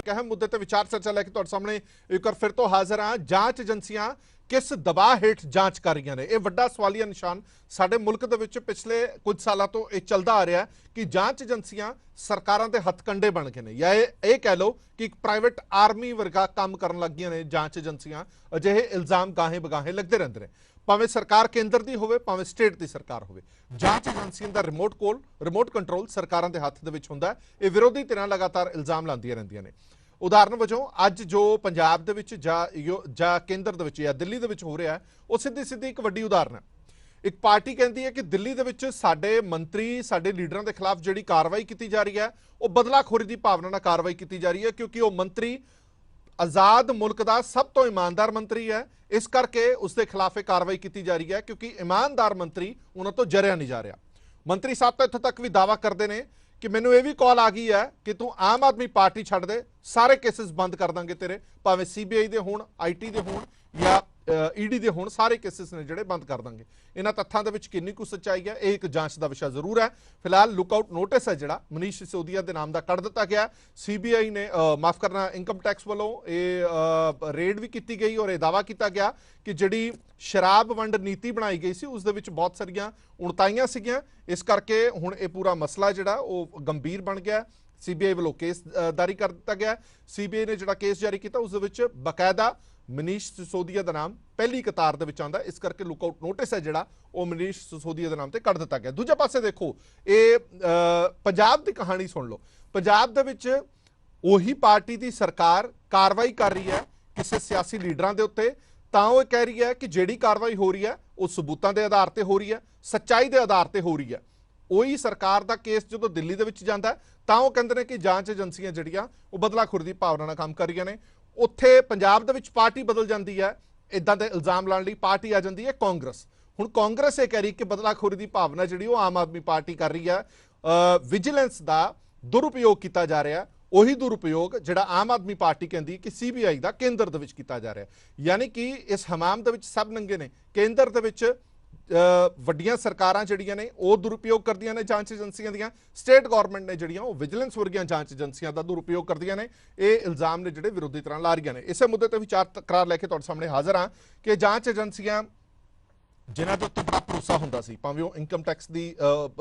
एक अहम मुद्दे ते विचार चर्चा लैके तुहाडे सामने एक बार फिर तो हाजिर हाँ। जांच एजेंसियां किस दबाव हेठ जांच कर रही ने, यह वड्डा सवालिया निशान साडे मुल्क दे विच पिछले कुछ सालों तो यह चलता आ रहा है कि जांच एजेंसियां सरकारां दे हथकंडे बन गए ने, या ये कह लो कि एक प्राइवेट आर्मी वर्गा काम करन लग गई ने जांच एजेंसियां। अजिहे इल्जाम गाहे बगाहे लगते रहते हैं, भावें सरकार केंद्र की होवे भावें स्टेट की सरकार होवे। जांच एजेंसियों का रिमोट कंट्रोल सरकारों के हथ दे विच हुंदा है। ये विरोधी धिरां लगातार इल्जाम लांदियां रहिंदियां ने। उदाहरण वजों अज जो पंजाब दे विच जां केंद्र दे विच या दिल्ली दे विच हो रहा है, वो सीधी सीधी एक वड्डी उदाहरण है। एक पार्टी कहती है कि दिल्ली दे विच साडे मंत्री साडे लीडरां दे खिलाफ जिहड़ी कार्रवाई की जा रही है वो बदलाखोरी की भावना नाल कार्रवाई की जा रही है, क्योंकि वो मंत्री आज़ाद मुल्क का सब तो ईमानदार मंत्री है, इस करके उसके खिलाफ कार्रवाई की जा रही है, क्योंकि ईमानदार मंत्री उन्होंने तो जरिया नहीं जा रहा। मंत्री साहब तो इत्थों तक भी दावा करते हैं कि मैनू ये भी कॉल आ गई है कि तू आम आदमी पार्टी छड्ड दे, सारे केसेस बंद कर देंगे तेरे, भावें CBI दे होण, IT दे होण या ED दे होण, सारे केसेस ने जिहड़े बंद कर देंगे। इन्हां तत्थां दे विच किन्नी कुछ सच्चाई है, एक जांच का विषय जरूर है। फिलहाल लुकआउट नोटिस है जिहड़ा मनीष सिसोदिया के नाम का कढ़ दिता गया। CBI ने माफ करना इनकम टैक्स वालों ये रेड भी की गई और यह दावा किया गया कि जिहड़ी शराब वंड नीति बनाई गई सी उस दे विच बहुत सारियां उणताइयां सीगियां, इस करके हुण ये पूरा मसला जिहड़ा वो गंभीर बन गया। CBI वालों केस जारी कर दिता गया। CBI ने जिहड़ा केस जारी किया उस दे विच बकायदा मनीष सिसोदिया का नाम पहली कतार दे विच आंदा, इस करके लुकआउट नोटिस है जिहड़ा वो मनीष सिसोदिया के नाम ते कढ़ दिता गया। दूजे पासे देखो ये पंजाब की कहानी सुन लो। पंजाब दे विच उही पार्टी की सरकार कार्रवाई कर रही है किसी सियासी लीडरां दे उत्ते, तां वो कह रही है कि जिहड़ी कार्रवाई हो रही है वो सबूतां दे आधार ते हो रही है, सच्चाई दे आधार ते हो रही है। ਉਹੀ सरकार का केस जो दिल्ली ਦੇ ਵਿੱਚ ਜਾਂਦਾ ਤਾਂ ਉਹ ਕਹਿੰਦੇ ਨੇ कि जांच एजेंसियां ਜਿਹੜੀਆਂ ਉਹ ਬਦਲਾਖੋਰੀ ਦੀ ਭਾਵਨਾ ਨਾਲ ਕੰਮ ਕਰ ਰਹੀਆਂ ਨੇ। ਉੱਥੇ ਪੰਜਾਬ ਦੇ ਵਿੱਚ ਪਾਰਟੀ ਬਦਲ ਜਾਂਦੀ ਹੈ, ਇਦਾਂ ਦੇ ਇਲਜ਼ਾਮ ਲਾਉਣ ਲਈ ਪਾਰਟੀ ਆ ਜਾਂਦੀ ਹੈ ਕਾਂਗਰਸ। ਹੁਣ ਕਾਂਗਰਸ ਇਹ ਕਹਿ ਰਹੀ ਕਿ ਬਦਲਾਖੋਰੀ ਦੀ ਭਾਵਨਾ ਜਿਹੜੀ ਉਹ ਆਮ ਆਦਮੀ ਪਾਰਟੀ ਕਰ ਰਹੀ ਹੈ, ਵਿਜੀਲੈਂਸ ਦਾ ਦੁਰਉਪਯੋਗ ਕੀਤਾ ਜਾ ਰਿਹਾ। ਉਹੀ ਦੁਰਉਪਯੋਗ ਜਿਹੜਾ ਆਮ ਆਦਮੀ ਪਾਰਟੀ ਕਹਿੰਦੀ ਕਿ CBI ਦਾ ਕੇਂਦਰ ਦੇ ਵਿੱਚ ਕੀਤਾ ਜਾ ਰਿਹਾ। ਯਾਨੀ ਕਿ ਇਸ ਹਮਾਮ ਦੇ ਵਿੱਚ ਸਭ ਨੰਗੇ ਨੇ। ਕੇਂਦਰ ਦੇ ਵਿੱਚ ਵੱਡੀਆਂ ਸਰਕਾਰਾਂ ਜਿਹੜੀਆਂ ਨੇ ਉਹ ਦੁਰਉਪਯੋਗ ਕਰਦੀਆਂ ਨੇ ਜਾਂਚ ਏਜੰਸੀਆਂ ਦੀਆਂ, ਸਟੇਟ ਗਵਰਨਮੈਂਟ ਨੇ ਜਿਹੜੀਆਂ ਉਹ ਵਿਜੀਲੈਂਸ ਵਰਗੀਆਂ ਜਾਂਚ ਏਜੰਸੀਆਂ ਦਾ ਦੁਰਉਪਯੋਗ ਕਰਦੀਆਂ ਨੇ। ਇਹ ਇਲਜ਼ਾਮ ਨੇ ਜਿਹੜੇ ਵਿਰੋਧੀ ਤਰ੍ਹਾਂ ਲਾ ਰਹੀਆਂ ਨੇ। ਇਸੇ ਮੁੱਦੇ ਤੇ ਵਿਚਾਰ ਤਕਰਾਰ ਲੈ ਕੇ ਤੁਹਾਡੇ ਸਾਹਮਣੇ ਹਾਜ਼ਰ ਹਾਂ ਕਿ ਜਾਂਚ ਏਜੰਸੀਆਂ ਜਿਨ੍ਹਾਂ ਦੇ ਉੱਤੇ ਬੜਾ ਭਰੋਸਾ ਹੁੰਦਾ ਸੀ, ਭਾਵੇਂ ਉਹ ਇਨਕਮ ਟੈਕਸ ਦੀ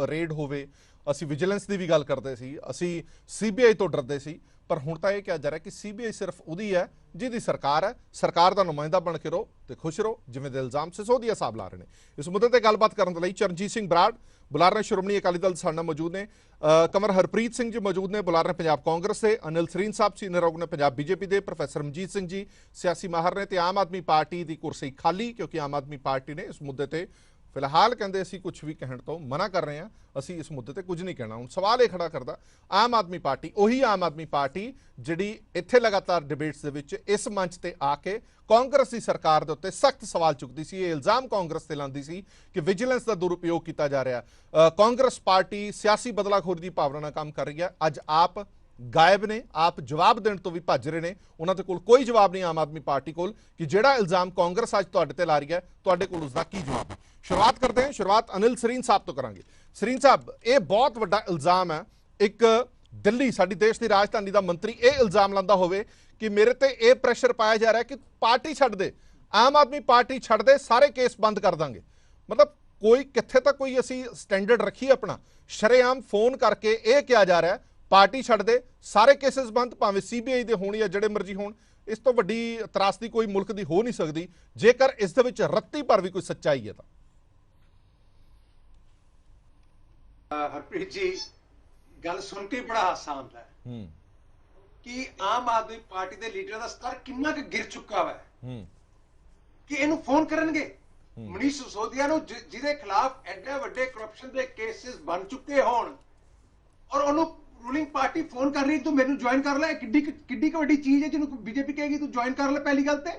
ਰੇਡ ਹੋਵੇ, ਅਸੀਂ ਵਿਜੀਲੈਂਸ ਦੀ ਵੀ ਗੱਲ ਕਰਦੇ ਸੀ, ਅਸੀਂ CBI ਤੋਂ ਡਰਦੇ ਸੀ, पर हुण तां इह किहा जा रहा कि CBI सिर्फ उहदी है जिहदी सरकार है, सरकार का नुमाइंदा बन के रहो तो खुश रहो, जिवें दे इल्जाम सिसोदिया साहब ला रहे हैं। इस मुद्दे ते गलबात करन दे लई चरणजीत सिंह बराड़ बुलारे श्रोमणी अकाली दल साडे नाल मौजूद ने, कंवर हरप्रीत सिंह जी मौजूद ने बुलारे पंजाब कांग्रेस से, अनिल सरीन साहब सीनियर आगू ने पंजाब BJP के, प्रोफैसर रमजीत सिंह जी सियासी माहर ने, ते आम आदमी पार्टी की कुर्सी खाली क्योंकि आम आदमी पार्टी ने इस मुद्दे ते फिलहाल कहते असीं कुछ भी कहण तो मना कर रहे हैं, असीं इस मुद्दे ते कुछ नहीं कहना। हुण सवाल ये खड़ा करदा आम आदमी पार्टी, उही आम आदमी पार्टी जिहड़ी इत्थे लगातार डिबेट्स दे विच इस मंच ते आके कांग्रेस की सरकार दे उत्ते सख्त सवाल चुकदी सी, ये इल्जाम कांग्रेस ते लांदी सी कि विजिलेंस का दुरुपयोग किया जा रहा। कांग्रेस पार्टी सियासी बदलाखोरी की भावना नाल काम कर रही है। अज आप गायब ने, आप जवाब देने तो भी भज रहे हैं, उन्होंने कोल कोई जवाब नहीं आम आदमी पार्टी कोल कि जिहड़ा इल्जाम कांग्रेस अज तुहाडे ते ला रही है तुहाडे कोल उसका की जवाब है। शुरुआत करते हैं, शुरुआत अनिल सरीन साहब तो करांगे। सरीन साहब, ये बहुत वड्डा इल्जाम है, एक दिल्ली साडी देश की राजधानी का मंत्री ये इल्जाम लांदा होवे कि मेरे ते ये प्रैशर पाया जा रहा है कि पार्टी छड्ड दे, आम आदमी पार्टी छड्ड दे, सारे केस बंद कर देंगे। मतलब कोई कित्थे तक कोई असी स्टैंडर्ड रखिए अपना, शरेआम फोन करके ये कहा जा रहा है पार्टी छड्ड दे, सारे केसेस बंद, भावें CBI दे होण या जिहड़े मर्जी होण। इस तो वड्डी त्रासदी कोई मुल्क दी हो नहीं सकती जेकर इस दे विच रत्ती भर भी कोई सच्चाई है। हरप्रीत जी, गल सुन के बड़ा हासा आंदा है कि आम आदमी पार्टी के लीडर का स्तर कितना गिर चुका है कि इनू फोन करनगे मनीष सिसोदिया नूं जिहदे खिलाफ एडे वड्डे करप्शन के केसेस बन चुके होण और उन्होंने रूलिंग पार्टी फोन कर रही तू मेनू ज्वाइन कर ले, किड्डी वड्डी चीज है जिन्होंने BJP कहेगी तू ज्वाइन कर ले। पहली गल ते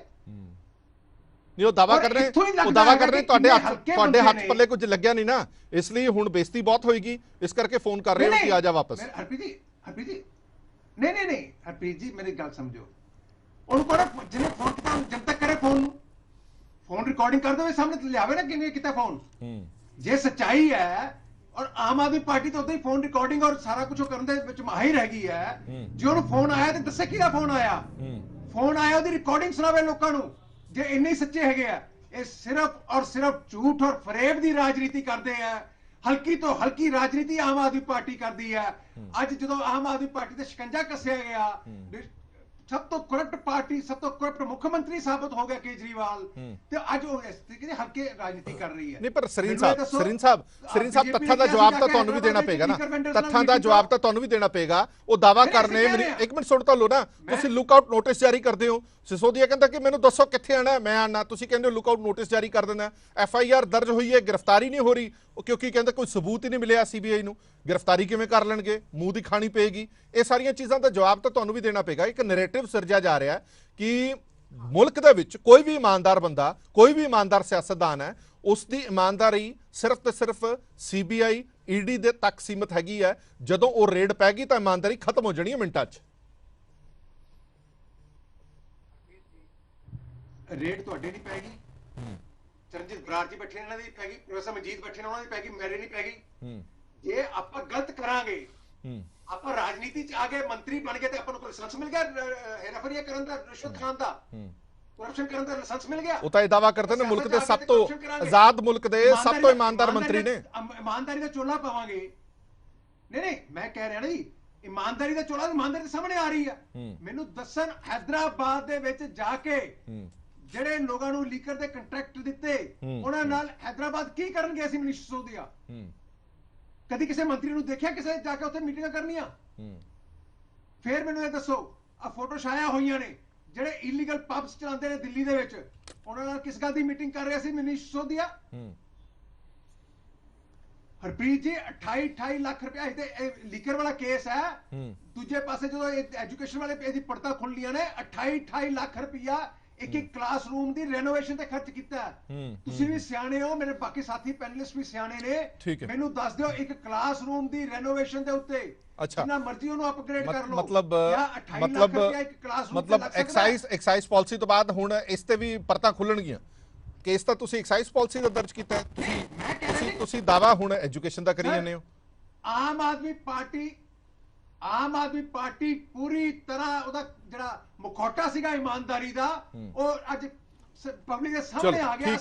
नहीं दावा कर रहे तुहाडे हथ पल्ले कुछ लग्या नहीं ना, इसलिए हुण बेइज्जती बहुत होएगी, इस करके फोन कर रहे हो कि आ जा वापस। हरप्रीत जी नहीं हरप्रीत जी मेरी गल समझो, उनको जिन्हें फोन किया जब तक करे फोन रिकॉर्डिंग कर दो सामने लियावे ना कि कितना फोन। जे सच्चाई है ਔਰ ਆਮ ਆਦਮੀ ਪਾਰਟੀ ਤਾਂ ਉਦਾਂ ਹੀ ਫੋਨ ਰਿਕਾਰਡਿੰਗ ਔਰ ਸਾਰਾ ਕੁਝ ਕਰਨ ਦੇ ਵਿੱਚ ਮਾਹਿਰ ਹੈਗੀ ਹੈ। ਜੇ ਉਹਨੂੰ ਫੋਨ ਆਇਆ ਤੇ ਦੱਸੇ ਕਿਹਦਾ ਫੋਨ ਆਇਆ, ਫੋਨ ਆਇਆ ਉਹਦੀ ਰਿਕਾਰਡਿੰਗ ਸੁਣਾਵੇ ਲੋਕਾਂ ਨੂੰ, ਜੇ ਇੰਨੇ ਸੱਚੇ ਹੈਗੇ ਆ। ਇਹ ਸਿਰਫ ਔਰ ਸਿਰਫ ਝੂਠ ਔਰ ਫਰੇਬ ਦੀ ਰਾਜਨੀਤੀ ਕਰਦੇ ਆ। ਹਲਕੀ ਤੋਂ ਹਲਕੀ ਰਾਜਨੀਤੀ ਆਮ ਆਦਮੀ ਪਾਰਟੀ ਕਰਦੀ ਹੈ। ਅੱਜ ਜਦੋਂ ਆਮ ਆਦਮੀ ਪਾਰਟੀ ਤੇ ਸ਼ਿਕੰਜਾ ਕੱਸਿਆ ਗਿਆ, ਸਭ ਤੋਂ ਕਰਪਟ ਪਾਰਟੀ, ਸਭ ਤੋਂ ਕਰਪਟ ਮੁੱਖ ਮੰਤਰੀ ਸਾਬਤ ਹੋ ਗਿਆ ਕੇਜਰੀਵਾਲ, ਤੇ ਅੱਜ ਉਹ ਇਸ ਤਰੀਕੇ ਦੀ ਹਲਕੇ ਰਾਜਨੀਤੀ ਕਰ ਰਹੀ ਹੈ। ਨਹੀਂ ਪਰ ਸਰੀਨ ਸਾਹਿਬ ਤੱਥਾਂ ਦਾ ਜਵਾਬ ਤਾਂ ਤੁਹਾਨੂੰ ਵੀ ਦੇਣਾ ਪਏਗਾ ਨਾ, ਤੱਥਾਂ ਦਾ ਜਵਾਬ ਤਾਂ ਤੁਹਾਨੂੰ ਵੀ ਦੇਣਾ ਪਏਗਾ। ਉਹ ਦਾਵਾ ਕਰਨੇ, ਇੱਕ ਮਿੰਟ ਸੁਣ ਤਾਂ ਲਓ ਨਾ, ਤੁਸੀਂ ਲੁੱਕ ਆਊਟ ਨੋਟਿਸ ਜਾਰੀ ਕਰਦੇ ਹੋ, ਸਿਸੋਦੀਆ ਕਹਿੰਦਾ ਕਿ ਮੈਨੂੰ ਦੱਸੋ ਕਿੱਥੇ ਆਣਾ, ਮੈਂ ਆਣਾ, ਤੁਸੀਂ ਕਹਿੰਦੇ ਹੋ ਲੁੱਕ ਆਊਟ ਨੋਟਿਸ ਜਾਰੀ ਕਰ ਦੇਣਾ। FIR ਦਰਜ ਹੋਈ ਹੈ, ਗ੍ਰਿਫਤਾਰੀ ਨਹੀਂ ਹੋ ਰਹੀ, ਉਹ ਕਿਉਂਕਿ ਕਹਿੰਦਾ ਕੋਈ ਸਬੂਤ ਹੀ ਨਹੀਂ ਮਿਲਿਆ CBI ਨੂੰ, ਗ੍ਰਿਫਤਾਰੀ ਕਿਵੇਂ ਕਰ ਲੈਣਗੇ, ਮੂੰਹ ਦੀ ਖਾਣੀ ਪਏਗੀ। ਇਹ ਸਾਰੀਆਂ ਚੀਜ਼ਾਂ ਦਾ ਜਵਾਬ ਤਾਂ ਤੁਹਾਨੂੰ ਵੀ ਦੇਣਾ ਪਏਗਾ। ਇੱਕ ਨੈਰੇਟਿਵ ਸਿਰਜਿਆ ਜਾ ਰਿਹਾ ਕਿ ਮੁਲਕ ਦੇ ਵਿੱਚ ਕੋਈ ਵੀ ਇਮਾਨਦਾਰ ਬੰਦਾ, ਕੋਈ ਵੀ ਇਮਾਨਦਾਰ ਸਿਆਸਤਦਾਨ ਹੈ, ਉਸ ਦੀ ਇਮਾਨਦਾਰੀ ਸਿਰਫ ਤੇ ਸਿਰਫ CBI ED ਦੇ ਤੱਕ ਸੀਮਤ ਹੈਗੀ ਹੈ। ਜਦੋਂ ਉਹ ਰੇਡ ਪੈ ਗਈ ਤਾਂ ਇਮਾਨਦਾਰੀ ਖਤਮ ਹੋ ਜਾਣੀ ਹੈ ਮਿੰਟਾਂ 'ਚ। ਰੇਡ ਤੁਹਾਡੇ ਨਹੀਂ ਪੈਗੀ, ਚਰਨਜੀਤ ਬਰਾੜ ਜੀ ਬੈਠੇ ਇਹਨਾਂ ਦੀ ਪੈਗੀ, ਪ੍ਰੋਫੈਸਰ ਮਨਜੀਤ ਬੈਠੇ ਨੇ ਉਹਨਾਂ ਦੀ ਪੈਗੀ, ਮੇਰੇ ਨਹੀਂ ਪੈਗੀ। ਜੇ ਆਪਾਂ ਗਲਤ ਕਰਾਂਗੇ, ਆਪਾਂ ਰਾਜਨੀਤੀ 'ਚ ਆ ਗਏ, ਮੰਤਰੀ ਬਣ ਗਏ, ਤੇ ਆਪਾਂ ਨੂੰ ਲਾਇਸੈਂਸ ਮਿਲ ਗਿਆ ਹੇਰਾਫੇਰੀ ਕਰਨ ਦਾ, ਰਿਸ਼ਵਤ ਖਾਣ ਦਾ, ਕਰਪਸ਼ਨ ਕਰਨ ਦਾ ਲਾਇਸੈਂਸ ਮਿਲ ਗਿਆ। ਉਹ ਤਾਂ ਇਹ ਦਾਵਾ ਕਰਦੇ ਨੇ ਮੁਲਕ ਦੇ ਸਭ ਤੋਂ ਆਜ਼ਾਦ ਮੁਲਕ ਦੇ ਸਭ ਤੋਂ ਇਮਾਨਦਾਰ ਮੰਤਰੀ ਨੇ। ਇਮਾਨਦਾਰੀ ਦਾ ਚੋਲਾ ਪਾਵਾਂਗੇ। ਨਹੀਂ ਮੈਂ ਕਹਿ ਰਿਹਾ ਨਾ ਜੀ, ਇਮਾਨਦਾਰੀ ਦਾ ਚੋਲਾ ਇਮਾਨਦਾਰੀ ਦੇ ਸਾਹਮਣੇ ਆ ਰਹੀ ਆ। ਮੈਨੂੰ ਦੱਸਣ ਹੈਦਰਾਬਾਦ ਦੇ ਵਿੱਚ ਜਾ ਕੇ ਜਿਹੜੇ ਲੋਕਾਂ ਨੂੰ ਲੀਕਰ ਦੇ ਕੰਟਰੈਕਟ ਦਿੱਤੇ, ਉਹਨਾਂ ਨਾਲ ਹੈਦਰਾਬਾਦ ਕੀ ਕਰਨ ਗਏ ਸੀ ਮਨੀਸ਼ ਸਿਸੋਦੀਆ? ਕਦੀ ਕਿਸੇ ਮੰਤਰੀ ਨੂੰ ਦੇਖਿਆ ਕਿਸੇ ਜਾ ਕੇ ਉੱਥੇ ਮੀਟਿੰਗਾਂ ਕਰਨੀਆਂ? ਫਿਰ ਮੈਨੂੰ ਇਹ ਦੱਸੋ, ਆ ਫੋਟੋ ਛਾਇਆ ਹੋਈਆਂ ਨੇ ਜਿਹੜੇ ਇਲੀਗਲ ਪਬਸ ਚਲਾਉਂਦੇ ਨੇ ਦਿੱਲੀ ਦੇ ਵਿੱਚ, ਉਹਨਾਂ ਨਾਲ ਕਿਸ ਗੱਲ ਦੀ ਮੀਟਿੰਗ ਕਰ ਰਿਹਾ ਸੀ ਮਨੀਸ਼ ਸਿਸੋਦੀਆ? ਹਰਪ੍ਰੀਤ ਜੀ 28 ਲੱਖ ਰੁਪਏ ਤੇ ਲੀਕਰ ਵਾਲਾ ਕੇਸ ਹੈ। ਦੂਜੇ ਪਾਸੇ ਜਦੋਂ ਐਜੂਕੇਸ਼ਨ ਵਾਲੇ ਇਹਦੀ ਪੜਤਾਲ ਖੁੱਲ ਲੀਆਂ ਨੇ, 28 ਲੱਖ ਰੁਪਇਆ ਇੱਕ ਕਲਾਸਰੂਮ ਦੀ ਰੈਨੋਵੇਸ਼ਨ ਤੇ ਖਰਚ ਕੀਤਾ। ਤੁਸੀਂ ਵੀ ਸਿਆਣੇ ਹੋ, ਮੇਰੇ ਬਾਕੀ ਸਾਥੀ ਪੈਨਲਿਸਟ ਵੀ ਸਿਆਣੇ ਨੇ, ਮੈਨੂੰ ਦੱਸ ਦਿਓ ਇੱਕ ਕਲਾਸਰੂਮ ਦੀ ਰੈਨੋਵੇਸ਼ਨ ਦੇ ਉੱਤੇ ਜਿੰਨਾ ਮਰਜ਼ੀ ਉਹਨੂੰ ਅਪਗ੍ਰੇਡ ਕਰ ਲਓ, ਮਤਲਬ ਐਕਸਾਈਜ਼ ਪਾਲਿਸੀ ਤੋਂ ਬਾਅਦ ਹੁਣ ਇਸ ਤੇ ਵੀ ਪਰਤਾਂ ਖੁੱਲਣਗੀਆਂ। ਕੇਸ ਤਾਂ ਤੁਸੀਂ ਐਕਸਾਈਜ਼ ਪਾਲਿਸੀ ਦਾ ਦਰਜ ਕੀਤਾ ਹੈ, ਤੁਸੀਂ ਦਾਵਾ ਹੁਣ ਐਜੂਕੇਸ਼ਨ ਦਾ ਕਰੀ ਜਾਂਦੇ ਹੋ। ਆਮ ਆਦਮੀ ਪਾਰਟੀ ਪੂਰੀ ਤਰ੍ਹਾਂ ਉਹਦਾ ਜਿਹੜਾ ਮੁਖੌਟਾ ਸੀਗਾ ਇਮਾਨਦਾਰੀ ਦਾ, ਉਹ ਅੱਜ ਪਬਲਿਕ ਦੇ ਸਾਹਮਣੇ ਆ ਗਿਆ।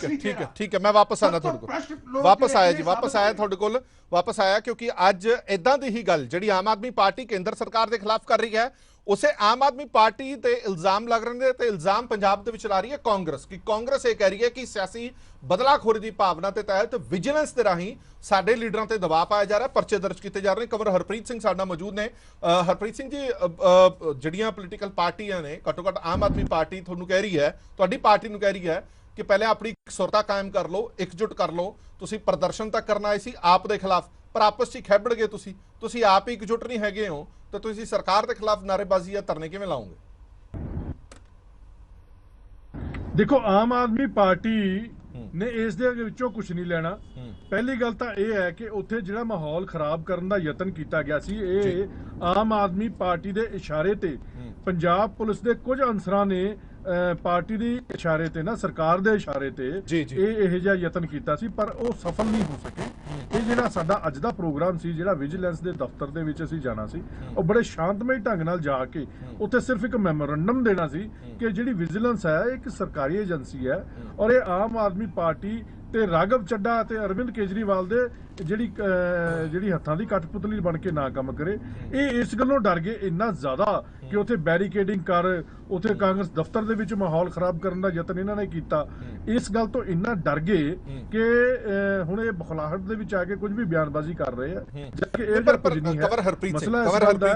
ਠੀਕ ਹੈ ਮੈਂ ਵਾਪਸ ਆਣਾ ਤੁਹਾਡੇ ਕੋਲ, ਵਾਪਸ ਆਇਆ ਤੁਹਾਡੇ ਕੋਲ, ਵਾਪਸ ਆਇਆ ਕਿਉਂਕਿ ਅੱਜ ਇਦਾਂ ਦੀ ਹੀ ਗੱਲ ਜਿਹੜੀ ਆਮ ਆਦਮੀ ਪਾਰਟੀ ਕੇਂਦਰ ਸਰਕਾਰ ਦੇ ਖਿਲਾਫ ਕਰ ਰਹੀ ਹੈ, ਉਸੇ ਆਮ ਆਦਮੀ ਪਾਰਟੀ ਤੇ ਇਲਜ਼ਾਮ ਲੱਗ ਰਹੇ ਨੇ ਤੇ ਇਲਜ਼ਾਮ ਪੰਜਾਬ ਦੇ ਵਿੱਚ ਲਾ ਰਹੀ ਹੈ ਕਾਂਗਰਸ, ਕਿ ਕਾਂਗਰਸ ਇਹ ਕਹਿ ਰਹੀ ਹੈ ਕਿ ਸਿਆਸੀ ਬਦਲਾਖੋਰੀ ਦੀ ਭਾਵਨਾ ਦੇ ਤਹਿਤ ਵਿਜੀਲੈਂਸ ਦੇ ਰਾਹੀਂ ਸਾਡੇ ਲੀਡਰਾਂ ਤੇ ਦਬਾਅ ਪਾਇਆ ਜਾ ਰਿਹਾ, ਪਰਚੇ ਦਰਜ ਕੀਤੇ ਜਾ ਰਹੇ ਨੇ। ਕਮਰ ਹਰਪ੍ਰੀਤ ਸਿੰਘ ਸਾਡੇ ਨਾਲ ਮੌਜੂਦ ਨੇ। ਹਰਪ੍ਰੀਤ ਸਿੰਘ ਜੀ, ਜਿਹੜੀਆਂ ਪੋਲੀਟੀਕਲ ਪਾਰਟੀਆਂ ਨੇ, ਘੱਟੋ ਘੱਟ ਆਮ ਆਦਮੀ ਪਾਰਟੀ ਤੁਹਾਨੂੰ ਕਹਿ ਰਹੀ ਹੈ, ਤੁਹਾਡੀ ਪਾਰਟੀ ਨੂੰ ਕਹਿ ਰਹੀ ਹੈ ਕਿ ਪਹਿਲੇ ਆਪਣੀ ਇਕਸੁਰਤਾ ਕਾਇਮ ਕਰ ਲਓ, ਇਕਜੁੱਟ ਕਰ ਲਓ। ਤੁਸੀਂ ਪ੍ਰਦਰਸ਼ਨ ਤਾਂ ਕਰਨ ਆਏ ਸੀ ਆਪ ਦੇ ਖਿਲਾਫ, ਪਰ ਆਪਸ 'ਚ ਖੈਬੜ ਗਏ, ਤੁਸੀਂ ਆਪ ਹੀ ਇਕਜੁੱਟ ਨਹੀਂ ਹੈਗੇ ਹੋ, ਤਾਂ ਤੁਸੀਂ ਸਰਕਾਰ ਦੇ ਖਿਲਾਫ ਨਾਅਰੇਬਾਜ਼ੀ ਜਾਂ ਧਰਨੇ ਕਿਵੇਂ ਲਾਓਗੇ? ਦੇਖੋ, ਆਮ ਆਦਮੀ ਪਾਰਟੀ ਨੇ ਇਸ ਦੇ ਵਿੱਚੋਂ ਕੁਝ ਨਹੀਂ ਲੈਣਾ। ਪਹਿਲੀ ਗੱਲ ਤਾਂ ਇਹ ਹੈ ਕਿ ਉੱਥੇ ਜਿਹੜਾ ਮਾਹੌਲ ਖਰਾਬ ਕਰਨ ਦਾ ਯਤਨ ਕੀਤਾ ਗਿਆ ਸੀ, ਇਹ ਆਮ ਆਦਮੀ ਪਾਰਟੀ ਦੇ ਇਸ਼ਾਰੇ ਤੇ, ਪੰਜਾਬ ਪੁਲਿਸ ਦੇ ਕੁਝ ਅਨਸਰਾਂ ਨੇ ਪਾਰਟੀ ਦੇ ਇਸ਼ਾਰੇ ਤੇ ਨਾ, ਸਰਕਾਰ ਦੇ ਇਸ਼ਾਰੇ ਤੇ ਇਹ ਜਿਹਾ ਯਤਨ ਕੀਤਾ ਸੀ, ਪਰ ਉਹ ਸਫਲ ਨਹੀਂ ਹੋ ਸਕੇ। ਇਹ ਜਿਹੜਾ ਸਾਡਾ ਅੱਜ ਦਾ ਪ੍ਰੋਗਰਾਮ ਸੀ, ਜਿਹੜਾ ਵਿਜੀਲੈਂਸ ਦੇ ਦਫ਼ਤਰ ਦੇ ਵਿੱਚ ਅਸੀਂ ਜਾਣਾ ਸੀ, ਉਹ ਬੜੇ ਸ਼ਾਂਤਮਈ ਢੰਗ ਨਾਲ ਜਾ ਕੇ ਉੱਥੇ ਸਿਰਫ ਇੱਕ ਮੈਮੋਰੰਡਮ ਦੇਣਾ ਸੀ ਕਿ ਜਿਹੜੀ ਵਿਜੀਲੈਂਸ ਹੈ ਇੱਕ ਸਰਕਾਰੀ ਏਜੰਸੀ ਹੈ, ਔਰ ਇਹ ਆਮ ਆਦਮੀ ਪਾਰਟੀ ਤੇ ਰਾਘਵ ਚੱਡਾ ਤੇ ਅਰਵਿੰਦ ਕੇਜਰੀਵਾਲ ਦੇ ਜਿਹੜੀ ਹੱਥਾਂ ਦੀ ਕਠਪੁਤਲੀ ਬਣ ਕੇ ਨਾ ਕੰਮ ਕਰੇ। ਇਹ ਇਸ ਗੱਲੋਂ ਡਰ ਗਏ ਇੰਨਾ ਜ਼ਿਆਦਾ ਕਿ ਉੱਥੇ ਬੈਰੀਕੇਡਿੰਗ ਕਰ, ਉੱਥੇ ਕਾਂਗਰਸ ਦਫ਼ਤਰ ਦੇ ਵਿੱਚ ਮਾਹੌਲ ਖਰਾਬ ਕਰਨ ਦਾ ਯਤਨ ਇਹਨਾਂ ਨੇ ਕੀਤਾ। ਇਸ ਗੱਲ ਤੋਂ ਇੰਨਾ ਡਰ ਗਏ ਕਿ ਹੁਣ ਇਹ ਬਖਲਾਹਟ ਦੇ ਵਿੱਚ ਆ ਕੇ ਕੁਝ ਵੀ ਬਿਆਨਬਾਜ਼ੀ ਕਰ ਰਹੇ ਆ, ਜਦਕਿ ਇਹ ਜਿਹੜਾ ਕੁਝ ਨਹੀਂ ਹੈ। ਕਵਰ ਹਰਪ੍ਰੀਤ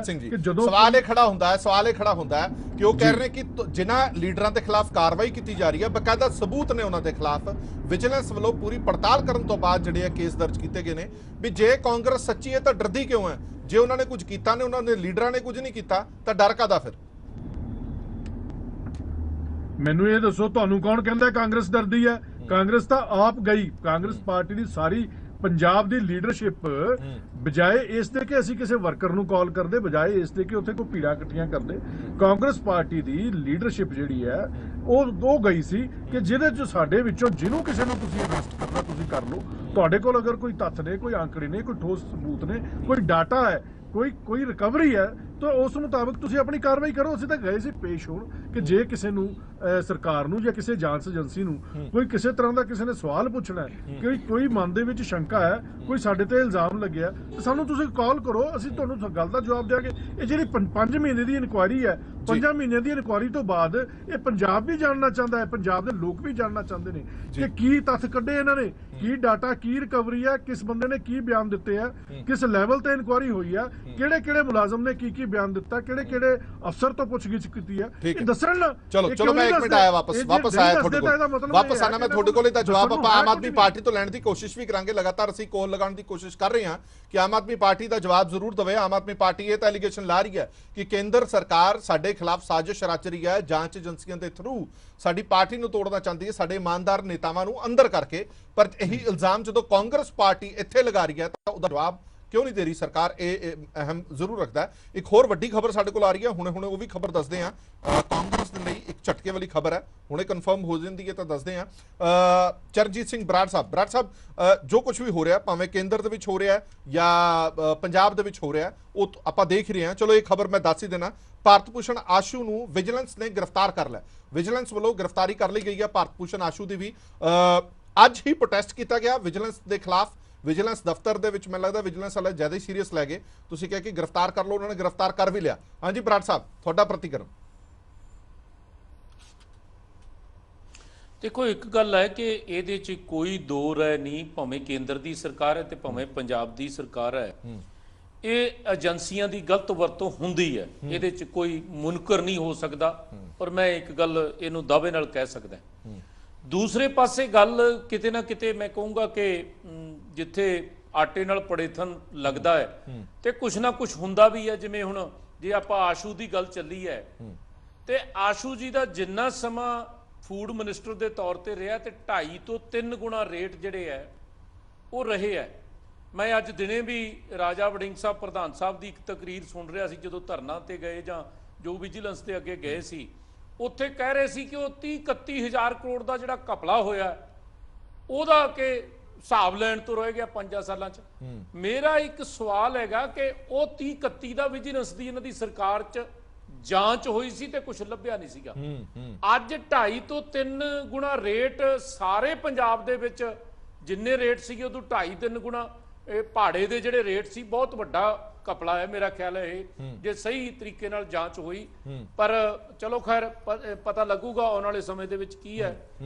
ਸਿੰਘ ਜੀ, ਸਵਾਲ ਇਹ ਖੜਾ ਹੁੰਦਾ ਹੈ ਕਿ ਉਹ ਕਹਿ ਰਹੇ ਨੇ ਕਿ ਜਿਨ੍ਹਾਂ ਲੀਡਰਾਂ ਦੇ ਖਿਲਾਫ ਕਾਰਵਾਈ ਕੀਤੀ ਜਾ ਰਹੀ ਹੈ, ਬਕਾਇਦਾ ਸਬੂਤ ਨੇ ਉਹਨਾਂ ਦੇ ਖਿਲਾਫ, ਵਿਜੀਲੈਂਸ ਵੱਲੋਂ ਪੂਰੀ ਪੜਤਾਲ ਕਰਨ ਤੋਂ ਬਾਅਦ ਜਿਹੜੇ ਕੇਸ ਦਰਜ ਕੀਤੇ ਗਏ ਨੇ, ਵੀ ਜੇ ਕਾਂਗਰਸ ਸੱਚੀ ਹੈ ਤਾਂ ਡਰਦੀ ਕਿਉਂ ਹੈ? ਜੇ ਉਹਨਾਂ ਨੇ ਕੁਝ ਕੀਤਾ ਨੇ, ਉਹਨਾਂ ਦੇ ਲੀਡਰਾਂ ਨੇ ਕੁਝ ਨਹੀਂ ਕੀਤਾ, ਤਾਂ ਡਰ ਕਾਹਦਾ ਫਿਰ? ਮੈਨੂੰ ਇਹ ਦੱਸੋ, ਤੁਹਾਨੂੰ ਕੌਣ ਕਹਿੰਦਾ ਕਾਂਗਰਸ ਡਰਦੀ ਹੈ? ਕਾਂਗਰਸ ਤਾਂ ਆਪ ਗਈ, ਕਾਂਗਰਸ ਪਾਰਟੀ ਦੀ ਸਾਰੀ ਪੰਜਾਬ ਦੀ ਲੀਡਰਸ਼ਿਪ ਬਜਾਏ ਇਸ ਦੇ ਕਿ ਅਸੀਂ ਕਿਸੇ ਵਰਕਰ ਨੂੰ ਕਾਲ ਕਰਦੇ, ਬਜਾਏ ਇਸ ਦੇ ਕਿ ਉੱਥੇ ਕੋਈ ਭੀੜਾਂ ਇਕੱਠੀਆਂ ਕਰਦੇ, ਕਾਂਗਰਸ ਪਾਰਟੀ ਦੀ ਲੀਡਰਸ਼ਿਪ ਜਿਹੜੀ ਹੈ ਉਹ ਗਈ ਸੀ ਕਿ ਜਿਹਦੇ 'ਚ ਸਾਡੇ ਵਿੱਚੋਂ ਜਿਹਨੂੰ ਕਿਸੇ ਨੂੰ ਤੁਸੀਂ ਅਰੈਸਟ ਕਰਨਾ ਤੁਸੀਂ ਕਰ ਲਓ। ਤੁਹਾਡੇ ਕੋਲ ਅਗਰ ਕੋਈ ਤੱਥ ਨੇ, ਕੋਈ ਆંકੜੇ ਨੇ, ਕੋਈ ਠੋਸ ਸਬੂਤ ਨੇ, ਕੋਈ ਡਾਟਾ ਹੈ, ਕੋਈ ਰਿਕਵਰੀ ਹੈ, ਤਾਂ ਉਸ ਮੁਤਾਬਕ ਤੁਸੀਂ ਆਪਣੀ ਕਾਰਵਾਈ ਕਰੋ। ਅਸੀਂ ਤਾਂ ਗਏ ਸੀ ਪੇਸ਼ ਹੋਣ ਕਿ ਜੇ ਕਿਸੇ ਨੂੰ ਸਰਕਾਰ ਨੂੰ ਜਾਂ ਕਿਸੇ ਜਾਂਚ ਏਜੰਸੀ ਨੂੰ ਕੋਈ ਕਿਸੇ ਤਰ੍ਹਾਂ ਦਾ ਕਿਸੇ ਨੇ ਸਵਾਲ ਪੁੱਛਣਾ ਹੈ ਕਿ ਕੋਈ ਮਨ ਦੇ ਵਿੱਚ ਸ਼ੰਕਾ ਹੈ, ਕੋਈ ਸਾਡੇ ਤੇ ਇਲਜ਼ਾਮ ਲੱਗਿਆ, ਤਾਂ ਸਾਨੂੰ ਤੁਸੀਂ ਕਾਲ ਕਰੋ, ਅਸੀਂ ਤੁਹਾਨੂੰ ਗੱਲ ਦਾ ਜਵਾਬ ਦੇਵਾਂਗੇ। ਇਹ ਜਿਹੜੀ 5 ਮਹੀਨੇ ਦੀ ਇਨਕੁਆਇਰੀ ਹੈ, 5 ਮਹੀਨਿਆਂ ਦੀ ਇਨਕੁਆਇਰੀ ਤੋਂ ਬਾਅਦ ਇਹ ਪੰਜਾਬ ਵੀ ਜਾਣਨਾ ਚਾਹੁੰਦਾ ਹੈ, ਪੰਜਾਬ ਦੇ ਲੋਕ ਵੀ ਜਾਣਨਾ ਚਾਹੁੰਦੇ ਨੇ ਕਿ ਕੀ ਤੱਥ ਕੱਢੇ ਇਹਨਾਂ ਨੇ, ਕੀ ਡਾਟਾ, ਕੀ ਰਿਕਵਰੀ ਹੈ, ਕਿਸ ਬੰਦੇ ਨੇ ਕੀ ਬਿਆਨ ਦਿੱਤੇ ਆ, ਕਿਸ ਲੈਵਲ ਤੇ ਇਨਕੁਆਇਰੀ ਹੋਈ ਆ, ਕਿਹੜੇ ਮੁਲਾਜ਼ਮ ਨੇ ਕੀ ਬਿਆਨ ਦਿੱਤਾ, ਕਿਹੜੇ ਅਫਸਰ ਤੋਂ ਪੁੱਛਗਿੱਛ ਕੀਤੀ ਹੈ, ਇਹ ਦੱਸਣ ਨਾ। ਚਲੋ ਮੈਂ 1 ਮਿੰਟ ਆਇਆ ਵਾਪਸ ਆਇਆ ਤੁਹਾਡੇ ਕੋਲ, ਵਾਪਸ ਆਣਾ ਮੈਂ ਤੁਹਾਡੇ ਕੋਲ। ਇਹਦਾ ਜਵਾਬ ਆਪਾਂ ਆਮ ਆਦਮੀ ਪਾਰਟੀ ਤੋਂ ਲੈਣ ਦੀ ਕੋਸ਼ਿਸ਼ ਵੀ ਕਰਾਂਗੇ, ਲਗਾਤਾਰ ਅਸੀਂ ਕੋਲ ਲਗਾਉਣ ਦੀ ਕੋਸ਼ਿਸ਼ ਕਰ ਰਹੇ ਹਾਂ ਕਿ ਆਮ ਆਦਮੀ ਪਾਰਟੀ ਦਾ ਜਵਾਬ ਜ਼ਰੂਰ ਦੇਵੇ। ਆਮ ਆਦਮੀ ਪਾਰਟੀ ਇਹ ਤਾਂ ਐਲੀਗੇਸ਼ਨ ਲਾ ਰਹੀ ਹੈ ਕਿ ਕੇਂਦਰ ਸਰਕਾਰ ਸਾਡੇ ਖਿਲਾਫ ਸਾਜ਼ਿਸ਼ ਰਚ ਰਹੀ ਹੈ, ਜਾਂਚ ਏਜੰਸੀਆਂ ਦੇ ਥਰੂ ਸਾਡੀ ਪਾਰਟੀ ਨੂੰ ਤੋੜਨਾ ਚਾਹੁੰਦੀ ਹੈ, ਸਾਡੇ ਇਮਾਨਦਾਰ ਨੇਤਾਵਾਂ ਨੂੰ ਅੰਦਰ ਕਰਕੇ। ਪਰ ਇਹੀ ਇਲਜ਼ਾਮ ਜਦੋਂ ਕਾਂਗਰਸ ਪਾਰਟੀ ਇੱਥੇ ਲਗਾ ਰਹੀ ਹੈ ਤਾਂ ਉਹਦਾ ਜਵਾਬ ਕਿਉਂ ਨਹੀਂ ਦੇ ਰਹੀ ਸਰਕਾਰ, ਇਹ ਅਹਿਮ ਜ਼ਰੂਰ ਰੱਖਦਾ ਹੈ। ਇੱਕ ਹੋਰ ਵੱਡੀ ਖਬਰ ਸਾਡੇ ਕੋਲ ਆ ਰਹੀ ਹੈ, ਹੁਣੇ ਉਹ ਵੀ ਖਬਰ ਦੱਸਦੇ ਹਾਂ। ਕਾਂਗਰਸ ਦੇ ਲਈ ਇੱਕ ਝਟਕੇ ਵਾਲੀ ਖਬਰ ਹੈ, ਹੁਣੇ ਕਨਫਰਮ ਹੋ ਜਾਂਦੀ ਹੈ ਤਾਂ ਦੱਸਦੇ ਹਾਂ। ਚਰਨਜੀਤ ਸਿੰਘ ਬਰਾੜ ਸਾਹਿਬ, ਜੋ ਕੁਝ ਵੀ ਹੋ ਰਿਹਾ, ਭਾਵੇਂ ਕੇਂਦਰ ਦੇ ਵਿੱਚ ਹੋ ਰਿਹਾ ਜਾਂ ਪੰਜਾਬ ਦੇ ਵਿੱਚ ਹੋ ਰਿਹਾ, ਉਹ ਆਪਾਂ ਦੇਖ ਰਹੇ ਹਾਂ। ਚਲੋ ਇਹ ਖਬਰ ਮੈਂ ਦੱਸ ਹੀ ਦੇਣਾ, ਭਾਰਤ ਭੂਸ਼ਣ ਆਸ਼ੂ ਨੂੰ ਵਿਜੀਲੈਂਸ ਨੇ ਗ੍ਰਿਫਤਾਰ ਕਰ ਲਿਆ। ਵਿਜੀਲੈਂਸ ਵੱਲੋਂ ਗ੍ਰਿਫਤਾਰੀ ਕਰ ਲਈ ਗਈ ਹੈ ਭਾਰਤ ਭੂਸ਼ਣ ਆਸ਼ੂ ਦੀ ਵੀ। ਅੱਜ ਹੀ ਪ੍ਰੋਟੈਸਟ ਕੀਤਾ ਗਿਆ ਵਿਜੀਲੈਂਸ ਦੇ ਖਿਲਾਫ। ਵਿਜੀਲੈਂਸ ਦਫ਼ਤਰ ਦੇ ਵਿੱਚ ਮੈਨੂੰ ਲੱਗਦਾ ਵਿਜੀਲੈਂਸ ਵਾਲੇ ਜ਼ਿਆਦਾ ਹੀ ਸੀਰੀਅਸ ਲੈ ਗਏ। ਤੁਸੀਂ ਕਿਹਾ ਕਿ ਗ੍ਰਿਫਤਾਰ ਕਰ ਲਓ, ਉਹਨਾਂ ਨੇ ਗ੍ਰਿਫਤਾਰ ਕਰ ਵੀ ਲਿਆ। ਹਾਂਜੀ ਬਰਾੜ ਸਾਹਿਬ, ਤੁਹਾਡਾ ਪ੍ਰਤੀਕਰਮ। ਦੇਖੋ, ਇੱਕ ਗੱਲ ਹੈ ਕਿ ਇਹਦੇ 'ਚ ਕੋਈ ਦੋ ਰਾਏ ਨਹੀਂ, ਭਾਵੇਂ ਕੇਂਦਰ ਦੀ ਸਰਕਾਰ ਹੈ ਤੇ ਭਾਵੇਂ ਪੰਜਾਬ ਦੀ ਸਰਕਾਰ ਹੈ, ਇਹ ਏਜੰਸੀਆਂ ਦੀ ਗਲਤ ਵਰਤੋਂ ਹੁੰਦੀ ਹੈ, ਇਹਦੇ 'ਚ ਕੋਈ ਮੁਨਕਰ ਨਹੀਂ ਹੋ ਸਕਦਾ। ਪਰ ਮੈਂ ਇੱਕ ਗੱਲ ਇਹਨੂੰ ਦਾਅਵੇ ਨਾਲ ਕਹਿ ਸਕਦਾ। ਦੂਸਰੇ ਪਾਸੇ ਗੱਲ ਕਿਤੇ ਨਾ ਕਿਤੇ ਮੈਂ ਕਹੂੰਗਾ ਕਿ ਜਿੱਥੇ ਆਟੇ ਨਾਲ ਪੜੇਥਨ ਲੱਗਦਾ ਹੈ ਤੇ ਕੁਛ ਨਾ ਕੁਛ ਹੁੰਦਾ ਵੀ ਹੈ। ਜਿਵੇਂ ਹੁਣ ਜੇ ਆਪਾਂ ਆਸ਼ੂ ਦੀ ਗੱਲ ਚੱਲੀ ਹੈ ਤੇ ਆਸ਼ੂ ਜੀ ਦਾ ਜਿੰਨਾ ਸਮਾਂ ਫੂਡ ਮਿਨਿਸਟਰ ਦੇ ਤੌਰ ਤੇ ਰਿਹਾ ਤੇ 2.5 ਤੋਂ 3 ਗੁਣਾ ਰੇਟ ਜਿਹੜੇ ਹੈ ਉਹ ਰਹੇ ਹੈ। ਮੈਂ ਅੱਜ ਦਿਨੇ ਵੀ ਰਾਜਾ ਵੜਿੰਗ ਸਾਹਿਬ ਪ੍ਰਧਾਨ ਸਾਹਿਬ ਦੀ ਇੱਕ ਤਕਰੀਰ ਸੁਣ ਰਿਹਾ ਸੀ, ਜਦੋਂ ਧਰਨਾ ਤੇ ਗਏ ਜਾਂ ਜੋ ਵਿਜੀਲੈਂਸ ਦੇ ਅੱਗੇ ਗਏ ਸੀ, ਉੱਥੇ ਕਹਿ ਰਹੇ ਸੀ ਕਿ ਉਹ 30-31 ਹਜ਼ਾਰ ਕਰੋੜ ਦਾ ਜਿਹੜਾ ਘਪਲਾ ਹੋਇਆ ਉਹਦਾ ਕਿ ਹਿਸਾਬ ਲੈਣ ਤੋਂ ਰਹਿ ਗਿਆ 5 ਸਾਲਾਂ 'ਚ। ਮੇਰਾ ਇੱਕ ਸਵਾਲ ਹੈਗਾ ਕਿ ਉਹ 30-31 ਦਾ ਵਿਜੀਲੈਂਸ ਦੀ ਇਹਨਾਂ ਦੀ ਸਰਕਾਰ 'ਚ ਜਾਂਚ ਹੋਈ ਸੀ ਤੇ ਕੁਝ ਲੱਭਿਆ ਨਹੀਂ ਸੀਗਾ। ਅੱਜ 2.5 ਤੋਂ 3 ਗੁਣਾ ਰੇਟ ਸਾਰੇ ਪੰਜਾਬ ਦੇ ਵਿੱਚ ਜਿੰਨੇ ਰੇਟ ਸੀਗੇ ਉਦੋਂ 2.5-3 ਗੁਣਾ ਇਹ ਭਾੜੇ ਦੇ ਜਿਹੜੇ ਰੇਟ ਸੀ, ਬਹੁਤ ਵੱਡਾ ਘਪਲਾ ਹੈ ਮੇਰਾ ਖਿਆਲ ਹੈ ਇਹ, ਜੇ ਸਹੀ ਤਰੀਕੇ ਨਾਲ ਜਾਂਚ ਹੋਈ। ਪਰ ਚਲੋ ਖੈਰ ਪਤਾ ਲੱਗੂਗਾ ਆਉਣ ਵਾਲੇ ਸਮੇਂ ਦੇ ਵਿੱਚ ਕੀ ਹੈ।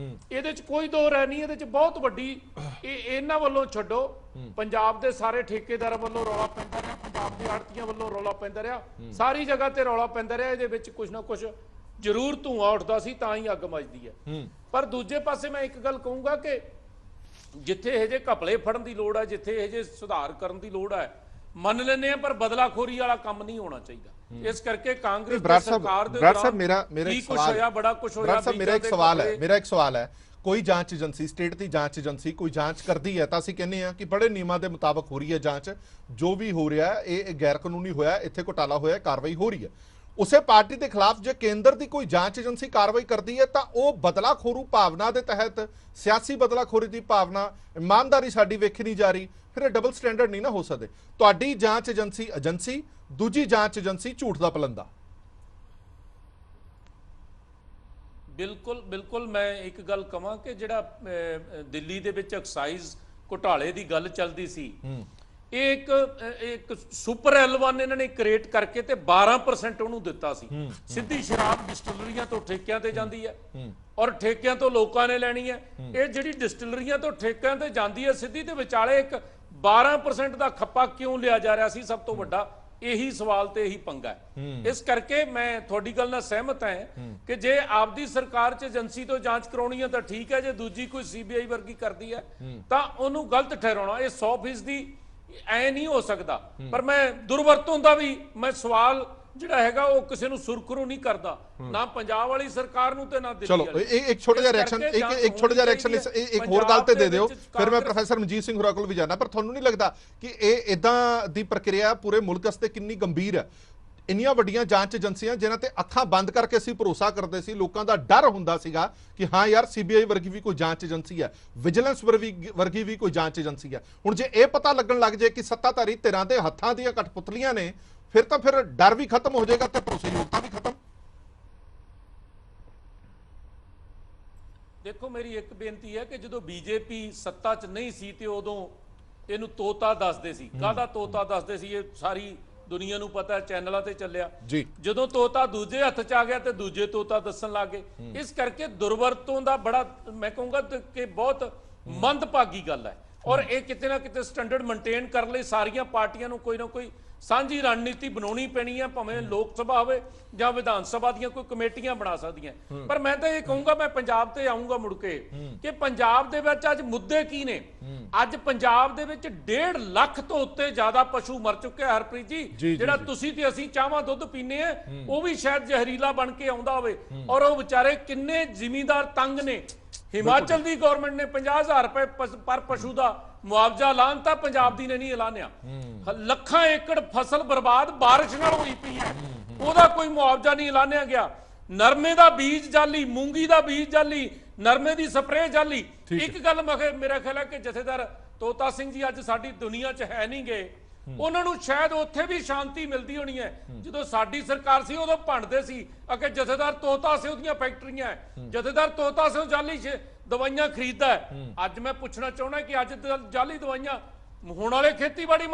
ਇਹਦੇ 'ਚ ਕੋਈ ਦੋ ਰਾਏ ਨਹੀਂ, ਇਹਦੇ 'ਚ ਬਹੁਤ ਵੱਡੀ ਇਹਨਾਂ ਵੱਲੋਂ ਛੱਡੋ, ਪੰਜਾਬ ਦੇ ਸਾਰੇ ਠੇਕੇਦਾਰਾਂ ਵੱਲੋਂ ਰੌਲਾ ਪੈਂਦਾ ਰਿਹਾ, ਪੰਜਾਬ ਦੇ ਆੜਤੀਆਂ ਵੱਲੋਂ ਰੌਲਾ ਪੈਂਦਾ ਰਿਹਾ, ਸਾਰੀ ਜਗ੍ਹਾ ਤੇ ਰੌਲਾ ਪੈਂਦਾ ਰਿਹਾ। ਇਹਦੇ ਵਿੱਚ ਕੁਝ ਨਾ ਕੁਝ ਜ਼ਰੂਰ ਧੂੰਆਂ ਉੱਠਦਾ ਸੀ, ਤਾਂ ਹੀ ਅੱਗ ਮੱਚਦੀ ਹੈ। ਪਰ ਦੂਜੇ ਪਾਸੇ ਮੈਂ ਇੱਕ ਗੱਲ ਕਹੂੰਗਾ ਕਿ ਜਿੱਥੇ ਇਹ ਜਿਹੇ ਘਪਲੇ ਫੜਨ ਦੀ ਲੋੜ ਹੈ, ਜਿੱਥੇ ਇਹ ਜਿਹੇ ਸੁਧਾਰ ਕਰਨ ਦੀ ਲੋੜ ਹੈ, ਮੰਨ ਲੈਂਦੇ ਆ, ਪਰ ਬਦਲਾਖੋਰੀ ਵਾਲਾ ਕੰਮ ਨਹੀਂ ਹੋਣਾ ਚਾਹੀਦਾ। ਇਸ ਕਰਕੇ ਕਾਂਗਰਸ ਦੀ ਸਰਕਾਰ ਦੇ ਦੌਰਾਨ ਮੇਰਾ ਇੱਕ ਸਵਾਲ ਹੈ, ਬੜਾ ਕੁਝ ਹੋਇਆ। ਮੇਰਾ ਇੱਕ ਸਵਾਲ ਹੈ, ਕੋਈ ਜਾਂਚ ਏਜੰਸੀ, ਸਟੇਟ ਦੀ ਜਾਂਚ ਏਜੰਸੀ ਕੋਈ ਜਾਂਚ ਕਰਦੀ ਹੈ ਤਾਂ ਅਸੀਂ ਕਹਿੰਦੇ ਆ ਕਿ ਬੜੇ ਨਿਯਮਾਂ ਦੇ ਮੁਤਾਬਕ ਹੋ ਰਹੀ ਹੈ ਜਾਂਚ, ਜੋ ਵੀ ਹੋ ਰਿਹਾ ਇਹ ਗੈਰ ਕਾਨੂੰਨੀ ਹੋਇਆ, ਇੱਥੇ ਘੁਟਾਲਾ ਹੋਇਆ, ਕਾਰਵਾਈ ਹੋ ਰਹੀ ਹੈ। ਉਸੇ ਪਾਰਟੀ ਦੇ ਖਿਲਾਫ ਜੇ ਕੇਂਦਰ ਦੀ ਕੋਈ ਜਾਂਚ ਏਜੰਸੀ ਕਾਰਵਾਈ ਕਰਦੀ ਹੈ ਤਾਂ ਉਹ ਬਦਲਾਖੋਰੂ ਭਾਵਨਾ ਦੇ ਤਹਿਤ, ਸਿਆਸੀ ਬਦਲਾਖੋਰੀ ਦੀ ਭਾਵਨਾ, ਇਮਾਨਦਾਰੀ ਸਾਡੀ ਵੇਖੀ ਨਹੀਂ ਜਾ ਰਹੀ, ਫਿਰ ਇਹ ਡਬਲ ਸਟੈਂਡਰਡ ਨਹੀਂ ਨਾ ਹੋ ਸਕਦੇ। ਤੁਹਾਡੀ ਜਾਂਚ ਏਜੰਸੀ, ਦੂਜੀ ਜਾਂਚ ਏਜੰਸੀ ਝੂਠ ਦਾ ਪਲੰਦਾ। ਬਿਲਕੁਲ ਮੈਂ ਇੱਕ ਗੱਲ ਕਹਾਂ ਕਿ ਜਿਹੜਾ ਦਿੱਲੀ ਦੇ ਵਿੱਚ ਐਕਸਾਈਜ਼ ਘੁਟਾਲੇ ਦੀ ਗੱਲ ਚੱਲਦੀ ਸੀ, ਇਹ ਇੱਕ ਸੁਪਰ L1 ਇਹਨਾਂ ਨੇ ਕ੍ਰੀਏਟ ਕਰਕੇ ਤੇ 12% ਉਹਨੂੰ ਦਿੱਤਾ ਸੀ। ਸਿੱਧੀ ਸ਼ਰਾਬ ਡਿਸਟਿਲਰੀਆਂ ਤੋਂ ਠੇਕਿਆਂ ਤੇ ਜਾਂਦੀ ਹੈ ਔਰ ਠੇਕਿਆਂ ਤੋਂ ਲੋਕਾਂ ਨੇ ਲੈਣੀ ਹੈ। ਇਹ ਜਿਹੜੀ ਡਿਸਟਿਲਰੀਆਂ ਤੋਂ ਠੇਕਿਆਂ ਤੇ ਜਾਂਦੀ ਹੈ ਸਿੱਧੀ, ਤੇ ਵਿਚਾਲੇ ਇੱਕ 12% ਦਾ ਖੱਪਾ ਕਿਉਂ ਲਿਆ ਜਾ ਰਿਹਾ ਸੀ? ਸਭ ਤੋਂ ਵੱਡਾ ਇਹੀ ਸਵਾਲ ਤੇ ਇਹੀ ਪੰਗਾ ਹੈ। ਇਸ ਕਰਕੇ ਮੈਂ ਤੁਹਾਡੀ ਗੱਲ ਨਾਲ ਸਹਿਮਤ ਹਾਂ ਕਿ ਜੇ ਆਪਦੀ ਸਰਕਾਰ 'ਚ ਏਜੰਸੀ ਤੋਂ ਜਾਂਚ ਕਰਾਉਣੀ ਹੈ ਤਾਂ ਠੀਕ ਹੈ, ਜੇ ਦੂਜੀ ਕੋਈ CBI ਵਰਗੀ ਕਰਦੀ ਹੈ ਤਾਂ ਉਹਨੂੰ ਗਲਤ ਠਹਿਰਾਉਣਾ, ਇਹ 100% ਐ ਨਹੀਂ ਹੋ ਸਕਦਾ। ਪਰ ਮੈਂ ਦੁਰਵਰਤੋਂ ਦਾ ਵੀ ਮੈਂ ਸਵਾਲ ਜਿਹੜਾ ਹੈਗਾ ਉਹ ਕਿਸੇ ਨੂੰ ਸੁਰਖਰੂ ਨਹੀਂ ਕਰਦਾ, ਨਾ ਪੰਜਾਬ ਵਾਲੀ ਸਰਕਾਰ ਨੂੰ ਤੇ ਨਾ ਦਿੱਲੀ ਚਲੋ ਵਾਲੀ। ਇੱਕ ਛੋਟਾ ਜਿਹਾ ਰਿਐਕਸ਼ਨ ਇੱਕ ਛੋਟਾ ਜਿਹਾ ਰਿਐਕਸ਼ਨ ਇੱਕ ਹੋਰ ਗੱਲ ਤੇ ਦੇ ਦਿਓ, ਫਿਰ ਮੈਂ ਪ੍ਰੋਫੈਸਰ ਮਨਜੀਤ ਸਿੰਘ ਹੋਰਾਂ ਕੋਲ ਵੀ ਜਾਣਾ। ਪਰ ਤੁਹਾਨੂੰ ਨਹੀਂ ਲੱਗਦਾ ਕਿ ਇਹ ਇਦਾਂ ਦੀ ਪ੍ਰਕਿਰਿਆ ਪੂਰੇ ਮੁਲਕ ਵਾਸਤੇ ਕਿੰਨੀ ਗੰਭੀਰ ਹੈ? ਇੰਨੀਆਂ ਵੱਡੀਆਂ ਜਾਂਚ ਏਜੰਸੀਆਂ ਜਿਨ੍ਹਾਂ ਤੇ ਅੱਖਾਂ ਬੰਦ ਕਰਕੇ ਅਸੀਂ ਭਰੋਸਾ ਕਰਦੇ ਸੀ, ਲੋਕਾਂ ਦਾ ਡਰ ਹੁੰਦਾ ਸੀਗਾ ਕਿ ਹਾਂ ਯਾਰ ਸੀਬੀਆਈ ਵਰਗੀ ਵੀ ਕੋਈ ਜਾਂਚ ਏਜੰਸੀ ਹੈ, ਵਿਜੀਲੈਂਸ ਵਰਗੀ ਵੀ ਕੋਈ ਜਾਂਚ ਏਜੰਸੀ ਹੈ। ਹੁਣ ਜੇ ਇਹ ਪਤਾ ਲੱਗਣ ਲੱਗ ਜਾਏ ਕਿ ਸੱਤਾਧਾਰੀ ਧਿਰਾਂ ਦੇ ਹੱਥਾਂ ਦੀਆਂ ਕਠਪੁਤਲੀਆਂ ਨੇ, ਫਿਰ ਤਾਂ ਫਿਰ ਡਰ ਵੀ ਖਤਮ ਹੋ ਜਾਏਗਾ ਤੇ ਭਰੋਸੇਯੋਗਤਾ ਵੀ ਖਤਮ। ਦੇਖੋ ਮੇਰੀ ਇੱਕ ਬੇਨਤੀ ਹੈ ਕਿ ਜਦੋਂ ਬੀਜੇਪੀ ਸੱਤਾ 'ਚ ਨਹੀਂ ਸੀ ਤੇ ਉਦੋਂ ਇਹਨੂੰ ਤੋਤਾ ਦੱਸਦੇ ਸੀ। ਕਾਹਦਾ ਤੋਤਾ ਦੱਸਦੇ ਸੀ? ਇਹ ਸਾਰੀ ਦੁਨੀਆ ਨੂੰ ਪਤਾ, ਚੈਨਲਾਂ ਤੇ ਚੱਲਿਆ ਜੀ। ਜਦੋਂ ਤੋਤਾ ਦੂਜੇ ਹੱਥ 'ਚ ਆ ਗਿਆ ਤੇ ਦੂਜੇ ਤੋਤਾ ਦੱਸਣ ਲੱਗ ਗਏ। ਇਸ ਕਰਕੇ ਦੁਰਵਰਤੋਂ ਦਾ ਬੜਾ, ਮੈਂ ਕਹੂੰਗਾ ਕਿ ਬਹੁਤ ਮੰਦਭਾਗੀ ਗੱਲ ਹੈ। ਔਰ ਇਹ ਕਿਤੇ ਨਾ ਕਿਤੇ ਸਟੈਂਡਰਡ ਮੇਨਟੇਨ ਕਰਨ ਲਈ ਸਾਰੀਆਂ ਪਾਰਟੀਆਂ ਨੂੰ ਕੋਈ ਨਾ ਕੋਈ ਸਾਂਝੀ ਰਣਨੀਤੀ ਬਣਾਉਣੀ ਪੈਣੀ ਹੈ, ਭਾਵੇਂ ਲੋਕ ਸਭਾ ਹੋਵੇ ਜਾਂ ਵਿਧਾਨ ਸਭਾ ਦੀਆਂ ਕੋਈ ਕਮੇਟੀਆਂ ਬਣਾ ਸਕਦੀਆਂ। ਪਰ ਮੈਂ ਤਾਂ ਇਹ ਕਹੂੰਗਾ, ਮੈਂ ਪੰਜਾਬ ਤੇ ਆਉਂਗਾ ਮੁੜ ਕੇ, ਕਿ ਪੰਜਾਬ ਦੇ ਵਿੱਚ ਅੱਜ ਮੁੱਦੇ ਕੀ ਨੇ? ਅੱਜ ਪੰਜਾਬ ਦੇ ਵਿੱਚ 1.5 ਲੱਖ ਤੋਂ ਉੱਤੇ ਜ਼ਿਆਦਾ ਪਸ਼ੂ ਮਰ ਚੁੱਕੇ ਆ ਹਰਪ੍ਰੀਤ ਜੀ। ਜਿਹੜਾ ਤੁਸੀਂ ਤੇ ਅਸੀਂ ਚਾਹਵਾਂ ਦੁੱਧ ਪੀਨੇ ਆ, ਉਹ ਵੀ ਸ਼ਾਇਦ ਜ਼ਹਿਰੀਲਾ ਬਣ ਕੇ ਆਉਂਦਾ ਹੋਵੇ। ਔਰ ਉਹ ਵਿਚਾਰੇ ਕਿੰਨੇ ਜ਼ਿਮੀਂਦਾਰ ਤੰਗ ਨੇ। ਹਿਮਾਚਲ ਦੀ ਗਵਰਨਮੈਂਟ ਨੇ 50,000 ਰੁਪਏ ਪਰ ਪਸ਼ੂ ਦਾ ਮੁਆਵਜ਼ਾ ਐਲਾਨ ਤਾਂ ਪੰਜਾਬ ਦੀ ਨੇ ਨਹੀਂ ਐਲਾਨਿਆ। ਲੱਖਾਂ ਏਕੜ ਫਸਲ ਬਰਬਾਦ ਬਾਰਿਸ਼ ਨਾਲ ਹੋਈ ਪਈ ਹੈ, ਉਹਦਾ ਕੋਈ ਮੁਆਵਜ਼ਾ ਨਹੀਂ ਐਲਾਨਿਆ ਗਿਆ। ਨਰਮੇ ਦਾ ਬੀਜ ਜਾਲੀ, ਮੂੰਗੀ ਦਾ ਬੀਜ ਜਾਲੀ, ਨਰਮੇ ਦੀ ਸਪਰੇਅ ਜਾਲੀ। ਇੱਕ ਗੱਲ ਮੇਰਾ ਖਿਆਲ ਹੈ ਕਿ ਜਥੇਦਾਰ ਤੋਤਾ ਸਿੰਘ ਜੀ ਅੱਜ ਸਾਡੀ ਦੁਨੀਆ 'ਚ ਹੈ ਨਹੀਂ ਗਏ, ਉਹਨਾਂ ਨੂੰ ਸ਼ਾਇਦ ਉੱਥੇ ਵੀ ਸ਼ਾਂਤੀ ਮਿਲਦੀ ਹੋਣੀ ਹੈ। ਜਦੋਂ ਸਾਡੀ ਸਰਕਾਰ ਸੀ ਉਦੋਂ ਭੰਡਦੇ ਸੀ ਕਿ ਜਥੇਦਾਰ ਤੋਤਾ ਸਿੰਘ ਦੀਆਂ ਫੈਕਟਰੀਆਂ, ਜਥੇਦਾਰ ਤੋਤਾ ਸਿੰਘ ਜਾਲੀ ਦਵਾਈਆਂ ਖਰੀਦਦਾ ਹੈ। ਅੱਜ ਮੈਂ ਪੁੱਛਣਾ ਚਾਹੁੰਦਾ ਕਿ ਅੱਜ ਜਾਲੀ ਦਵਾਈਆਂ ਹੋਣ ਵਾਲੇ ਖੇਤੀਬਾੜੀ,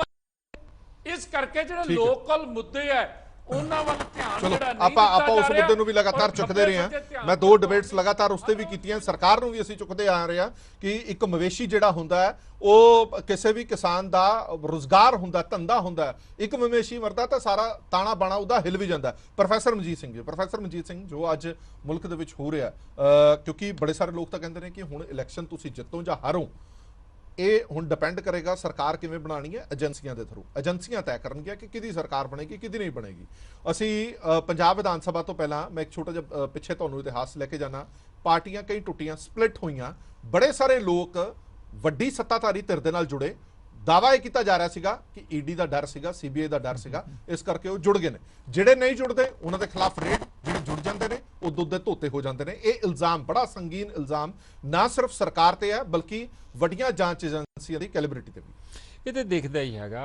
ਇਸ ਕਰਕੇ ਜਿਹੜੇ ਲੋਕਲ ਮੁੱਦੇ ਹੈ ਉਹਨਾਂ ਵੱਲ ਧਿਆਨ ਜਿਹੜਾ ਨਹੀਂ ਆਪਾਂ ਉਸ ਮੁੱਦੇ ਨੂੰ ਵੀ ਲਗਾਤਾਰ ਚੁੱਕਦੇ ਰਹੇ ਹਾਂ। ਮੈਂ 2 ਡਿਬੇਟਸ ਲਗਾਤਾਰ ਉਸ ਤੇ ਵੀ ਕੀਤੀਆਂ, ਸਰਕਾਰ ਨੂੰ ਵੀ ਅਸੀਂ ਚੁੱਕਦੇ ਆ ਰਹੇ ਹਾਂ ਕਿ ਇੱਕ ਮਵੇਸ਼ੀ ਜਿਹੜਾ ਹੁੰਦਾ ਹੈ ਉਹ ਕਿਸੇ ਵੀ ਕਿਸਾਨ ਦਾ ਰੁਜ਼ਗਾਰ ਹੁੰਦਾ, ਧੰਦਾ ਹੁੰਦਾ। ਇੱਕ ਮਵੇਸ਼ੀ ਮਰਦਾ ਤਾਂ ਸਾਰਾ ਤਾਣਾ ਬਾਣਾ ਉਹਦਾ ਹਿਲ ਵੀ ਜਾਂਦਾ। ਪ੍ਰੋਫੈਸਰ ਮਨਜੀਤ ਸਿੰਘ ਜੀ, ਪ੍ਰੋਫੈਸਰ ਮਨਜੀਤ ਸਿੰਘ, ਜੋ ਅੱਜ ਮੁਲਕ ਦੇ ਵਿੱਚ ਹੋ ਰਿਹਾ, ਕਿਉਂਕਿ ਬੜੇ ਸਾਰੇ ਲੋਕ ਤਾਂ ਕਹਿੰਦੇ ਨੇ ਕਿ ਹੁਣ ਇਲੈਕਸ਼ਨ ਤੁਸੀਂ ਜਿੱਤੋ ਜਾਂ ਹਾਰੋ, ਇਹ ਹੁਣ ਡਿਪੈਂਡ ਕਰੇਗਾ ਸਰਕਾਰ ਕਿਵੇਂ ਬਣਾਣੀ ਹੈ, ਏਜੰਸੀਆਂ ਦੇ ਥਰੂ। ਏਜੰਸੀਆਂ ਤੈਅ ਕਰਨਗੀਆਂ ਕਿ ਕਿਹਦੀ ਸਰਕਾਰ ਬਣੇਗੀ, ਕਿਹਦੀ ਨਹੀਂ ਬਣੇਗੀ। ਅਸੀਂ ਪੰਜਾਬ ਵਿਧਾਨ ਸਭਾ ਤੋਂ ਪਹਿਲਾਂ ਮੈਂ ਇੱਕ ਛੋਟਾ ਜਿਹਾ ਪਿੱਛੇ ਤੁਹਾਨੂੰ ਇਤਿਹਾਸ ਲੈ ਕੇ ਜਾਣਾ। ਪਾਰਟੀਆਂ ਕਈ ਟੁੱਟੀਆਂ, ਸਪਲਿਟ ਹੋਈਆਂ, ਬੜੇ ਸਾਰੇ ਲੋਕ ਵੱਡੀ ਸੱਤਾਧਾਰੀ ਧਿਰ ਦੇ ਨਾਲ ਜੁੜੇ। ਦਾਅਵਾ ਇਹ ਕੀਤਾ ਜਾ ਰਿਹਾ ਸੀਗਾ ਕਿ ਈਡੀ ਦਾ ਡਰ ਸੀਗਾ, ਸੀਬੀਆਈ ਦਾ ਡਰ ਸੀਗਾ, ਇਸ ਕਰਕੇ ਉਹ ਜੁੜ ਗਏ ਨੇ। ਜਿਹੜੇ ਨਹੀਂ ਜੁੜਦੇ ਉਹਨਾਂ ਦੇ ਖਿਲਾਫ ਰੇਡ, ਜਿਹੜੇ ਜੁੜ ਜਾਂਦੇ ਨੇ ਉਹ ਦੁੱਧ ਦੇ ਧੋਤੇ ਹੋ ਜਾਂਦੇ ਨੇ। ਇਹ ਇਲਜ਼ਾਮ ਬੜਾ ਸੰਗੀਨ ਇਲਜ਼ਾਮ ਨਾ ਸਿਰਫ ਸਰਕਾਰ ਤੇ ਹੈ ਬਲਕਿ ਵੱਡੀਆਂ ਜਾਂਚ ਏਜੰਸੀਆਂ ਦੀ ਕੈਲੀਬ੍ਰਿਟੀ ਤੇ ਵੀ। ਇਹ ਤੇ ਦਿਖਦਾ ਹੀ ਹੈਗਾ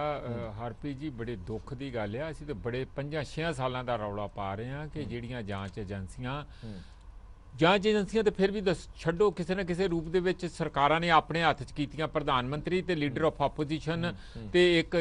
ਹਰਪ੍ਰੀਤ ਜੀ, ਬੜੇ ਦੁੱਖ ਦੀ ਗੱਲ ਆ। ਅਸੀਂ ਤੇ ਬੜੇ 5-6 ਸਾਲਾਂ ਦਾ ਰੌਲਾ ਪਾ ਰਹੇ ਹਾਂ ਕਿ ਜਿਹੜੀਆਂ ਜਾਂਚ ਏਜੰਸੀਆਂ ਤੇ ਫਿਰ ਵੀ ਛੱਡੋ, ਕਿਸੇ ਨਾ ਕਿਸੇ ਰੂਪ ਦੇ ਵਿੱਚ ਸਰਕਾਰਾਂ ਨੇ ਆਪਣੇ ਹੱਥ 'ਚ ਕੀਤੀਆਂ। ਪ੍ਰਧਾਨ ਮੰਤਰੀ ਤੇ ਲੀਡਰ ਆਫ ਆਪੋਜੀਸ਼ਨ ਤੇ ਇੱਕ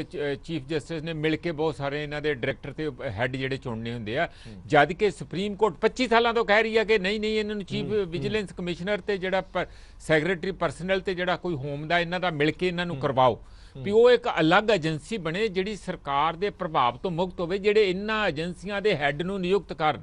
ਚੀਫ ਜਸਟਿਸ ਨੇ ਮਿਲ ਕੇ ਬਹੁਤ ਸਾਰੇ ਇਹਨਾਂ ਦੇ ਡਾਇਰੈਕਟਰ ਤੇ ਹੈੱਡ ਜਿਹੜੇ ਚੁਣਨੇ ਹੁੰਦੇ ਆ, ਜਦ ਕਿ ਸੁਪਰੀਮ ਕੋਰਟ 25 ਸਾਲਾਂ ਤੋਂ ਕਹਿ ਰਹੀ ਹੈ ਕਿ ਨਹੀਂ ਇਹਨਾਂ ਨੂੰ ਚੀਫ ਵਿਜੀਲੈਂਸ ਕਮਿਸ਼ਨਰ ਤੇ ਜਿਹੜਾ ਸੈਕਟਰੀ ਪਰਸਨਲ ਤੇ ਜਿਹੜਾ ਕੋਈ ਹੋਮ ਦਾ ਇਹਨਾਂ ਦਾ ਮਿਲ ਕੇ ਇਹਨਾਂ ਨੂੰ ਕਰਵਾਓ ਵੀ ਉਹ ਇੱਕ ਅਲੱਗ ਏਜੰਸੀ ਬਣੇ ਜਿਹੜੀ ਸਰਕਾਰ ਦੇ ਪ੍ਰਭਾਵ ਤੋਂ ਮੁਕਤ ਹੋਵੇ। ਜਿਹੜੇ ਇਹਨਾਂ ਏਜੰਸੀਆਂ ਦੇ ਹੈੱਡ ਨੂੰ ਨਿਯੁਕਤ ਕਰਨ,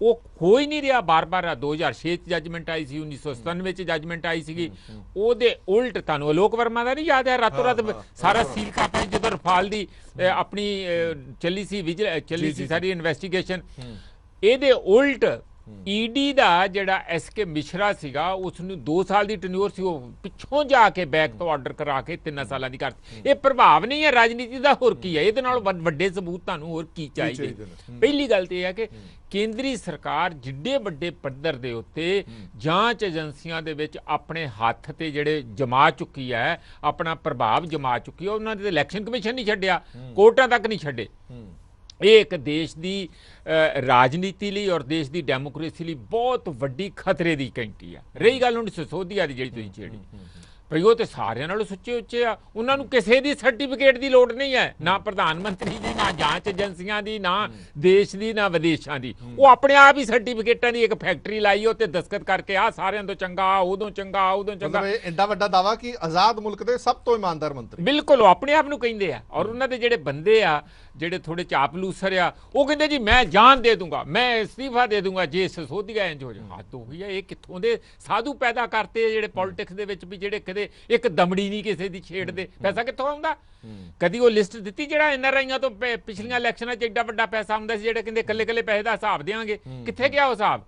ਉਹ ਹੋ ਹੀ ਨਹੀਂ ਰਿਹਾ। ਬਾਰ-ਬਾਰ 2006 ਚ ਜੱਜਮੈਂਟ ਆਈ ਸੀ, 1997 ਚ ਜੱਜਮੈਂਟ ਆਈ ਸੀਗੀ। ਉਹਦੇ ਉਲਟ ਤੁਹਾਨੂੰ ਅਲੋਕ ਵਰਮਾ ਦਾ ਨਹੀਂ ਯਾਦ ਹੈ, ਰਾਤੋਂ ਰਾਤ ਸਾਰਾ ਸੀਲ ਕਾਪੀ ਜਦੋਂ ਰਫਾਲ ਦੀ ਆਪਣੀ ਚੱਲੀ ਸੀ ਸਾਰੀ ਇਨਵੈਸਟੀਗੇਸ਼ਨ। ਇਹਦੇ ਉਲਟ ਈਡੀ ਦਾ ਜਿਹੜਾ ਐਸਕੇ ਮਿਸ਼ਰਾ ਸੀਗਾ, ਉਸ ਨੂੰ 2 ਸਾਲ ਦੀ ਟੈਨਿਓਰ ਸੀ, ਉਹ ਪਿੱਛੋਂ ਜਾ ਕੇ ਬੈਕ ਤੋਂ ਆਰਡਰ ਕਰਾ ਕੇ 3 ਸਾਲਾਂ ਦੀ ਕਰਤੀ। ਇਹ ਪ੍ਰਭਾਵ ਨਹੀਂ ਹੈ ਰਾਜਨੀਤੀ ਦਾ, ਹੋਰ ਕੀ ਹੈ? ਇਹਦੇ ਨਾਲ ਵੱਡੇ ਸਬੂਤ ਤੁਹਾਨੂੰ ਹੋਰ ਕੀ ਚਾਹੀਦੇ? ਪਹਿਲੀ ਗੱਲ ਤੇ ਇਹ ਹੈ ਕਿ ਕੇਂਦਰੀ ਸਰਕਾਰ ਜਿੱਡੇ ਵੱਡੇ ਪੱਧਰ ਦੇ ਉੱਤੇ ਜਾਂਚ ਏਜੰਸੀਆਂ ਦੇ ਵਿੱਚ ਆਪਣੇ ਹੱਥ ਤੇ ਜਿਹੜੇ ਜਮਾ ਚੁੱਕੀ ਹੈ, ਆਪਣਾ ਪ੍ਰਭਾਵ ਜਮਾ ਚੁੱਕੀ ਹੈ। ਉਹਨਾਂ ਨੇ ਇਲੈਕਸ਼ਨ ਕਮਿਸ਼ਨ ਨਹੀਂ ਛੱਡਿਆ, ਕੋਰਟਾਂ ਤੱਕ ਨਹੀਂ ਛੱਡੇ। ਇਹ ਇੱਕ ਦੇਸ਼ ਦੀ ਰਾਜਨੀਤੀ ਲਈ ਔਰ ਦੇਸ਼ ਦੀ ਡੈਮੋਕ੍ਰੇਸੀ ਲਈ ਬਹੁਤ ਵੱਡੀ ਖਤਰੇ ਦੀ ਘੰਟੀ ਆ। ਰਹੀ ਗੱਲ ਹੁਣ ਸਿਸੋਦੀਆ ਦੀ ਜਿਹੜੀ ਤੁਸੀਂ ਛੇੜੀ, ਭਈ ਉਹ ਤੇ ਸਾਰਿਆਂ ਨਾਲੋਂ ਸੁੱਚੇ ਉੱਚੇ ਆ, ਉਹਨਾਂ ਨੂੰ ਕਿਸੇ ਦੀ ਸਰਟੀਫਿਕੇਟ ਦੀ ਲੋੜ ਨਹੀਂ ਹੈ, ਨਾ ਪ੍ਰਧਾਨ ਮੰਤਰੀ ਦੀ, ਨਾ ਜਾਂਚ ਏਜੰਸੀਆਂ ਦੀ, ਨਾ ਦੇਸ਼ ਦੀ, ਨਾ ਵਿਦੇਸ਼ਾਂ ਦੀ। ਉਹ ਆਪਣੇ ਆਪ ਹੀ ਸਰਟੀਫਿਕੇਟਾਂ ਦੀ ਇੱਕ ਫੈਕਟਰੀ ਲਾਈ, ਉੱਤੇ ਦਸਤਖਤ ਕਰਕੇ ਆ ਸਾਰਿਆਂ ਤੋਂ ਚੰਗਾ, ਉਦੋਂ ਚੰਗਾ, ਉਦੋਂ ਚੰਗਾ। ਮਤਲਬ ਐਡਾ ਵੱਡਾ ਦਾਵਾ ਕਿ ਆਜ਼ਾਦ ਮੁਲਕ ਦੇ ਸਭ ਤੋਂ ਇਮਾਨਦਾਰ ਮੰਤਰੀ। ਬਿਲਕੁਲ, ਉਹ ਆਪਣੇ ਆਪ ਨੂੰ ਕਹਿੰਦੇ ਆ। ਔਰ ਉਹਨਾਂ ਦੇ ਜਿਹੜੇ ਬੰਦੇ ਆ, ਜਿਹੜੇ ਥੋੜੇ ਚਾਪਲੂਸਰ ਆ, ਉਹ ਕਹਿੰਦੇ ਜੀ ਮੈਂ ਜਾਨ ਦੇ ਦੂੰਗਾ, ਮੈਂ ਅਸਤੀਫਾ ਦੇ ਦੂੰਗਾ ਜੇ ਸਿਸੋਦੀਆ ਇੰਜ ਹੋ ਜਾ। ਹੱਦ ਹੋ ਗਈ ਆ। ਇਹ ਕਿੱਥੋਂ ਦੇ ਸਾਧੂ ਪੈਦਾ ਕਰਤੇ ਜਿਹੜੇ ਪੋਲਿਟਿਕਸ ਦੇ ਵਿੱਚ ਵੀ, ਜਿਹੜੇ ਕਦੇ ਛੇੜਦੇ, ਇੱਕ ਦਮੜੀ ਨਹੀਂ ਕਿਸੇ ਦੀ ਛੇੜਦੇ, ਪੈਸਾ ਕਿੱਥੋਂ ਆਉਂਦਾ? ਕਦੀ ਉਹ ਲਿਸਟ ਦਿੱਤੀ ਜਿਹੜਾ NRIਆਂ ਤੋਂ ਪਿਛਲੀਆਂ ਇਲੈਕਸ਼ਨਾਂ 'ਚ ਐਡਾ ਵੱਡਾ ਪੈਸਾ ਆਉਂਦਾ ਸੀ, ਜਿਹੜੇ ਕਹਿੰਦੇ ਇਕੱਲੇ ਪੈਸੇ ਦਾ ਹਿਸਾਬ ਦੇਵਾਂਗੇ? ਕਿੱਥੇ ਗਿਆ ਉਹ ਹਿਸਾਬ?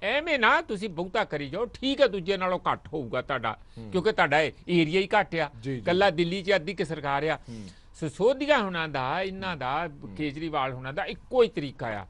ਐਵੇਂ ਨਾ ਤੁਸੀਂ ਬਹੁਤਾ ਕਰੀ ਜਾਓ। ਠੀਕ ਹੈ, ਦੂਜੇ ਨਾਲੋਂ ਘੱਟ ਹੋਊਗਾ ਤੁਹਾਡਾ, ਕਿਉਂਕਿ ਤੁਹਾਡਾ ਏਰੀਆ ਹੀ ਘੱਟ ਆ, ਕੱਲਾ ਦਿੱਲੀ 'ਚ ਅੱਧੀ ਕਿ ਸਰਕਾਰ ਆ। ਸਿਸੋਦੀਆ ਹੋਣਾ ਦਾ, ਇਹਨਾਂ ਦਾ, ਕੇਜਰੀਵਾਲ ਹੋਣਾ ਦਾ ਇੱਕੋ ਹੀ ਤਰੀਕਾ ਆ,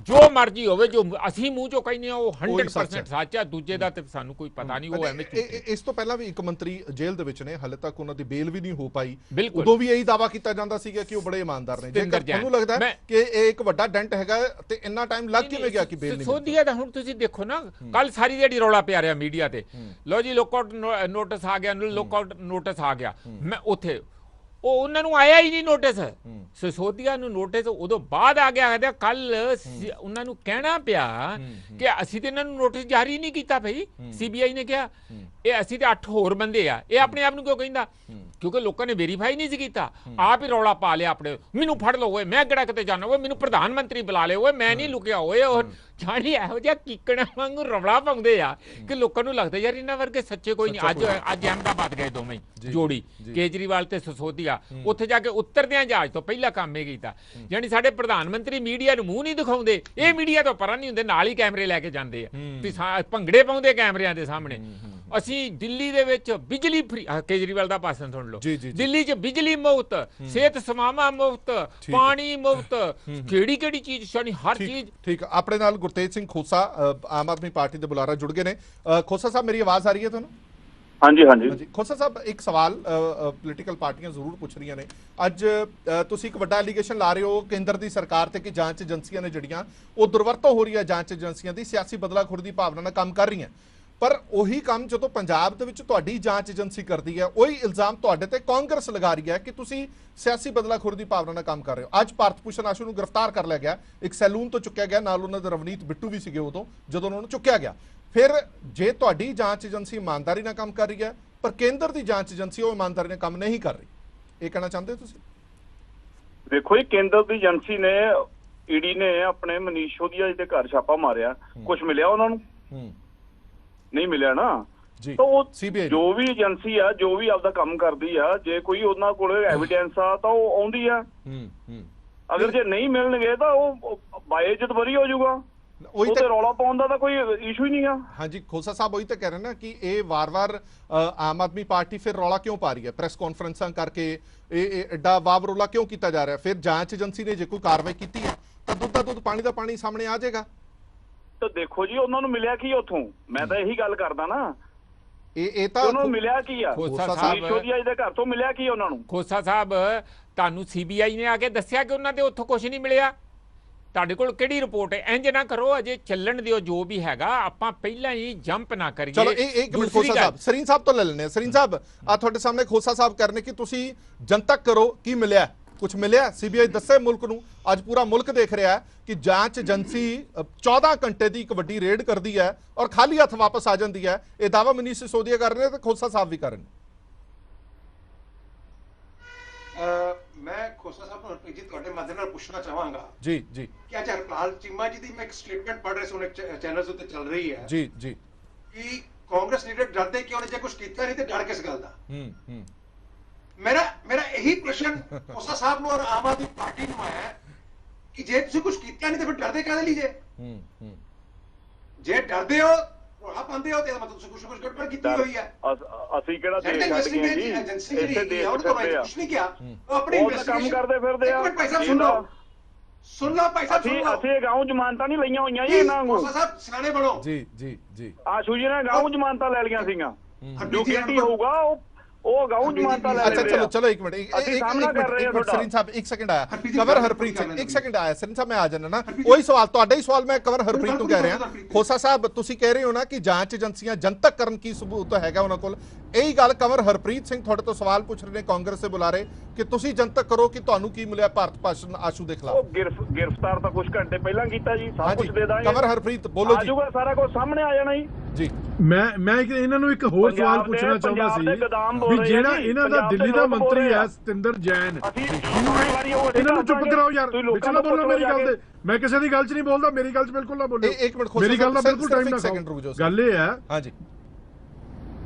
ਜੋ ਮਰਜ਼ੀ ਹੋਵੇ, ਜੋ ਅਸੀਂ ਮੂੰਹ ਚੋਂ ਕਹਿੰਦੇ ਆ ਉਹ 100% ਸੱਚ ਆ, ਦੂਜੇ ਦਾ ਤੇ ਸਾਨੂੰ ਕੋਈ ਪਤਾ ਨਹੀਂ। ਉਹ ਐਵੇਂ ਇਸ ਤੋਂ ਪਹਿਲਾਂ ਵੀ ਇੱਕ ਮੰਤਰੀ ਜੇਲ੍ਹ ਦੇ ਵਿੱਚ ਨੇ, ਹਾਲੇ ਤੱਕ ਉਹਨਾਂ ਦੀ ਬੇਲ ਵੀ ਨਹੀਂ ਹੋ ਪਾਈ। ਬਿਲਕੁਲ। ਉਦੋਂ ਵੀ ਇਹੀ ਦਾਅਵਾ ਕੀਤਾ ਜਾਂਦਾ ਸੀਗਾ ਕਿ ਉਹ ਬੜੇ ਇਮਾਨਦਾਰ ਨੇ। ਜੇਕਰ ਤੁਹਾਨੂੰ ਲੱਗਦਾ ਹੈ ਕਿ ਇਹ ਇੱਕ ਵੱਡਾ ਡੈਂਟ ਹੈਗਾ ਤੇ ਇੰਨਾ ਟਾਈਮ ਲੱਗ ਕਿਵੇਂ ਗਿਆ ਕਿ ਬੇਲ ਨਹੀਂ? ਸਿਸੋਦੀਆ ਦਾ ਹੁਣ ਤੁਸੀਂ ਦੇਖੋ ਨਾ, ਕੱਲ ਸਾਰੀ ਜਿਹੜੀ ਰੌਲਾ ਪਿਆ ਰਿਹਾ ਮੀਡੀਆ ਤੇ, ਲੋ ਜੀ ਲੁੱਕਆਊਟ ਨੋਟਿਸ ਆ ਗਿਆ, ਲੁੱਕਆਊਟ ਨੋਟਿਸ ਆ ਗਿਆ। ਮੈਂ ਉੱਥੇ ਉਹ ਉਹਨਾਂ ਨੂੰ ਆਇਆ ਹੀ ਨਹੀਂ ਨੋਟਿਸ, ਸਿਸੋਦੀਆ ਨੂੰ ਨੋਟਿਸ ਉਦੋਂ ਬਾਅਦ ਆ ਗਿਆ। ਕੱਲ ਉਹਨਾਂ ਨੂੰ ਕਹਿਣਾ ਪਿਆ ਕਿ ਅਸੀਂ ਤੇ ਇਹਨਾਂ ਨੂੰ ਨੋਟਿਸ ਜਾਰੀ ਨਹੀਂ ਕੀਤਾ ਭਾਈ। CBI ਨੇ ਕਿਹਾ ਇਹ ਅਸੀਂ ਤੇ 8 ਹੋਰ ਬੰਦੇ ਆ। ਇਹ ਆਪਣੇ ਆਪ ਨੂੰ ਕਿਉਂ ਕਹਿੰਦਾ? ਕਿਉਂਕਿ ਲੋਕਾਂ ਨੇ ਵੈਰੀਫਾਈ ਨਹੀਂ ਸੀ ਕੀਤਾ, ਆਪ ਹੀ ਰੌਲਾ ਪਾ ਲਿਆ ਆਪਣੇ। ਮੈਨੂੰ ਫੜ ਲਓ ਓਏ, ਮੈਂ ਕਿਹੜਾ ਕਿਤੇ ਜਾਣਾ ਓਏ, ਮੈਨੂੰ ਪ੍ਰਧਾਨ ਮੰਤਰੀ ਬੁਲਾ ਲਿਓ ਓਏ, ਮੈਂ ਨਹੀਂ ਲੁਕਿਆ ਓਏ। ਉਹ ਜਾਣੀ ਇਹੋ ਜਿਹਾ ਕੀਕਣਾ ਵਾਂਗੂ ਰੌਲਾ ਪਾਉਂਦੇ ਆ ਕਿ ਲੋਕਾਂ ਨੂੰ ਲੱਗਦਾ ਯਾਰ ਇਹਨਾਂ ਵਰਗੇ ਸੱਚੇ ਕੋਈ ਨਹੀਂ। ਅੱਜ ਅਹਿਮਦਾਬਾਦ ਗਏ ਦੋਵੇਂ ਜੋੜੀ, ਕੇਜਰੀਵਾਲ ਤੇ ਸਿਸੋਦੀਆ। ਉੱਥੇ ਜਾ ਕੇ ਉਤਰਦਿਆਂ ਜਹਾਜ਼ ਤੋਂ ਪਹਿਲਾ ਕੰਮ ਇਹ ਕੀਤਾ, ਯਾਨੀ ਸਾਡੇ ਪ੍ਰਧਾਨ ਮੰਤਰੀ ਮੀਡੀਆ ਨੂੰ ਮੂੰਹ ਨਹੀਂ ਦਿਖਾਉਂਦੇ, ਇਹ ਮੀਡੀਆ ਤੋਂ ਪਰਾਂ ਨਹੀਂ ਹੁੰਦੇ, ਨਾਲ ਹੀ ਕੈਮਰੇ ਲੈ ਕੇ ਜਾਂਦੇ ਆ, ਭੰਗੜੇ ਪਾਉਂਦੇ ਕੈਮਰਿਆਂ ਦੇ ਸਾਹਮਣੇ। ਅਸੀਂ ਦਿੱਲੀ ਦੇ ਵਿੱਚ ਬਿਜਲੀ ਫ੍ਰੀ, ਕੇਜਰੀਵਾਲ ਦਾ ਭਾਸ਼ਣ ਸੁਣ ਲਓ, ਦਿੱਲੀ 'ਚ ਬਿਜਲੀ ਮੁਫਤ, ਸਿਹਤ ਸੇਵਾਵਾਂ ਮੁਫਤ, ਪਾਣੀ ਮੁਫਤ, ਕਿਹੜੀ ਚੀਜ਼ ਸ਼ਾਨੀ ਹਰ ਚੀਜ਼। ਠੀਕ। ਆਪਣੇ ਨਾਲ ਗੁਰਤੇਜ ਸਿੰਘ ਖੋਸਾ ਆਮ ਆਦਮੀ ਪਾਰਟੀ ਦੇ ਬੁਲਾਰਾ ਜੁੜ ਗਏ ਨੇ। ਖੋਸਾ ਸਾਹਿਬ, ਮੇਰੀ ਆਵਾਜ਼ ਆ ਰਹੀ ਹੈ ਤੁਹਾਨੂੰ? ਹਾਂਜੀ। ਖੋਸਾ ਸਾਹਿਬ, ਇੱਕ ਸਵਾਲ ਪੋਲੀਟੀਕਲ ਪਾਰਟੀਆਂ ਜ਼ਰੂਰ ਪੁੱਛ ਰਹੀਆਂ ਨੇ। ਅੱਜ ਤੁਸੀਂ ਇੱਕ ਵੱਡਾ ਐਲੀਗੇਸ਼ਨ ਲਾ ਰਹੇ ਹੋ ਕੇਂਦਰ ਦੀ ਸਰਕਾਰ ਤੇ ਕਿ ਜਾਂਚ ਏਜੰਸੀਆਂ ਨੇ ਜਿਹੜੀਆਂ ਉਹ ਦੁਰਵਰਤੋਂ ਹੋ ਰਹੀ ਹੈ, ਜਾਂਚ ਏਜੰਸੀਆਂ ਦੀ ਸਿਆਸੀ ਬਦਲਾਖੋਰੀ ਦੀ ਭਾਵਨਾ ਨਾਲ ਕੰਮ ਕਰ ਰਹੀਆਂ। ਪਰ ਉਹੀ ਕੰਮ ਜਦੋਂ ਪੰਜਾਬ ਦੇ ਵਿੱਚ ਤੁਹਾਡੀ ਜਾਂਚ ਏਜੰਸੀ ਕਰਦੀ ਹੈ, ਉਹੀ ਇਲਜ਼ਾਮ ਤੁਹਾਡੇ ਤੇ ਕਾਂਗਰਸ ਲਗਾ ਰਹੀ ਹੈ ਕਿ ਤੁਸੀਂ ਸਿਆਸੀ ਬਦਲਾਖੋਰੀ ਦੀ ਭਾਵਨਾ ਨਾਲ ਕੰਮ ਕਰ ਰਹੇ ਹੋ। ਅੱਜ ਭਾਰਤ ਭੂਸ਼ਣ ਆਸ਼ੂ ਨੂੰ ਗ੍ਰਿਫਤਾਰ ਕਰ ਲਿਆ ਗਿਆ, ਇੱਕ ਸੈਲੂਨ ਤੋਂ ਚੁੱਕਿਆ ਗਿਆ, ਨਾਲ ਉਹਨਾਂ ਦੇ ਰਵਨੀਤ ਬਿੱਟੂ ਵੀ ਸੀਗੇ ਉਦੋਂ ਜਦੋਂ ਉਹਨਾਂ ਨੂੰ ਚੁੱਕਿਆ ਗਿਆ। ਫਿਰ ਜੇ ਤੁਹਾਡੀ ਜਾਂਚ ਏਜੰਸੀ ਇਮਾਨਦਾਰੀ ਨਾਲ ਕੰਮ ਕਰ ਰਹੀ ਹੈ, ਪਰ ਕੇਂਦਰ ਦੀ ਜਾਂਚ ਏਜੰਸੀ ਉਹ ਇਮਾਨਦਾਰੀ ਨਾਲ ਕੰਮ ਨਹੀਂ ਕਰ ਰਹੀ, ਇਹ ਕਹਿਣਾ ਚਾਹੁੰਦੇ ਹੋ ਤੁਸੀਂ? ਦੇਖੋ ਜੀ, ਕੇਂਦਰ ਦੀ ਏਜੰਸੀ ਨੇ, ਈਡੀ ਨੇ ਆਪਣੇ ਮਨੀਸ਼ ਸਿਸੋਦੀਆ ਦੇ ਘਰ ਛਾਪਾ ਮਾਰਿਆ, ਕੁਝ ਮਿਲਿਆ ਉਹਨਾਂ ਨੂੰ? ਨਹੀਂ ਮਿਲਿਆ ਨਾ। ਤਾਂ ਉਹ ਜੋ ਵੀ ਏਜੰਸੀ ਆ, ਜੋ ਵੀ ਆਪਦਾ ਕੰਮ ਕਰਦੀ ਆ, ਜੇ ਕੋਈ ਉਹਨਾਂ ਕੋਲ ਐਵੀਡੈਂਸ ਆ ਤਾਂ ਉਹ ਆਉਂਦੀ ਆ। ਅਗਰ ਜੇ ਨਹੀਂ ਮਿਲਣਗੇ ਤਾਂ ਉਹ ਬਾਇਜ਼ਤ ਬਰੀ ਹੋ ਜਾਊਗਾ। ਉਹੀ ਤੇ ਰੌਲਾ ਪਾਉਣ ਦਾ ਤਾਂ ਕੋਈ ਇਸ਼ੂ ਹੀ ਨਹੀਂ ਆ। ਹਾਂਜੀ ਖੋਸਾ ਸਾਹਿਬ, ਉਹੀ ਤਾਂ ਕਹਿ ਰਹੇ ਨਾ ਕਿ ਇਹ ਵਾਰ-ਵਾਰ ਆਮ ਆਦਮੀ ਪਾਰਟੀ ਫਿਰ ਰੌਲਾ ਕਿਉਂ ਪਾ ਰਹੀ ਹੈ? ਪ੍ਰੈਸ ਕਾਨਫਰੰਸਾਂ ਕਰਕੇ ਇਹ ਐਡਾ ਵਾਬ ਰੌਲਾ ਕਿਉਂ ਕੀਤਾ ਜਾ ਰਿਹਾ? ਫਿਰ ਜਾਂਚ ਏਜੰਸੀ ਨੇ ਜੇ ਕੋਈ ਕਾਰਵਾਈ ਕੀਤੀ ਹੈ ਤਾਂ ਦੁੱਧ ਦਾ ਦੁੱਧ, ਪਾਣੀ ਦਾ ਪਾਣੀ ਸਾਹਮਣੇ ਆ ਜਾਏਗਾ। ਤਾਂ ਦੇਖੋ ਜੀ, ਉਹਨਾਂ ਨੂੰ ਮਿਲਿਆ ਕੀ ਉੱਥੋਂ? ਮੈਂ ਤਾਂ ਇਹੀ ਗੱਲ ਕਰਦਾ ਨਾ, ਇਹ ਤਾਂ ਉਹਨੂੰ ਮਿਲਿਆ ਕੀ ਆ? ਸਿਸੋਦੀਆ ਦੇ ਘਰ ਤੋਂ ਮਿਲਿਆ ਕੀ ਉਹਨਾਂ ਨੂੰ? ਖੋਸਾ ਸਾਹਿਬ, ਤੁਹਾਨੂੰ CBI ਨੇ ਆ ਕੇ ਦੱਸਿਆ ਕਿ ਉਹਨਾਂ ਦੇ ਉੱਥੋਂ ਕੁਝ ਨਹੀਂ ਮਿਲਿਆ? ਤੁਹਾਡੇ ਕੋਲ ਕਿਹੜੀ ਰਿਪੋਰਟ ਹੈ? ਇੰਜ ਨਾ ਕਰੋ, ਅਜੇ ਚੱਲਣ ਦਿਓ ਜੋ ਵੀ ਹੈਗਾ, ਆਪਾਂ ਪਹਿਲਾਂ ਹੀ ਜੰਪ ਨਾ ਕਰੀਏ। ਚਲੋ ਇੱਕ ਮਿੰਟ ਖੋਸਾ ਸਾਹਿਬ, ਸਰੀਨ ਸਾਹਿਬ ਤੋਂ ਲੈ ਲੈਣੇ। ਸਰੀਨ ਸਾਹਿਬ, ਆ ਤੁਹਾਡੇ ਸਾਹਮਣੇ ਖੋਸਾ ਸਾਹਿਬ ਕਰਨੇ ਕਿ ਤੁਸੀਂ ਜਨਤਕ ਕਰੋ ਕੀ ਮਿਲਿਆ, ਕੁਝ ਮਿਲਿਆ? CBI ਦੱਸੇ ਮੁਲਕ ਨੂੰ। ਅੱਜ ਪੂਰਾ ਮੁਲਕ ਦੇਖ ਰਿਹਾ ਹੈ ਕਿ ਜਾਂਚ ਏਜੰਸੀ 14 ਘੰਟੇ ਦੀ ਇੱਕ ਵੱਡੀ ਰੇਡ ਕਰਦੀ ਹੈ ਔਰ ਖਾਲੀ ਹੱਥ ਵਾਪਸ ਆ ਜਾਂਦੀ ਹੈ। ਇਹ ਦਾਅਵਾ ਮਨੀਸ਼ ਸਿਸੋਦੀਆ ਕਰ ਰਹੇ ਨੇ ਤੇ ਖੋਸਾ ਸਾਹਿਬ ਵੀ ਕਰ ਰਹੇ ਨੇ। ਮੈਂ ਖੋਸਾ ਸਾਹਿਬ ਨੂੰ ਜੀ ਤੁਹਾਡੇ ਮਾਧਿਅਮ ਨਾਲ ਪੁੱਛਣਾ ਚਾਹਾਂਗਾ ਜੀ ਕਿ ਅੱਜ ਹਰਪਾਲ ਚੀਮਾ ਜੀ ਦੀ ਮੈਂ ਇੱਕ ਸਟੇਟਮੈਂਟ ਪੜ੍ਹ ਰਿਹਾ ਸੀ, ਉਹਨੇ ਚੈਨਲਸ ਉੱਤੇ ਚੱਲ ਰਹੀ ਹੈ ਜੀ ਕਿ ਕਾਂਗਰਸ ਲੀਡਰ ਡਰਦੇ ਕਿਉਂ ਨੇ? ਜੇ ਕੁਝ ਕੀਤਾ ਨਹੀਂ ਤੇ ਡਰ ਕਿਸ ਗੱਲ ਦਾ? ਮੇਰਾ ਇਹੀ ਪ੍ਰਸ਼ਨ ਖੋਸਾ ਸਾਹਿਬ ਨੂੰ ਔਰ ਆਮ ਆਦਮੀ ਪਾਰਟੀ ਨੂੰ ਹੈ ਕਿ ਜੇ ਤੁਸੀਂ ਕੁਝ ਕੀਤਾ ਨਹੀਂ ਤੇ ਫਿਰ ਡਰਦੇ ਕਾਹਦੇ ਲਈ ਜੇ? ਜੇ ਡਰਦੇ ਹੋ, ਰੌਲਾ ਪਾਉਂਦੇ ਹੋ, ਤੇ ਮਤਲਬ ਤੁਸੀਂ ਕੁਝ ਗੜਬੜ ਕੀਤੀ ਹੋਈ ਹੈ। ਅਸੀਂ ਕਿਹੜਾ ਦੇਸ਼ ਛੱਡ ਗਏ ਜੀ? ਏਜੰਸੀ ਜਿਹੜੀ ਉਹਨੇ ਤਾਂ ਕੁਝ ਨਹੀਂ ਕਿਹਾ, ਉਹ ਆਪਣੀ ਕੰਮ ਕਰਦੇ ਫਿਰਦੇ ਆ। ਸੁਣ ਲਓ ਭਾਈ ਸਾਹਿਬ, ਅਸੀਂ ਗਾਉਂ ਜ਼ਮਾਨਤਾਂ ਨਹੀਂ ਲਈਆਂ ਹੋਈਆਂ ਜੀ ਇਹਨਾਂ ਨੂੰ। ਖੋਸਾ ਸਾਹਿਬ ਸਿਆਣੇ ਬਣੋ। ਜੀ ਆਸ਼ੂ ਜੀ ਨੇ ਗਾਉਂ ਜ਼ਮਾਨਤਾਂ ਲੈ ਲਈਆਂ ਸੀਗੀਆਂ, ਜੋ ਗਿਲਟੀ ਹੋਊਗਾ ਉਹ ਗਾਉਂ ਜ਼ਮਾਨਤਾਂ ਲੈ ਲੈਂਦੇ ਆ। ਚਲੋ ਇੱਕ ਮਿੰਟ ਸਰੀਨ ਸਾਹਿਬ, ਇੱਕ ਸੈਕਿੰਡ ਆਇਆ ਕਵਰ ਹਰਪ੍ਰੀਤ ਸਿੰਘ, ਇੱਕ ਸੈਕਿੰਡ ਆਇਆ ਸਰੀਨ ਸਾਹਿਬ, ਮੈਂ ਆ ਜਾਣਾ ਨਾ। ਉਹੀ ਸਵਾਲ, ਤੁਹਾਡਾ ਹੀ ਸਵਾਲ ਮੈਂ ਕਵਰ ਹਰਪ੍ਰੀਤ ਨੂੰ ਕਹਿ ਰਿਹਾ। ਖੋਸਾ ਸਾਹਿਬ, ਤੁਸੀਂ ਕਹਿ ਰਹੇ ਹੋ ਨਾ ਕਿ ਜਾਂਚ ਏਜੰਸੀਆਂ ਜਨਤਕ ਕਰਨ ਕੀ ਸਬੂਤ ਹੈਗਾ ਉਹਨਾਂ ਕੋਲ? ਇਹੀ ਗੱਲ ਕਵਰ ਹਰਪ੍ਰੀਤ ਸਿੰਘ ਤੁਹਾਡੇ ਤੋਂ ਸਵਾਲ ਪੁੱਛ ਰਹੇ ਨੇ, ਕਾਂਗਰਸ ਦੇ ਬੁਲਾਰੇ, ਕਿ ਤੁਸੀਂ ਜਨਤਕ ਕਰੋ ਕਿ ਤੁਹਾਨੂੰ ਕੀ ਮਿਲਿਆ ਭਾਰਤ ਭੂਸ਼ਣ ਆਸ਼ੂ ਦੇ ਖਿਲਾਫ। ਗ੍ਰਿਫਤਾਰ ਤਾਂ ਕੁਝ ਘੰਟੇ ਪਹਿਲਾਂ ਕੀਤਾ ਜੀ, ਸਭ ਕੁਝ ਦੇ ਦਾਂਗੇ। ਕਵਰ ਹਰਪ੍ਰੀਤ ਬੋਲੋ ਜੀ। ਆਜੂਗਾ, ਸਾਰਾ ਕੁਝ ਸਾਹਮਣੇ ਆ ਜਾਣਾ ਜੀ। ਮੈਂ ਇਹਨਾਂ ਨੂੰ ਇੱਕ ਹੋਰ ਸਵਾਲ ਪੁੱਛਣਾ ਚਾਹੁੰਦਾ ਸੀ ਵੀ ਜਿਹੜਾ ਇਹਨਾਂ ਦਾ ਦਿੱਲੀ ਦਾ ਮੰਤਰੀ ਹੈ ਸਤਿੰਦਰ ਜੈਨ, ਇਹਨਾਂ ਨੂੰ ਚੁੱਪ ਕਰਾਓ ਯਾਰ, ਵਿੱਚ ਨਾ ਬੋਲੋ ਮੇਰੀ ਗੱਲ ਤੇ। ਮੈਂ ਕਿਸੇ ਦੀ ਗੱਲ 'ਚ ਨਹੀਂ ਬੋਲਦਾ, ਮੇਰੀ ਗੱਲ 'ਚ ਬਿਲਕੁਲ ਨਾ ਬੋਲੋ। ਇੱਕ ਮਿੰਟ, ਮੇਰੀ ਗੱਲ ਦਾ ਬਿਲਕੁਲ ਟਾਈਮ ਨਾ ਖਾਓ। ਗੱਲ ਇਹ ਹੈ, ਹਾਂਜੀ,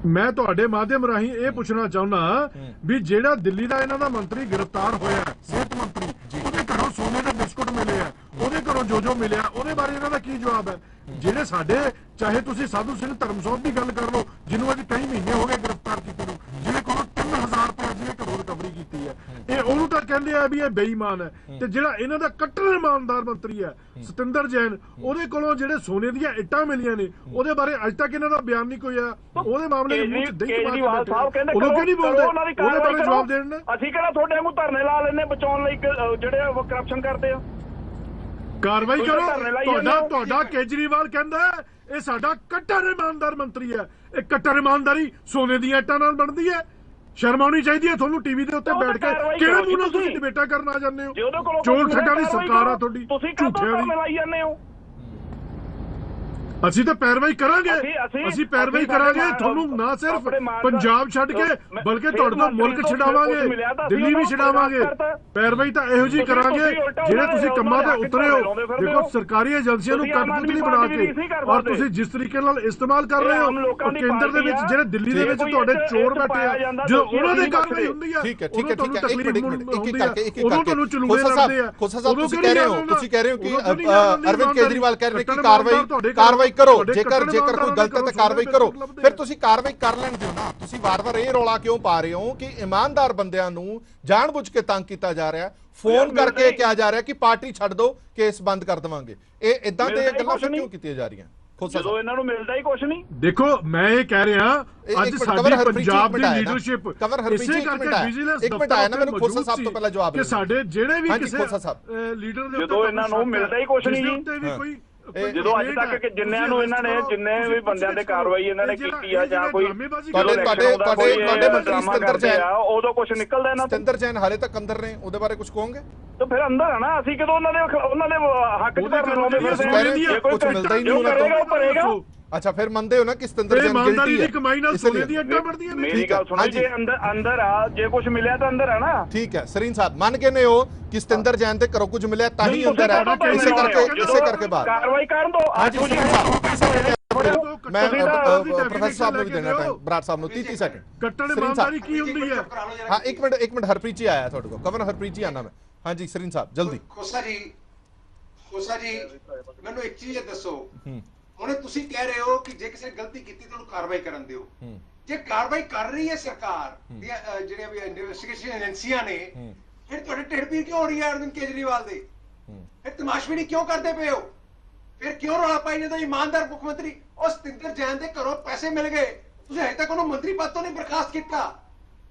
ਮੈਂ ਤੁਹਾਡੇ ਮਾਧਿਅਮ ਰਾਹੀਂ ਇਹ ਪੁੱਛਣਾ ਚਾਹੁੰਦਾ ਵੀ ਜਿਹੜਾ ਦਿੱਲੀ ਦਾ ਇਹਨਾਂ ਦਾ ਮੰਤਰੀ ਗ੍ਰਿਫਤਾਰ ਹੋਇਆ ਸਿਹਤ ਮੰਤਰੀ, ਉਹਦੇ ਘਰੋਂ ਸੋਨੇ ਦੇ ਬਿਸਕੁਟ ਮਿਲੇ ਆ, ਉਹਦੇ ਘਰੋਂ ਜੋ ਮਿਲਿਆ, ਉਹਦੇ ਬਾਰੇ ਇਹਨਾਂ ਦਾ ਕੀ ਜਵਾਬ ਹੈ? ਜਿਹੜੇ ਸਾਡੇ ਚਾਹੇ ਤੁਸੀਂ ਸਾਧੂ ਸਿੰਘ ਧਰਮਸੋਤ ਦੀ ਗੱਲ ਕਰ ਲਓ, ਜਿਹਨੂੰ ਅੱਜ ਕਈ ਮਹੀਨੇ ਹੋ ਗਏ ਗ੍ਰਿਫਤਾਰ ਕੀਤੇ ਨੂੰ, ਜਿਹਦੇ ਕੋਲੋਂ 3000 ਰੁਪਏ ਜਿਹਨੇ ਘਰੋਂ ਰਿਕਵਰੀ ਕੀਤੀ ਹੈ, ਇਹ ਉਹਨੂੰ ਤਾਂ ਕਹਿੰਦੇ ਆ ਵੀ ਇਹ ਬੇਈਮਾਨ ਹੈ। ਤੇ ਜਿਹੜਾ ਇਹਨਾਂ ਦਾ ਕੱਟੜ ਇਮਾਨਦਾਰ ਮੰਤਰੀ ਹੈ ਸਤਿੰਦਰ ਜੈਨ, ਉਹਦੇ ਕੋਲੋਂ ਜਿਹੜੇ ਸੋਨੇ ਦੀਆਂ ਇੱਟਾਂ ਮਿਲੀਆਂ ਨੇ, ਉਹਦੇ ਬਾਰੇ ਅੱਜ ਤੱਕ ਇਹਨਾਂ ਦਾ ਬਿਆਨ ਨਹੀਂ ਕੋਈ ਆਇਆ। ਉਹਦੇ ਮਾਮਲੇ ਦੇ ਵਿੱਚ ਕੇਜਰੀਵਾਲ ਸਾਹਿਬ ਕਹਿੰਦੇ ਉਦੋਂ ਕਿਉਂ ਨਹੀਂ ਬੋਲਦੇ? ਉਹਦੇ ਬਾਰੇ ਜਵਾਬ ਦੇਣ ਨਾ। ਅਸੀਂ ਕਿਹੜਾ ਤੁਹਾਡੇ ਵਾਂਗੂ ਧਰਨੇ ਲਾ ਲੈਨੇ ਬਚਾਉਣ ਲਈ ਜਿਹੜੇ ਕਰਪਸ਼ਨ ਕਰਦੇ ਆ। ਕਾਰਵਾਈ ਕਰੋ। ਤੁਹਾਡਾ ਕੇਜਰੀਵਾਲ ਕਹਿੰਦਾ ਇਹ ਸਾਡਾ ਕੱਟੜ ਇਮਾਨਦਾਰ ਮੰਤਰੀ ਹੈ। ਇਹ ਕੱਟੜ ਇਮਾਨਦਾਰੀ ਸੋਨੇ ਦੀਆਂ ਇੱਟਾਂ ਨਾਲ ਬਣਦੀ ਹੈ? ਸ਼ਰਮ ਆਉਣੀ ਚਾਹੀਦੀ ਹੈ ਤੁਹਾਨੂੰ ਟੀਵੀ ਦੇ ਉੱਤੇ ਬੈਠ ਕੇ। ਕਿਹੜੇ ਮੂੰਹ ਨਾਲ ਤੁਸੀਂ ਡਿਬੇਟਾਂ ਕਰਨ ਆ ਜਾਂਦੇ ਹੋ? ਚੋਰ ਠੱਗਾਂ ਦੀ ਸਰਕਾਰ ਆ ਤੁਹਾਡੀ, ਝੂਠਿਆਂ ਦੀ। ਲਾਈ ਜਾਂਦੇ ਹੋ। ਅਸੀਂ ਤਾਂ ਪੈਰਵਾਈ ਕਰਾਂਗੇ, ਅਸੀਂ ਪੈਰਵਾਈ ਕਰਾਂਗੇ। ਤੁਹਾਨੂੰ ਨਾ ਸਿਰਫ ਪੰਜਾਬ ਛੱਡ ਕੇ ਬਲਕਿ ਤੁਹਾਡੇ ਤੋਂ ਮੁਲਕ ਛਡਾਵਾਂਗੇ, ਦਿੱਲੀ ਵੀ ਛਡਾਵਾਂਗੇ। ਪੈਰਵਾਈ ਤਾਂ ਇਹੋ ਜਿਹੀ ਕਰਾਂਗੇ ਜਿਹੜੇ ਤੁਸੀਂ ਕੰਮਾਂ ਤੇ ਉਤਰੇ ਹੋ। ਦੇਖੋ ਸਰਕਾਰੀ ਏਜੰਸੀਆਂ ਨੂੰ ਕਠਪੁਤਲੀ ਬਣਾ ਕੇ ਔਰ ਤੁਸੀਂ ਜਿਸ ਤਰੀਕੇ ਨਾਲ ਇਸਤੇਮਾਲ ਕਰ ਰਹੇ ਹੋ, ਕੇਂਦਰ ਦੇ ਵਿੱਚ ਜਿਹੜੇ ਦਿੱਲੀ ਦੇ ਵਿੱਚ ਤੁਹਾਡੇ ਚੋਰ ਬੈਠੇ ਆ, ਜਦੋਂ ਉਹਨਾਂ ਦੀ ਕਾਰਵਾਈ ਹੁੰਦੀ ਆ ਉਦੋਂ ਤੁਹਾਨੂੰ ਤਕਲੀਫ ਹੁੰਦੀ ਆ, ਉਦੋਂ ਤੁਹਾਨੂੰ ਚਲੂੜੇ ਲੱਗਦੇ ਆ। ਖੋਸਾ ਸਾਹਿਬ ਤੁਸੀਂ ਕਹਿ ਰਹੇ ਹੋ ਕਿ ਅਰਵਿੰਦ ਕੇਜਰੀਵਾਲ ਕਹਿ ਰਹੇ ਨੇ ਕਿ ਕਾਰਵਾਈ ਕਰੋ, ਜੇਕਰ ਕੋਈ ਗਲਤ ਹੈ ਤਾਂ ਕਾਰਵਾਈ ਕਰੋ। ਫਿਰ ਤੁਸੀਂ ਕਾਰਵਾਈ ਕਰ ਲੈਣ ਦਿਓ ਨਾ। ਤੁਸੀਂ ਵਾਰ-ਵਾਰ ਇਹ ਰੌਲਾ ਕਿਉਂ ਪਾ ਰਹੇ ਹੋ ਕਿ ਇਮਾਨਦਾਰ ਬੰਦਿਆਂ ਨੂੰ ਜਾਣਬੁੱਝ ਕੇ ਤੰਗ ਕੀਤਾ ਜਾ ਰਿਹਾ, ਫੋਨ ਕਰਕੇ ਕਿਹਾ ਜਾ ਰਿਹਾ ਕਿ ਪਾਰਟੀ ਛੱਡ ਦਿਓ, ਕੇਸ ਬੰਦ ਕਰ ਦੇਵਾਂਗੇ। ਇਹ ਇਦਾਂ ਦੇ ਗੱਲਾਂ ਫਿਰ ਕਿਉਂ ਕੀਤੀਆਂ ਜਾ ਰਹੀਆਂ? ਜਦੋਂ ਇਹਨਾਂ ਨੂੰ ਮਿਲਦਾ ਹੀ ਕੁਝ ਨਹੀਂ। ਦੇਖੋ ਮੈਂ ਇਹ ਕਹਿ ਰਿਹਾ ਅੱਜ ਸਾਡੀ ਪੰਜਾਬ ਦੀ ਲੀਡਰਸ਼ਿਪ ਇਸੇ ਕਰਕੇ ਵਿਜੀਲੈਂਸ ਦਫ਼ਤਰ ਨਾ ਮੈਨੂੰ ਖੋਸਾ ਸਾਹਿਬ ਤੋਂ ਪਹਿਲਾਂ ਜਵਾਬ ਕਿ ਸਾਡੇ ਜਿਹੜੇ ਵੀ ਕਿਸੇ ਲੀਡਰ ਦੇ ਜਦੋਂ ਇਹਨਾਂ ਨੂੰ ਮਿਲਦਾ ਹੀ ਕੁਝ ਨਹੀਂ ਜੀ। ਜਦੋਂ ਅੱਜ ਤੱਕ ਜਿੰਨਿਆਂ ਨੂੰ ਇਹਨਾਂ ਨੇ ਜਿੰਨੇ ਵੀ ਬੰਦਿਆਂ ਤੇ ਕਾਰਵਾਈ ਇਹਨਾਂ ਨੇ ਕੀਤੀ ਆ ਜਾਂ ਕੋਈ ਤੁਹਾਡੇ ਮੰਤਰੀ ਸਤਿੰਦਰ ਜੈਨ ਉਦੋਂ ਕੁਝ ਨਿਕਲਦਾ ਇਹਨਾਂ ਤੋਂ। ਸਤਿੰਦਰ ਜੈਨ ਹਾਲੇ ਤੱਕ ਅੰਦਰ ਨੇ, ਉਹਦੇ ਬਾਰੇ ਕੁਝ ਕਹੋਗੇ? ਤਾਂ ਫਿਰ ਅੰਦਰ ਆ ਨਾ, ਅਸੀਂ ਕਦੋਂ ਉਹਨਾਂ ਦੇ ਹੱਕ ਚ ਧਰਨੇ ਲਾਉਂਦੇ ਫਿਰਦੇ ਕੁਝ ਮਿਲਦਾ ਹੀ ਨਹੀਂ ਉਹਨਾਂ ਤੋਂ। ਅੱਛਾ ਫਿਰ ਮੰਨਦੇ ਹੋ ਨਾ ਕਿ ਸਤਿੰਦਰ ਜੈਨ ਗਿਲਟੀ ਹੈ? ਕਮਾਈ ਨਾਲ ਸੋਨੇ ਦੀਆਂ ਇੱਟਾਂ ਬਣਦੀਆਂ ਨੇ। ਮੇਰੀ ਗੱਲ ਸੁਣੋ, ਜੇ ਅੰਦਰ ਆ, ਜੇ ਕੁਝ ਮਿਲਿਆ ਤਾਂ ਅੰਦਰ ਆ ਨਾ। ਠੀਕ ਹੈ ਸਰੀਨ ਸਾਹਿਬ, ਮੰਨ ਕੇ ਨੇ ਹੋ ਕਿ ਸਤਿੰਦਰ ਜੈਨ ਤੇ ਘਰੋਂ ਕੁਝ ਮਿਲਿਆ ਤਾਂ ਹੀ ਅੰਦਰ ਹੈ, ਇਸੇ ਕਰਕੇ ਬਾਤ ਕਾਰਵਾਈ ਕਰਨ ਦੋ। ਮੈਂ ਪ੍ਰੋਫੈਸਰ ਸਾਹਿਬ ਨੂੰ ਵੀ ਦੇਣਾ ਟਾਈਮ, ਬਰਾੜ ਸਾਹਿਬ ਨੂੰ 30 ਸੈਕਿੰਡ। ਕੱਟੜ ਇਮਾਨਦਾਰੀ ਕੀ ਹੁੰਦੀ ਹੈ? ਹਾਂ ਇੱਕ ਮਿੰਟ ਹਰਪ੍ਰੀਤ ਜੀ ਆਇਆ ਤੁਹਾਡੇ ਕੋਲ, ਕਵਨ ਹਰਪ੍ਰੀਤ ਜੀ ਆਣਾ ਮੈਂ। ਹਾਂਜੀ ਸਰੀਨ ਸਾਹਿਬ ਜਲਦੀ। ਖੋਸਾ ਜੀ ਮੈਨੂੰ ਇੱਕ ਚੀਜ਼ ਦੱਸੋ, ਹੁਣ ਤੁਸੀਂ ਕਹਿ ਰਹੇ ਹੋ ਕਿ ਜੇ ਕਿਸੇ ਨੇ ਗਲਤੀ ਕੀਤੀ ਤਾਂ ਉਹਨੂੰ ਕਾਰਵਾਈ ਕਰਨ ਦਿਓ। ਜੇ ਕਾਰਵਾਈ ਕਰ ਰਹੀ ਹੈ ਸਰਕਾਰ ਜਿਹੜੀਆਂ ਵੀ ਇਨਵੈਸਟੀਗੇਸ਼ਨ ਏਜੰਸੀਆਂ ਨੇ, ਫਿਰ ਤੁਹਾਡੇ ਢਿੱਡ ਪੀੜ ਕਿਉਂ ਹੋ ਰਹੀ ਹੈ ਅਰਵਿੰਦ ਕੇਜਰੀਵਾਲ ਦੇ? ਫਿਰ ਤਮਾਸ਼ਬੀਨੀ ਕਿਉਂ ਕਰਦੇ ਪਏ ਹੋ? ਫਿਰ ਕਿਉਂ ਰੌਲਾ ਪਾਈ ਜਾਂਦਾ ਇਮਾਨਦਾਰ ਮੁੱਖ ਮੰਤਰੀ? ਉਹ ਸਤਿੰਦਰ ਜੈਨ ਦੇ ਘਰੋਂ ਪੈਸੇ ਮਿਲ ਗਏ, ਤੁਸੀਂ ਹਜੇ ਤੱਕ ਉਹਨੂੰ ਮੰਤਰੀ ਪਦ ਤੋਂ ਨਹੀਂ ਬਰਖਾਸਤ ਕੀਤਾ।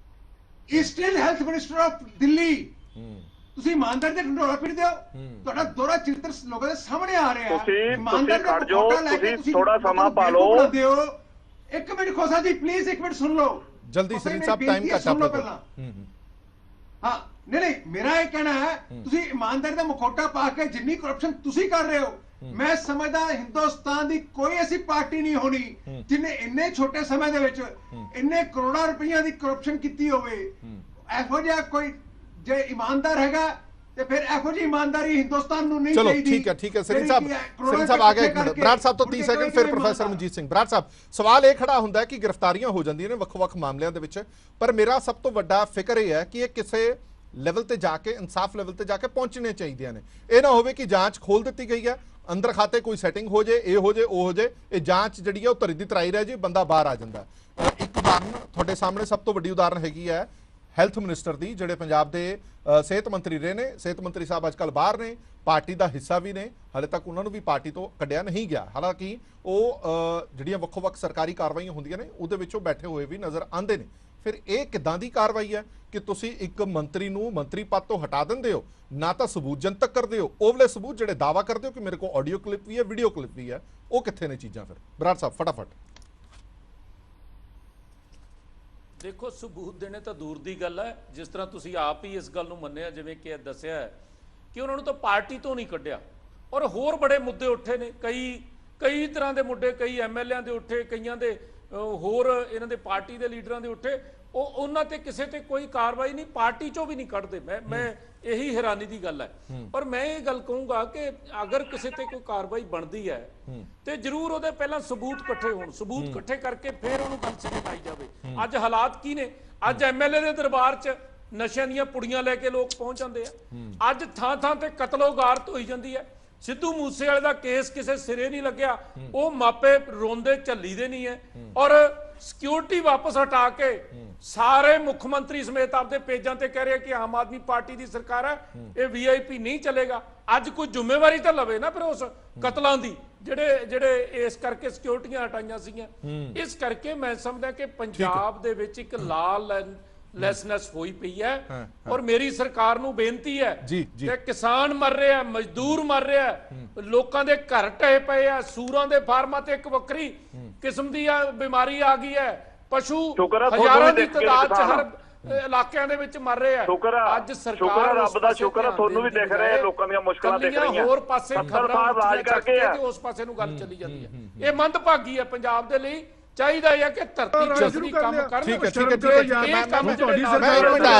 He still health minister of Delhi. ਤੁਸੀਂ ਇਮਾਨਦਾਰ ਦੇ ਢੋਲਾ ਫਿਰਦੇ ਹੋ। ਤੁਹਾਡਾ ਦੋਹਰਾ ਚਰਿੱਤਰ ਲੋਕਾਂ ਦੇ ਸਾਹਮਣੇ ਆ ਰਿਹਾ ਹੈ। ਇਮਾਨਦਾਰ ਦਾ ਫੋਟੋ ਲੈ ਕੇ ਤੁਸੀਂ ਥੋੜਾ ਸਮਾਂ ਪਾ ਲਓ। ਇੱਕ ਮਿੰਟ ਖੋਸਾ ਜੀ ਪਲੀਜ਼ ਇੱਕ ਮਿੰਟ ਸੁਣ ਲਓ ਜਲਦੀ। ਸਰੀਨ ਸਾਹਿਬ ਟਾਈਮ ਘੱਟ ਆਪਣਾ ਪਹਿਲਾਂ। ਹਾਂ ਨਹੀਂ ਮੇਰਾ ਇਹ ਕਹਿਣਾ ਹੈ ਤੁਸੀਂ ਇਮਾਨਦਾਰੀ ਦਾ ਮੁਖੌਟਾ ਪਾ ਕੇ ਜਿੰਨੀ ਕਰਪਸ਼ਨ ਤੁਸੀਂ ਕਰ ਰਹੇ ਹੋ, ਮੈਂ ਸਮਝਦਾ ਹਿੰਦੁਸਤਾਨ ਦੀ ਕੋਈ ਐਸੀ ਪਾਰਟੀ ਨਹੀਂ ਹੋਣੀ ਜਿਹਨੇ ਇੰਨੇ ਛੋਟੇ ਸਮੇਂ ਦੇ ਵਿੱਚ ਇੰਨੇ ਕਰੋੜਾਂ ਰੁਪਈਆ ਦੀ ਕਰਪਸ਼ਨ ਕੀਤੀ ਹੋਵੇ। ਇਹੋ ਜਿਹਾ ਕੋਈ ਜੇ ਇਮਾਨਦਾਰ ਹੈਗਾ ਤੇ ਫਿਰ ਇਹੋ ਜਿਹੀ ਇਮਾਨਦਾਰੀ ਹਿੰਦੁਸਤਾਨ ਨੂੰ ਨਹੀਂ ਚਾਹੀਦੀ। ਚਲੋ ਠੀਕ ਹੈ ਸਰੀਨ ਸਾਹਿਬ ਆ ਗਏ। ਇੱਕ ਮਿੰਟ ਬਰਾੜ ਸਾਹਿਬ ਤੋਂ 30 ਸੈਕਿੰਡ, ਫਿਰ ਪ੍ਰੋਫੈਸਰ ਮਨਜੀਤ ਸਿੰਘ। ਬਰਾੜ ਸਾਹਿਬ ਸਵਾਲ ਇਹ ਖੜਾ ਹੁੰਦਾ ਹੈ ਕਿ ਗ੍ਰਿਫਤਾਰੀਆਂ ਹੋ ਜਾਂਦੀਆਂ ਨੇ ਵੱਖ-ਵੱਖ ਮਾਮਲਿਆਂ ਦੇ ਵਿੱਚ, ਪਰ ਮੇਰਾ ਸਭ ਤੋਂ ਵੱਡਾ ਫਿਕਰ ਇਹ ਹੈ ਕਿ ਇਹ ਕਿਸੇ ਲੈਵਲ ਤੇ ਜਾ ਕੇ ਇਨਸਾਫ ਲੈਵਲ ਤੇ ਜਾ ਕੇ ਪਹੁੰਚਣੇ ਚਾਹੀਦੀਆਂ ਨੇ। ਇਹ ਨਾ ਹੋਵੇ ਕਿ ਜਾਂਚ ਖੋਲ ਦਿੱਤੀ ਗਈ ਹੈ, ਅੰਦਰ ਖਾਤੇ ਕੋਈ ਸੈਟਿੰਗ ਹੋ ਜੇ, ਇਹ ਹੋ ਜੇ ਉਹ ਹੋ ਜੇ, ਇਹ ਜਾਂਚ ਜਿਹੜੀ ਹੈ ਉਹ ਧਰੀ ਦੀ ਤਰਾਈ ਰਹਿ ਜੇ, ਬੰਦਾ ਬਾਹਰ ਆ ਜਾਂਦਾ। ਇੱਕ ਉਦਾਹਰਨ ਤੁਹਾਡੇ ਸਾਹਮਣੇ ਸਭ ਤੋਂ ਵੱਡੀ ਉਦਾਹਰਨ ਹੈਗੀ ਹੈ ਹੈਲਥ ਮਿਨਿਸਟਰ ਦੀ, ਜਿਹੜੇ ਪੰਜਾਬ ਦੇ ਸਿਹਤ ਮੰਤਰੀ ਰਹੇ ਨੇ। ਸਿਹਤ ਮੰਤਰੀ ਸਾਹਿਬ ਅੱਜ ਕੱਲ੍ਹ ਬਾਹਰ ਨੇ, ਪਾਰਟੀ ਦਾ ਹਿੱਸਾ ਵੀ ਨੇ, ਹਾਲੇ ਤੱਕ ਉਹਨਾਂ ਨੂੰ ਵੀ ਪਾਰਟੀ ਤੋਂ ਕੱਢਿਆ ਨਹੀਂ ਗਿਆ। ਹਾਲਾਂਕਿ ਉਹ ਜਿਹੜੀਆਂ ਵੱਖੋ-ਵੱਖ ਸਰਕਾਰੀ ਕਾਰਵਾਈਆਂ ਹੁੰਦੀਆਂ ਨੇ ਉਹਦੇ ਵਿੱਚੋਂ ਬੈਠੇ ਹੋਏ ਵੀ ਨਜ਼ਰ ਆਉਂਦੇ ਨੇ। ਫਿਰ ਇਹ ਕਿੱਦਾਂ ਦੀ ਕਾਰਵਾਈ ਹੈ ਕਿ ਤੁਸੀਂ ਇੱਕ ਮੰਤਰੀ ਨੂੰ ਮੰਤਰੀ ਪਦ ਤੋਂ ਹਟਾ ਦਿੰਦੇ ਹੋ, ਨਾ ਤਾਂ ਸਬੂਤ ਜਨਤਕ ਕਰਦੇ ਹੋ, ਉਹਲੇ ਸਬੂਤ ਜਿਹੜੇ ਦਾਵਾ ਕਰਦੇ ਹੋ ਕਿ ਮੇਰੇ ਕੋਲ ਆਡੀਓ ਕਲਿੱਪ ਵੀ ਹੈ, ਵੀਡੀਓ ਕਲਿੱਪ ਵੀ ਹੈ, ਉਹ ਕਿੱਥੇ ਨੇ ਚੀਜ਼ਾਂ? ਫਿਰ ਬਰਾੜ ਸਾਹਿਬ ਫਟਾਫਟ। ਦੇਖੋ ਸਬੂਤ ਦੇਣੇ ਤਾਂ ਦੂਰ ਦੀ ਗੱਲ ਹੈ, ਜਿਸ ਤਰ੍ਹਾਂ ਤੁਸੀਂ ਆਪ ਹੀ ਇਸ ਗੱਲ ਨੂੰ ਮੰਨਿਆ, ਜਿਵੇਂ ਕਿ ਦੱਸਿਆ ਕਿ ਉਹਨਾਂ ਨੂੰ ਤਾਂ ਪਾਰਟੀ ਤੋਂ ਨਹੀਂ ਕੱਢਿਆ, ਔਰ ਹੋਰ ਬੜੇ ਮੁੱਦੇ ਉੱਠੇ ਨੇ, ਕਈ ਤਰ੍ਹਾਂ ਦੇ ਮੁੱਦੇ, ਕਈ ਐਮਐਲਏਆਂ ਦੇ ਉੱਠੇ, ਕਈਆਂ ਦੇ ਹੋਰ ਇਹਨਾਂ ਦੇ ਪਾਰਟੀ ਦੇ ਲੀਡਰਾਂ ਦੇ ਉੱਠੇ, ਉਹਨਾਂ ਤੇ ਕਿਸੇ ਤੇ ਕੋਈ ਕਾਰਵਾਈ ਨਹੀਂ, ਪਾਰਟੀ ਚੋਂ ਵੀ ਨਹੀਂ ਕੱਢਦੇ। ਮੈਂ ਇਹੀ ਹੈਰਾਨੀ ਦੀ ਗੱਲ ਹੈ। ਪਰ ਮੈਂ ਇਹ ਗੱਲ ਕਹੂੰਗਾ ਕਿ ਅਗਰ ਕਿਸੇ ਤੇ ਕੋਈ ਕਾਰਵਾਈ ਬਣਦੀ ਹੈ ਤੇ ਜ਼ਰੂਰ ਉਹਦੇ ਪਹਿਲਾਂ ਸਬੂਤ ਇਕੱਠੇ ਹੋਣ, ਸਬੂਤ ਇਕੱਠੇ ਕਰਕੇ ਫਿਰ ਉਹਨੂੰ ਗੱਲ ਸਮਝਾਈ ਜਾਵੇ। ਅੱਜ ਹਾਲਾਤ ਕੀ ਨੇ? ਅੱਜ ਐਮਐਲਏ ਦੇ ਦਰਬਾਰ 'ਚ ਨਸ਼ਿਆਂ ਦੀਆਂ ਪੁੜੀਆਂ ਲੈ ਕੇ ਲੋਕ ਪਹੁੰਚ ਜਾਂਦੇ ਆ। ਅੱਜ ਥਾਂ ਥਾਂ ਤੇ ਕਤਲੋਗਾਰਤ ਹੋਈ ਜਾਂਦੀ ਹੈ। ਸਿੱਧੂ ਮੂਸੇਵਾਲੇ ਦਾ ਕੇਸ ਕਿਸੇ ਸਿਰੇ ਨਹੀਂ ਲੱਗਿਆ, ਉਹ ਮਾਪੇ ਰੋਂਦੇ ਝੱਲੀ ਦੇ ਨਹੀਂ ਹੈ। ਔਰ ਸਿਕਿਉਰਿਟੀ ਵਾਪਸ ਹਟਾ ਕੇ ਸਾਰੇ ਮੁੱਖ ਮੰਤਰੀ ਸਮੇਤ ਆਪਦੇ ਪੇਜਾਂ ਤੇ ਕਹਿ ਰਹੇ ਕਿ ਆਮ ਆਦਮੀ ਪਾਰਟੀ ਦੀ ਸਰਕਾਰ ਹੈ, ਇਹ ਵੀਆਈਪੀ ਨਹੀਂ ਚੱਲੇਗਾ। ਅੱਜ ਕੋਈ ਜ਼ਿੰਮੇਵਾਰੀ ਤਾਂ ਲਵੇ ਨਾ ਫਿਰ ਉਸ ਕਤਲਾਂ ਦੀ ਜਿਹੜੇ ਇਸ ਕਰਕੇ ਸਿਕਿਉਰਿਟੀਆਂ ਹਟਾਈਆਂ ਸੀਗੀਆਂ। ਇਸ ਕਰਕੇ ਮੈਂ ਸਮਝਦਾ ਕਿ ਪੰਜਾਬ ਦੇ ਵਿੱਚ ਇੱਕ ਲੈਸਨੈਸ ਹੋਈ ਪਈ ਹੈ। ਔਰ ਮੇਰੀ ਸਰਕਾਰ ਨੂੰ ਬੇਨਤੀ ਹੈ ਕਿ ਕਿਸਾਨ ਮਰ ਰਿਹਾ, ਮਜ਼ਦੂਰ ਮਰ ਰਿਹਾ, ਲੋਕਾਂ ਦੇ ਘਰ ਢਹਿ ਪਏ ਆ, ਸੂਰਾਂ ਦੇ ਫਾਰਮਾਂ ਤੇ ਇੱਕ ਵੱਖਰੀ ਕਿਸਮ ਦੀ ਬਿਮਾਰੀ ਆ ਗਈ ਹੈ, ਪਸ਼ੂ ਹਜ਼ਾਰਾਂ ਦੀ ਤਾਦਾਦ 'ਚ ਹਰ ਇਲਾਕਿਆਂ ਦੇ ਵਿੱਚ ਮਰ ਰਹੇ ਆ। ਅੱਜ ਸਰਕਾਰ ਰੱਬ ਦਾ ਸ਼ੁਕਰ ਹੈ ਤੁਹਾਨੂੰ ਵੀ ਦਿਖ ਰਿਹਾ, ਲੋਕਾਂ ਦੀਆਂ ਮੁਸ਼ਕਲਾਂ ਦਿਖ ਰਹੀਆਂ। ਹੋਰ ਪਾਸੇ ਖਬਰਾਂ ਰਾਜ ਕਰਕੇ ਉਸ ਪਾਸੇ ਨੂੰ ਗੱਲ ਚੱਲੀ ਜਾਂਦੀ ਹੈ। ਇਹ ਮੰਦਭਾਗੀ ਹੈ ਪੰਜਾਬ ਦੇ ਲਈ। ਚਾਹੀਦਾ ਹੈ ਕਿ ਧਰਤੀ ਜਸਰੀ ਕੰਮ ਕਰਨ। ਠੀਕ ਹੈ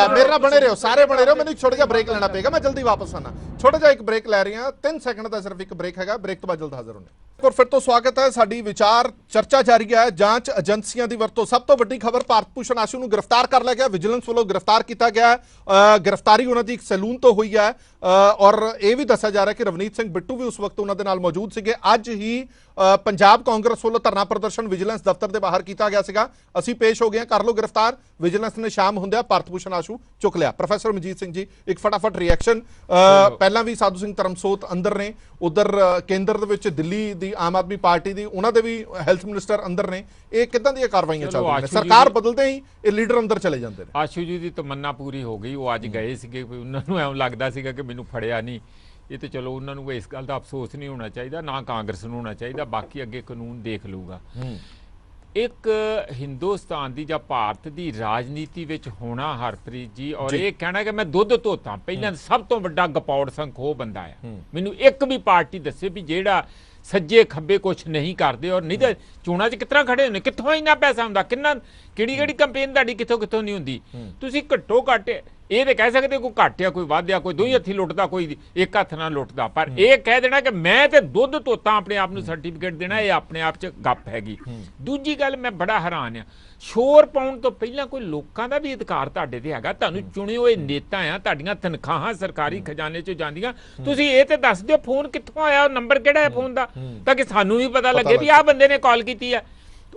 ਮੇਰੇ ਨਾਲ ਬਣੇ ਰਹੋ, ਸਾਰੇ ਬਣੇ ਰਹੋ। ਮੈਨੂੰ ਛੋਟਾ ਜਿਹਾ ਬ੍ਰੇਕ ਲੈਣਾ ਪਏਗਾ, ਮੈਂ ਜਲਦੀ ਵਾਪਸ ਆਣਾ। ਛੋਟਾ ਜਿਹਾ ਇੱਕ ਬ੍ਰੇਕ ਲੈ ਰਹੇ ਹਾਂ, 3 ਸੈਕਿੰਡ ਦਾ ਸਿਰਫ ਇੱਕ ਬ੍ਰੇਕ ਹੈਗਾ। ਬ੍ਰੇਕ ਤੋਂ ਬਾਅਦ ਜਲਦ ਹਾਜ਼ਰ ਹੋਣੇ। ਔਰ ਫਿਰ ਤੋਂ ਸਵਾਗਤ ਹੈ। ਸਾਡੀ ਵਿਚਾਰ ਚਰਚਾ ਜਾਰੀ ਹੈ। ਜਾਂਚ ਏਜੰਸੀਆਂ ਦੀ ਵਰਤੋਂ, ਸਭ ਤੋਂ ਵੱਡੀ ਖਬਰ, ਭਾਰਤ ਭੂਸ਼ਣ ਆਸ਼ੂ ਨੂੰ ਗ੍ਰਿਫਤਾਰ ਕਰ ਲਿਆ ਗਿਆ, ਵਿਜੀਲੈਂਸ ਵੱਲੋਂ ਗ੍ਰਿਫਤਾਰ ਕੀਤਾ ਗਿਆ। ਗ੍ਰਿਫਤਾਰੀ ਉਹਨਾਂ ਦੀ ਇੱਕ ਸੈਲੂਨ ਤੋਂ ਹੋਈ ਹੈ ਔਰ ਇਹ ਵੀ ਦੱਸਿਆ ਜਾ ਰਿਹਾ ਕਿ ਰਵਨੀਤ ਸਿੰਘ ਬਿੱਟੂ ਵੀ ਉਸ ਵਕਤ ਉਹਨਾਂ ਦੇ ਨਾਲ ਮੌਜੂਦ ਸੀਗੇ। ਅੱਜ ਹੀ ਪੰਜਾਬ ਕਾਂਗਰਸ ਵੱਲੋਂ ਧਰਨਾ ਪ੍ਰਦਰਸ਼ਨ ਵਿਜੀਲੈਂਸ ਦਫ਼ਤਰ ਦੇ ਬਾਹਰ ਕੀਤਾ ਗਿਆ ਸੀਗਾ। ਅਸੀਂ ਪੇਸ਼ ਹੋ ਗਏ ਹਾਂ, ਕਰ ਲਓ ਗ੍ਰਿਫਤਾਰ। ਵਿਜੀਲੈਂਸ ਨੇ ਸ਼ਾਮ ਹੁੰਦਿਆਂ ਭਾਰਤ ਭੂਸ਼ਣ ਆਸ਼ੂ ਚੁੱਕ ਲਿਆ। ਪ੍ਰੋਫੈਸਰ ਮਨਜੀਤ ਸਿੰਘ ਜੀ, ਇੱਕ ਫਟਾਫਟ ਰਿਐਕਸ਼ਨ। ਪਹਿਲਾਂ ਵੀ ਸਾਧੂ ਸਿੰਘ ਧਰਮਸੋਤ ਅੰਦਰ ਨੇ, ਉਧਰ ਕੇਂਦਰ ਦੇ ਵਿੱਚ ਦਿੱਲੀ ਦੀ ਆਮ ਆਦਮੀ ਪਾਰਟੀ ਦੀ ਉਹਨਾਂ ਦੇ ਵੀ ਹੈਲਥ ਮਿਨਿਸਟਰ ਅੰਦਰ ਨੇ। ਇਹ ਕਿੱਦਾਂ ਦੀਆਂ ਕਾਰਵਾਈਆਂ ਚੱਲ ਰਹੀਆਂ ਨੇ? ਸਰਕਾਰ ਬਦਲਦੇ ਹੀ ਇਹ ਲੀਡਰ ਅੰਦਰ ਚਲੇ ਜਾਂਦੇ ਨੇ। ਆਸ਼ੂ ਜੀ ਦੀ ਤਮੰਨਾ ਪੂਰੀ ਹੋ ਗਈ। ਉਹ ਅੱਜ ਗਏ ਸੀਗੇ, ਉਹਨਾਂ ਨੂੰ ਐਂ ਲੱਗਦਾ ਸੀਗਾ ਕਿ ਮੈਨੂੰ ਫੜਿਆ ਨਹੀਂ। ਇਹ ਤੇ ਚਲੋ ਉਹਨਾਂ ਨੂੰ ਇਸ ਗੱਲ ਦਾ ਅਫਸੋਸ ਨਹੀਂ ਹੋਣਾ ਚਾਹੀਦਾ, ਨਾ ਕਾਂਗਰਸ ਨੂੰ ਹੋਣਾ ਚਾਹੀਦਾ। ਬਾਕੀ ਅੱਗੇ ਕਾਨੂੰਨ ਦੇਖ ਲੂਗਾ। ਇੱਕ ਹਿੰਦੁਸਤਾਨ ਦੀ ਜਾਂ ਭਾਰਤ ਦੀ ਰਾਜਨੀਤੀ ਵਿੱਚ ਹੋਣਾ ਹਰਪ੍ਰੀਤ ਜੀ, ਔਰ ਇਹ ਕਹਿਣਾ ਕਿ ਮੈਂ ਦੁੱਧ ਧੋਤਾ, ਪਹਿਲਾਂ ਸਭ ਤੋਂ ਵੱਡਾ ਗਪੌੜ ਸੰਖੋ ਬੰਦਾ ਆ। ਮੈਨੂੰ ਇੱਕ ਵੀ ਪਾਰਟੀ ਦੱਸੇ ਵੀ ਜਿਹੜਾ ਸੱਜੇ ਖੱਬੇ ਕੁਛ ਨਹੀਂ ਕਰਦੇ। ਔਰ ਨਹੀਂ ਤਾਂ ਚੋਣਾਂ 'ਚ ਕਿਤਨਾ ਖੜੇ ਹੁੰਦੇ, ਕਿੱਥੋਂ ਇੰਨਾ ਪੈਸਾ ਹੁੰਦਾ, ਕਿਹੜੀ ਕੰਪੇਨ ਤੁਹਾਡੀ ਕਿੱਥੋਂ ਨਹੀਂ ਹੁੰਦੀ। ਤੁਸੀਂ ਘੱਟੋ ਘੱਟ ਇਹ ਤੇ ਕਹਿ ਸਕਦੇ ਕੋਈ ਘੱਟ ਆ, ਕੋਈ ਵੱਧ ਆ, ਕੋਈ ਦੋਈ ਹੱਥੀ ਲੁੱਟਦਾ, ਕੋਈ ਇੱਕ ਹੱਥ ਨਾਲ ਲੁੱਟਦਾ। ਪਰ ਇਹ ਕਹਿ ਦੇਣਾ ਕਿ ਮੈਂ ਤੇ ਦੁੱਧ ਧੋਤਾ, ਆਪਣੇ ਆਪ ਨੂੰ ਸਰਟੀਫਿਕੇਟ ਦੇਣਾ, ਇਹ ਆਪਣੇ ਆਪ 'ਚ ਗੱਪ ਹੈਗੀ। ਦੂਜੀ ਗੱਲ, ਮੈਂ ਬੜਾ ਹੈਰਾਨ ਆ, ਸ਼ੋਰ ਪਾਉਣ ਤੋਂ ਪਹਿਲਾਂ ਕੋਈ ਲੋਕਾਂ ਦਾ ਵੀ ਅਧਿਕਾਰ ਤੁਹਾਡੇ ਤੇ ਹੈਗਾ। ਤੁਹਾਨੂੰ ਚੁਣੇ ਹੋਏ ਨੇਤਾ ਆ, ਤੁਹਾਡੀਆਂ ਤਨਖਾਹਾਂ ਸਰਕਾਰੀ ਖਜ਼ਾਨੇ 'ਚੋਂ ਜਾਂਦੀਆਂ। ਤੁਸੀਂ ਇਹ ਤੇ ਦੱਸ ਦਿਓ ਫੋਨ ਕਿੱਥੋਂ ਆਇਆ, ਨੰਬਰ ਕਿਹੜਾ ਹੈ ਫੋਨ ਦਾ, ਤਾਂ ਕਿ ਸਾਨੂੰ ਵੀ ਪਤਾ ਲੱਗੇ ਵੀ ਆਹ ਬੰਦੇ ਨੇ ਕਾਲ ਕੀਤੀ ਆ।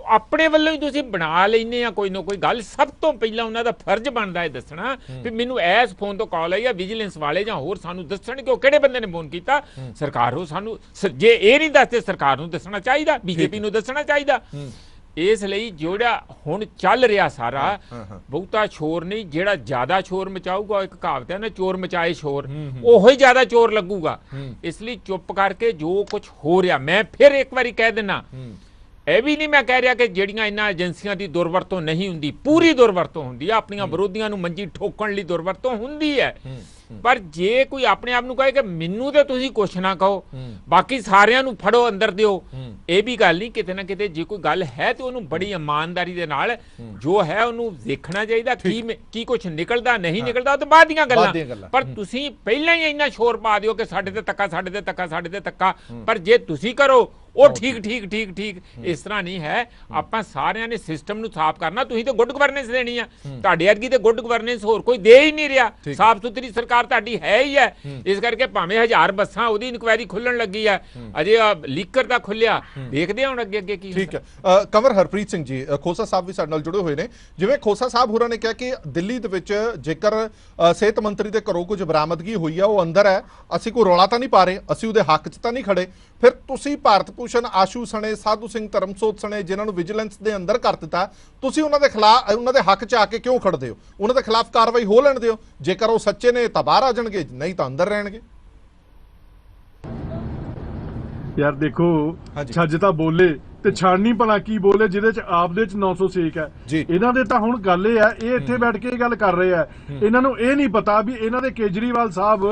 ਆਪਣੇ ਵੱਲੋਂ ਹੀ ਤੁਸੀਂ ਬਣਾ ਲੈਨੇ ਆ ਕੋਈ ਨਾ ਕੋਈ ਗੱਲ। ਸਭ ਤੋਂ ਪਹਿਲਾਂ ਉਹਨਾਂ ਦਾ ਫਰਜ਼ ਬਣਦਾ ਹੈ ਦੱਸਣਾ ਵੀ ਮੈਨੂੰ ਇਸ ਫੋਨ ਤੋਂ ਕਾਲ ਆਈ ਆ, ਵਿਜੀਲੈਂਸ ਵਾਲੇ ਜਾਂ ਹੋਰ ਸਾਨੂੰ ਦੱਸਣ ਕਿ ਉਹ ਕਿਹੜੇ ਬੰਦੇ ਨੇ ਫੋਨ ਕੀਤਾ। ਸਰਕਾਰ ਨੂੰ ਸਾਨੂੰ ਜੇ ਇਹ ਨਹੀਂ ਦੱਸਦੇ, ਸਰਕਾਰ ਨੂੰ ਦੱਸਣਾ ਚਾਹੀਦਾ, ਬੀਜੇਪੀ ਨੂੰ ਦੱਸਣਾ ਚਾਹੀਦਾ। ਇਸ ਲਈ ਜਿਹੜਾ ਹੁਣ ਚੱਲ ਰਿਹਾ ਸਾਰਾ, ਬਹੁਤਾ ਸ਼ੋਰ ਨਹੀਂ, ਜਿਹੜਾ ਜ਼ਿਆਦਾ ਸ਼ੋਰ ਮਚਾਊਗਾ, ਇੱਕ ਕਹਾਵਤ ਹੈ ਨਾ, ਚੋਰ ਮਚਾਏ ਸ਼ੋਰ, ਉਹੋ ਹੀ ਜ਼ਿਆਦਾ ਚੋਰ ਲੱਗੂਗਾ। ਇਸ ਲਈ ਚੁੱਪ ਕਰਕੇ ਜੋ ਕੁਝ ਹੋ ਰਿਹਾ, ਮੈਂ ਫਿਰ ਇੱਕ ਵਾਰੀ ਕਹਿ ਦਿੰਨਾ, ਇਹ ਵੀ ਨਹੀਂ ਮੈਂ ਕਹਿ ਰਿਹਾ ਕਿ ਜਿਹੜੀਆਂ ਇਹਨਾਂ ਏਜੰਸੀਆਂ ਦੀ ਦੁਰਵਰਤੋਂ ਨਹੀਂ ਹੁੰਦੀ, ਪੂਰੀ ਦੁਰਵਰਤੋਂ ਹੁੰਦੀ ਆ। ਆਪਣੀਆਂ ਵਿਰੋਧੀਆਂ ਨੂੰ ਮੰਜੀ ਠੋਕਣ ਲਈ ਦੁਰਵਰਤੋਂ ਹੁੰਦੀ ਹੈ। ਪਰ ਜੇ ਕੋਈ ਆਪਣੇ ਆਪ ਨੂੰ ਕਹੇ ਕਿ ਮੈਨੂੰ ਤੇ ਤੁਸੀਂ ਕੁਛ ਨਾ ਕਹੋ, ਬਾਕੀ ਸਾਰਿਆਂ ਨੂੰ ਫੜੋ ਅੰਦਰ ਦਿਓ, ਇਹ ਵੀ ਗੱਲ ਨਹੀਂ। ਕਿਤੇ ਨਾ ਕਿਤੇ ਜੇ ਕੋਈ ਗੱਲ ਹੈ ਤੇ ਉਹਨੂੰ ਬੜੀ ਇਮਾਨਦਾਰੀ ਦੇ ਨਾਲ ਜੋ ਹੈ ਉਹਨੂੰ ਦੇਖਣਾ ਚਾਹੀਦਾ। ਕੀ ਕੁਛ ਨਿਕਲਦਾ ਨਹੀਂ ਨਿਕਲਦਾ, ਉਹ ਤਾਂ ਬਾਅਦ ਦੀਆਂ ਗੱਲਾਂ। ਪਰ ਤੁਸੀਂ ਪਹਿਲਾਂ ਹੀ ਇੰਨਾ ਸ਼ੋਰ ਪਾ ਦਿਓ ਕਿ ਸਾਡੇ ਤੇ ਧੱਕਾ, ਸਾਡੇ ਤੇ ਧੱਕਾ, ਸਾਡੇ ਤੇ ਧੱਕਾ। ਪਰ ਜੇ ਤੁਸੀਂ ਕਰੋ ਉਹ ਠੀਕ ਇਸ ਤਰ੍ਹਾਂ ਨਹੀਂ ਹੈ। ਆਪਾਂ ਸਾਰਿਆਂ ਨੇ ਸਿਸਟਮ ਨੂੰ ਸਾਫ਼ ਕਰਨਾ। ਤੁਸੀਂ ਤੇ ਗੁੱਡ ਗਵਰਨੈਂਸ ਦੇਣੀ ਆ, ਤੁਹਾਡੇ ਵਰਗੀ ਤੇ ਗੁੱਡ ਗਵਰਨੈਂਸ ਹੋਰ ਕੋਈ ਦੇ ਹੀ ਨਹੀਂ ਰਿਹਾ। ਸਾਫ਼ ਸੁਥਰੀ ਸਰਕਾਰ ਤੁਹਾਡੀ ਹੈ ਹੀ ਹੈ। ਇਸ ਕਰਕੇ ਭਾਵੇਂ 1000 ਬੱਸਾਂ ਉਹਦੀ ਇਨਕੁਆਇਰੀ ਖੁੱਲਣ ਲੱਗੀ ਆ, ਅਜੇ ਲੀਕਰ ਦਾ ਖੁੱਲਿਆ, ਦੇਖਦੇ ਹਾਂ ਹੁਣ ਅੱਗੇ ਕੀ। ਠੀਕ ਹੈ, ਕੰਵਰ ਹਰਪ੍ਰੀਤ ਸਿੰਘ ਜੀ, ਖੋਸਾ ਸਾਹਿਬ ਵੀ ਸਾਡੇ ਨਾਲ ਜੁੜੇ ਹੋਏ ਨੇ। ਜਿਵੇਂ ਖੋਸਾ ਸਾਹਿਬ ਹੋਰਾਂ ਨੇ ਕਿਹਾ ਕਿ ਦਿੱਲੀ ਦੇ ਵਿੱਚ ਜੇਕਰ ਸਿਹਤ ਮੰਤਰੀ ਦੇ ਘਰੋਂ ਕੁਝ ਬਰਾਮਦਗੀ ਹੋਈ ਆ, ਉਹ ਅੰਦਰ ਹੈ, ਅਸੀਂ ਕੋਈ ਰੌਲਾ ਤਾਂ ਨਹੀਂ ਪਾ ਰਹੇ, ਅਸੀਂ ਉਹਦੇ ਹੱਕ 'ਚ ਤਾਂ ਨਹੀਂ ਖੜੇ। ਫਿਰ ਤੁਸੀਂ ਭਾਰਤ ਭੂਸ਼ਣ ਆਸ਼ੂ ਸਣੇ, ਸਾਧੂ ਸਿੰਘ ਧਰਮਸੋਤ ਸਣੇ, ਜਿਨ੍ਹਾਂ ਨੂੰ ਵਿਜੀਲੈਂਸ ਦੇ ਅੰਦਰ ਕਰ ਦਿੱਤਾ, ਤੁਸੀਂ ਉਹਨਾਂ ਦੇ ਖਿਲਾਫ, ਉਹਨਾਂ ਦੇ ਹੱਕ 'ਚ ਆ ਕੇ ਕਿਉਂ ਖੜਦੇ ਹੋ? ਉਹਨਾਂ ਦੇ ਖਿਲਾਫ ਕਾਰਵਾਈ ਹੋ ਲੈਣ ਦਿਓ। ਜੇਕਰ ਉਹ ਸੱਚੇ ਨੇ ਤਾਂ ਬਾਹਰ ਆ ਜਾਣਗੇ, ਨਹੀਂ ਤਾਂ ਅੰਦਰ ਰਹਿਣਗੇ। ਯਾਰ ਦੇਖੋ, ਛੱਜ ਤਾਂ ਬੋਲੇ ਤੇ ਛਾਣਨੀ ਭਲਾ ਕੀ ਬੋਲੇ, ਜਿਹਦੇ ਚ ਆਪਦੇ ਚ 906 ਹੈ। ਇਹਨਾਂ ਦੇ ਤਾਂ ਹੁਣ ਗੱਲ ਇਹ ਹੈ, ਇਹ ਇੱਥੇ ਬੈਠ ਕੇ ਇਹ ਗੱਲ ਕਰ ਰਹੇ ਆ। ਇਹਨਾਂ ਨੂੰ ਇਹ ਨਹੀਂ ਪਤਾ ਵੀ ਇਹਨਾਂ ਦੇ ਕੇਜਰੀਵਾਲ ਸਾਹਿਬ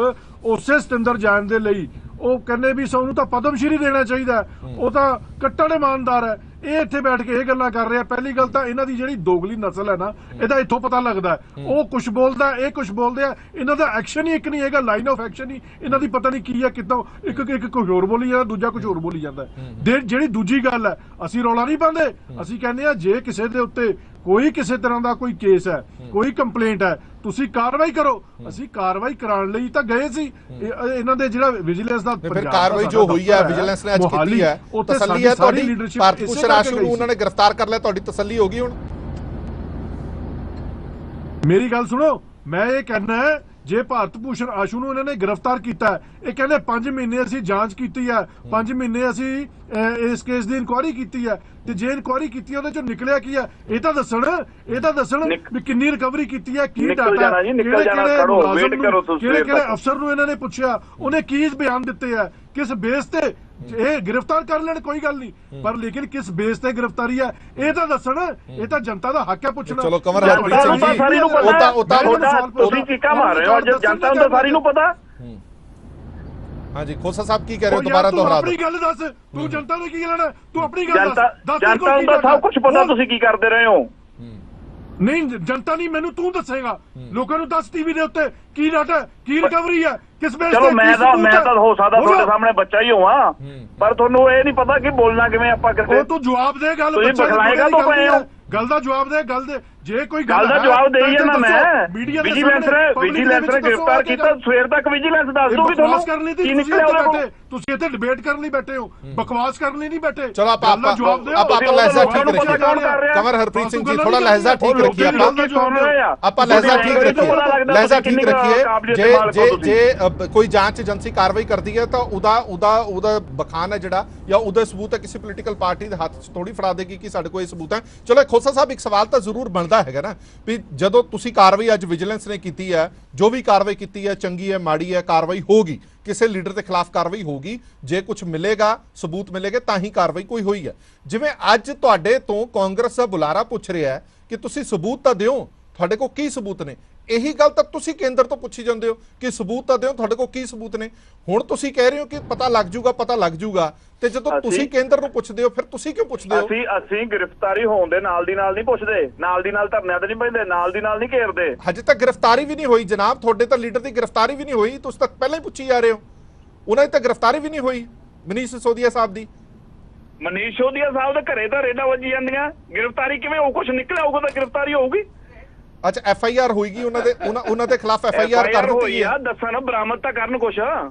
ਉਸੇ ਸਤਿੰਦਰ ਜਾਣ ਦੇ ਲਈ ਉਹ ਕਹਿੰਦੇ ਵੀ ਸਾਨੂੰ ਤਾਂ ਪਦਮ ਸ਼੍ਰੀ ਦੇਣਾ ਚਾਹੀਦਾ। ਉਹ ਤਾਂ ਕੱਟੜ ਇਮਾਨਦਾਰ ਹੈ। ਇਹ ਇੱਥੇ ਬੈਠ ਕੇ ਇਹ ਗੱਲਾਂ ਕਰ ਰਿਹਾ। ਪਹਿਲੀ ਗੱਲ ਤਾਂ ਇਹਨਾਂ ਦੀ ਜਿਹੜੀ ਦੋਗਲੀ ਨਸਲ ਹੈ ਨਾ, ਇਹਦਾ ਇੱਥੋਂ ਪਤਾ ਲੱਗਦਾ ਉਹ ਕੁਝ ਬੋਲਦਾ, ਇਹ ਕੁਝ ਬੋਲਦੇ ਆ। ਇਹਨਾਂ ਦਾ ਐਕਸ਼ਨ ਹੀ ਇੱਕ ਨਹੀਂ ਹੈਗਾ, ਲਾਈਨ ਆਫ ਐਕਸ਼ਨ ਹੀ ਇਹਨਾਂ ਦੀ ਪਤਾ ਨਹੀਂ ਕੀ ਹੈ, ਕਿੱਦਾਂ ਇੱਕ ਕੁਝ ਹੋਰ ਬੋਲੀ ਜਾਂਦਾ, ਦੂਜਾ ਕੁਝ ਹੋਰ ਬੋਲੀ ਜਾਂਦਾ। ਜਿਹੜੀ ਦੂਜੀ ਗੱਲ ਹੈ, ਅਸੀਂ ਰੌਲਾ ਨਹੀਂ ਪਾਉਂਦੇ, ਅਸੀਂ ਕਹਿੰਦੇ ਆ ਜੇ ਕਿਸੇ ਦੇ ਉੱਤੇ ਕੋਈ ਕਿਸੇ ਤਰ੍ਹਾਂ ਦਾ ਕੋਈ ਕੇਸ ਹੈ, ਕੋਈ ਕੰਪਲੇਂਟ ਹੈ, ਤੁਸੀਂ ਕਾਰਵਾਈ ਕਰੋ। ਅਸੀਂ ਕਾਰਵਾਈ ਕਰਾਉਣ ਲਈ ਤਾਂ ਗਏ ਸੀ। ਇਹਨਾਂ ਦੇ ਜਿਹੜਾ ਵਿਜੀਲੈਂਸ ਦਾ ਫਿਰ ਕਾਰਵਾਈ ਜੋ ਹੋਈ ਹੈ ਵਿਜੀਲੈਂਸ ਨੇ ਅੱਜ ਕੀਤੀ ਹੈ, ਤਸੱਲੀ ਹੈ ਤੁਹਾਡੀ? ਭਾਰਤ ਭੂਸ਼ਣ ਆਸ਼ੂ ਨੂੰ ਉਹਨਾਂ ਨੇ ਗ੍ਰਿਫਤਾਰ ਕਰ ਲਿਆ, ਤੁਹਾਡੀ ਤਸੱਲੀ ਹੋ ਗਈ ਹੁਣ? ਮੇਰੀ ਗੱਲ ਸੁਣੋ, ਮੈਂ ਇਹ ਕਹਿਣਾ ਜੇ ਭਾਰਤ ਭੂਸ਼ਣ ਆਸ਼ੂ ਨੂੰ ਇਹਨਾਂ ਨੇ ਗ੍ਰਿਫਤਾਰ ਕੀਤਾ, ਇਹ ਕਹਿੰਦੇ 5 ਮਹੀਨੇ ਅਸੀਂ ਜਾਂਚ ਕੀਤੀ ਹੈ, 5 ਮਹੀਨੇ ਅਸੀਂ ਇਸ ਕੇਸ ਦੀ ਇਨਕੁਆਇਰੀ ਕੀਤੀ ਹੈ, ਤੇ ਜੇ ਇਨਕੁਆਇਰੀ ਕੀਤੀ ਉਹਦੇ ਚੋਂ ਨਿਕਲਿਆ ਕੀ ਹੈ ਇਹ ਤਾਂ ਦੱਸਣ ਵੀ ਕਿੰਨੀ ਰਿਕਵਰੀ ਕੀਤੀ ਹੈ, ਕੀ ਡਾਟਾ, ਕਿਹੜੇ ਅਫਸਰ ਨੂੰ ਇਹਨਾਂ ਨੇ ਪੁੱਛਿਆ, ਉਹਨੇ ਕੀ ਬਿਆਨ ਦਿੱਤੇ ਹੈ, ਕਿਸ ਬੇਸ ਤੇ ਇਹ ਗ੍ਰਿਫਤਾਰ ਕਰ ਲੈਣ, ਕੋਈ ਗੱਲ ਨਹੀਂ, ਪਰ ਲੇਕਿਨ ਕਿਸ ਬੇਸ ਤੇ ਗ੍ਰਿਫਤਾਰੀ ਹੈ ਇਹ ਤਾਂ ਦੱਸਣ। ਇਹ ਤਾਂ ਜਨਤਾ ਦਾ ਹੱਕ ਹੈ ਪੁੱਛਣਾ। ਚਲੋ ਕੰਵਰ ਹਰਪ੍ਰੀਤ ਸਿੰਘ ਜੀ, ਤੁਸੀਂ ਚੀਕਾਂ ਮਾਰ ਰਹੇ ਹੋ, ਅੱਜ ਜਨਤਾ ਨੂੰ ਤਾਂ ਸਾਰੀ ਨੂੰ ਪਤਾ। ਹਾਂਜੀ ਖੋਸਾ ਸਾਹਿਬ ਕੀ ਕਹਿ ਰਹੇ ਹੋ, ਦੁਬਾਰਾ ਦੁਹਰਾ ਦਿਓ। ਆਪਣੀ ਗੱਲ ਦੱਸ, ਤੂੰ ਜਨਤਾ ਨੇ ਕੀ ਲੈਣਾ, ਤੂੰ ਆਪਣੀ ਗੱਲ ਦੱਸ। ਜਨਤਾ ਨੂੰ ਤਾਂ ਸਭ ਕੁਝ ਪਤਾ, ਤੁਸੀਂ ਕੀ ਕਰਦੇ ਰਹੇ ਹੋ। ਨਹੀਂ ਜਨਤਾ ਨਹੀਂ, ਮੈਨੂੰ ਤੂੰ ਦੱਸੇਗਾ। ਲੋਕਾਂ ਨੂੰ ਦੱਸ ਟੀਵੀ ਦੇ ਉੱਤੇ ਕੀ ਡਾਟਾ, ਕੀ ਰਿਕਵਰੀ ਹੈ, ਕਿਸ ਬੇਸ ਤੇ। ਚਲੋ ਮੈਂ ਤਾਂ ਹੋ ਸਕਦਾ ਤੁਹਾਡੇ ਸਾਹਮਣੇ ਬੱਚਾ ਹੀ ਹੋਵਾਂ, ਪਰ ਤੁਹਾਨੂੰ ਇਹ ਨਹੀਂ ਪਤਾ ਕਿ ਬੋਲਣਾ ਕਿਵੇਂ ਆਪਾਂ ਕਰਦੇ। ਉਹ ਤੂੰ ਜਵਾਬ ਦੇ ਗੱਲ, ਤੁਸੀਂ ਬਖਲਾਏਗਾ ਤਾਂ ਪਏ ਹੋ। ਗੱਲ ਦਾ ਜਵਾਬ ਦੇ, ਗੱਲ ਦੇ, ਜੇ ਕੋਈ ਗੱਲ ਦਾ ਜਵਾਬ ਦੇਈ ਜਾਂਦਾ ਮੈਂ। ਵਿਜੀਲੈਂਸ ਨੇ ਗ੍ਰਿਫਤਾਰ ਕੀਤਾ, ਸਵੇਰ ਤੱਕ ਵਿਜੀਲੈਂਸ ਦੱਸ ਦੂਗੀ ਤੁਹਾਨੂੰ ਕੀ ਨਿਕਲਿਆ ਉਹਦੇ ਕੋਲ। ਤੁਸੀਂ ਇੱਥੇ ਡਿਬੇਟ ਕਰਨ ਲਈ ਬੈਠੇ ਹੋ, ਬਕਵਾਸ ਕਰਨ ਲਈ ਨਹੀਂ ਬੈਠੇ। ਚਲੋ ਆਪਾਂ ਲਹਿਜ਼ਾ ਠੀਕ ਰੱਖੀਏ। ਕੰਵਰ ਹਰਪ੍ਰੀਤ ਸਿੰਘ ਜੀ ਥੋੜਾ ਲਹਿਜ਼ਾ ਠੀਕ ਰੱਖੀਏ, ਆਪਾਂ ਲਹਿਜ਼ਾ ਠੀਕ ਰੱਖੀਏ। ਜੇ ਕੋਈ ਜਾਂਚ ਏਜੰਸੀ ਕਾਰਵਾਈ ਕਰਦੀ ਹੈ ਤਾਂ ਉਹਦਾ ਬਖਾਨ ਹੈ ਜਿਹੜਾ, ਜਾਂ ਉਹਦੇ ਸਬੂਤ ਹੈ, ਕਿਸੇ ਪੋਲੀਟੀਕਲ ਪਾਰਟੀ ਦੇ ਹੱਥ 'ਚ ਥੋੜੀ ਫੜਾ ਦੇਗੀ ਕਿ ਸਾਡੇ ਕੋਲ ਇਹ ਸਬੂਤ ਹੈ। ਚਲੋ ਖੋਸਾ ਸਾਹਿਬ ਇੱਕ ਸਵਾਲ ਤਾਂ ਜ਼ਰੂਰ ਬਣਦਾ ਹੈਗਾ ਨਾ ਵੀ ਜਦੋਂ ਤੁਸੀਂ ਕਾਰਵਾਈ ਅੱਜ ਵਿਜੀਲੈਂਸ ਨੇ ਕੀਤੀ ਹੈ, ਜੋ ਵੀ ਕਾਰਵਾਈ ਕੀਤੀ ਹੈ, ਚੰਗੀ ਹੈ ਮਾੜੀ ਹੈ, ਕਾਰਵਾਈ ਹੋਗੀ, ਕਿਸੇ ਲੀਡਰ ਦੇ ਖਿਲਾਫ ਕਾਰਵਾਈ ਹੋਗੀ, ਜੇ ਕੁਝ ਮਿਲੇਗਾ, ਸਬੂਤ ਮਿਲੇਗਾ ਤਾਂ ਹੀ ਕਾਰਵਾਈ ਕੋਈ ਹੋਈ ਹੈ। ਜਿਵੇਂ ਅੱਜ ਤੁਹਾਡੇ ਤੋਂ ਕਾਂਗਰਸ ਦਾ ਬੁਲਾਰਾ ਪੁੱਛ ਰਿਹਾ ਹੈ ਕਿ ਤੁਸੀਂ ਸਬੂਤ ਤਾਂ ਦਿਓ, ਤੁਹਾਡੇ ਕੋਲ ਕੀ ਸਬੂਤ ਨੇ। ਇਹੀ ਗੱਲ ਤਾਂ ਤੁਸੀਂ ਕੇਂਦਰ ਤੋਂ ਪੁੱਛੀ ਜਾਂਦੇ ਹੋ ਕਿ ਸਬੂਤ ਤਾਂ ਦਿਓ, ਤੁਹਾਡੇ ਕੋਲ ਕੀ ਸਬੂਤ ਨੇ। ਹੁਣ ਤੁਸੀਂ ਕਹਿ ਰਹੇ ਹੋ ਕਿ ਪਤਾ ਲੱਗ ਜੂਗਾ, ਤੇ ਜਦੋਂ ਤੁਸੀਂ ਕੇਂਦਰ ਨੂੰ ਪੁੱਛਦੇ ਹੋ ਫਿਰ ਤੁਸੀਂ ਕਿਉਂ ਪੁੱਛਦੇ ਹੋ? ਅਸੀਂ ਗ੍ਰਿਫਤਾਰੀ ਹੋਣ ਦੇ ਨਾਲ ਦੀ ਨਾਲ ਨਹੀਂ ਪੁੱਛਦੇ, ਨਾਲ ਦੀ ਨਾਲ ਧਰਨਿਆਂ ਤੇ ਨਹੀਂ ਬੈਠਦੇ, ਨਾਲ ਦੀ ਨਾਲ ਨਹੀਂ ਘੇਰਦੇ। ਹਜੇ ਤੱਕ ਗ੍ਰਿਫਤਾਰੀ ਵੀ ਨਹੀਂ ਹੋਈ ਜਨਾਬ, ਤੁਹਾਡੇ ਤਾਂ ਲੀਡਰ ਦੀ ਗ੍ਰਿਫਤਾਰੀ ਵੀ ਨਹੀਂ ਹੋਈ, ਤੁਸੀਂ ਤਾਂ ਪਹਿਲਾਂ ਹੀ ਪੁੱਛੀ ਜਾ ਰਹੇ ਹੋ। ਉਹਨਾਂ ਦੀ ਤਾਂ ਗ੍ਰਿਫਤਾਰੀ ਵੀ ਨਹੀਂ ਹੋਈ, ਮਨੀਸ਼ ਸਿਸੋਦੀਆ ਸਾਹਿਬ ਦੀ। ਮਨੀਸ਼ ਸਿਸੋਦੀਆ ਸਾਹਿਬ ਦੇ ਘਰੇ ਤਾਂ ਰੇਡਾਂ ਵੱਜੀ ਜਾਂਦੀਆਂ, ਗ੍ਰਿਫਤਾਰੀ ਕਿਵੇਂ ਹੋਊ? ਕੁਝ ਨਿਕਲਿਆ ਹੋਊਗਾ ਤਾਂ ਗ੍ਰਿਫਤਾਰੀ ਹੋਊਗੀ। ਅੱਛਾ FIR ਹੋਏਗੀ ਉਹਨਾਂ ਦੇ ਖਿਲਾਫ FIR ਕਰ ਦਿੱਤੀ ਹੈ, ਦੱਸਣ ਬਰਾਮਦ ਤਾਂ ਕਰਨ ਕੁਛ।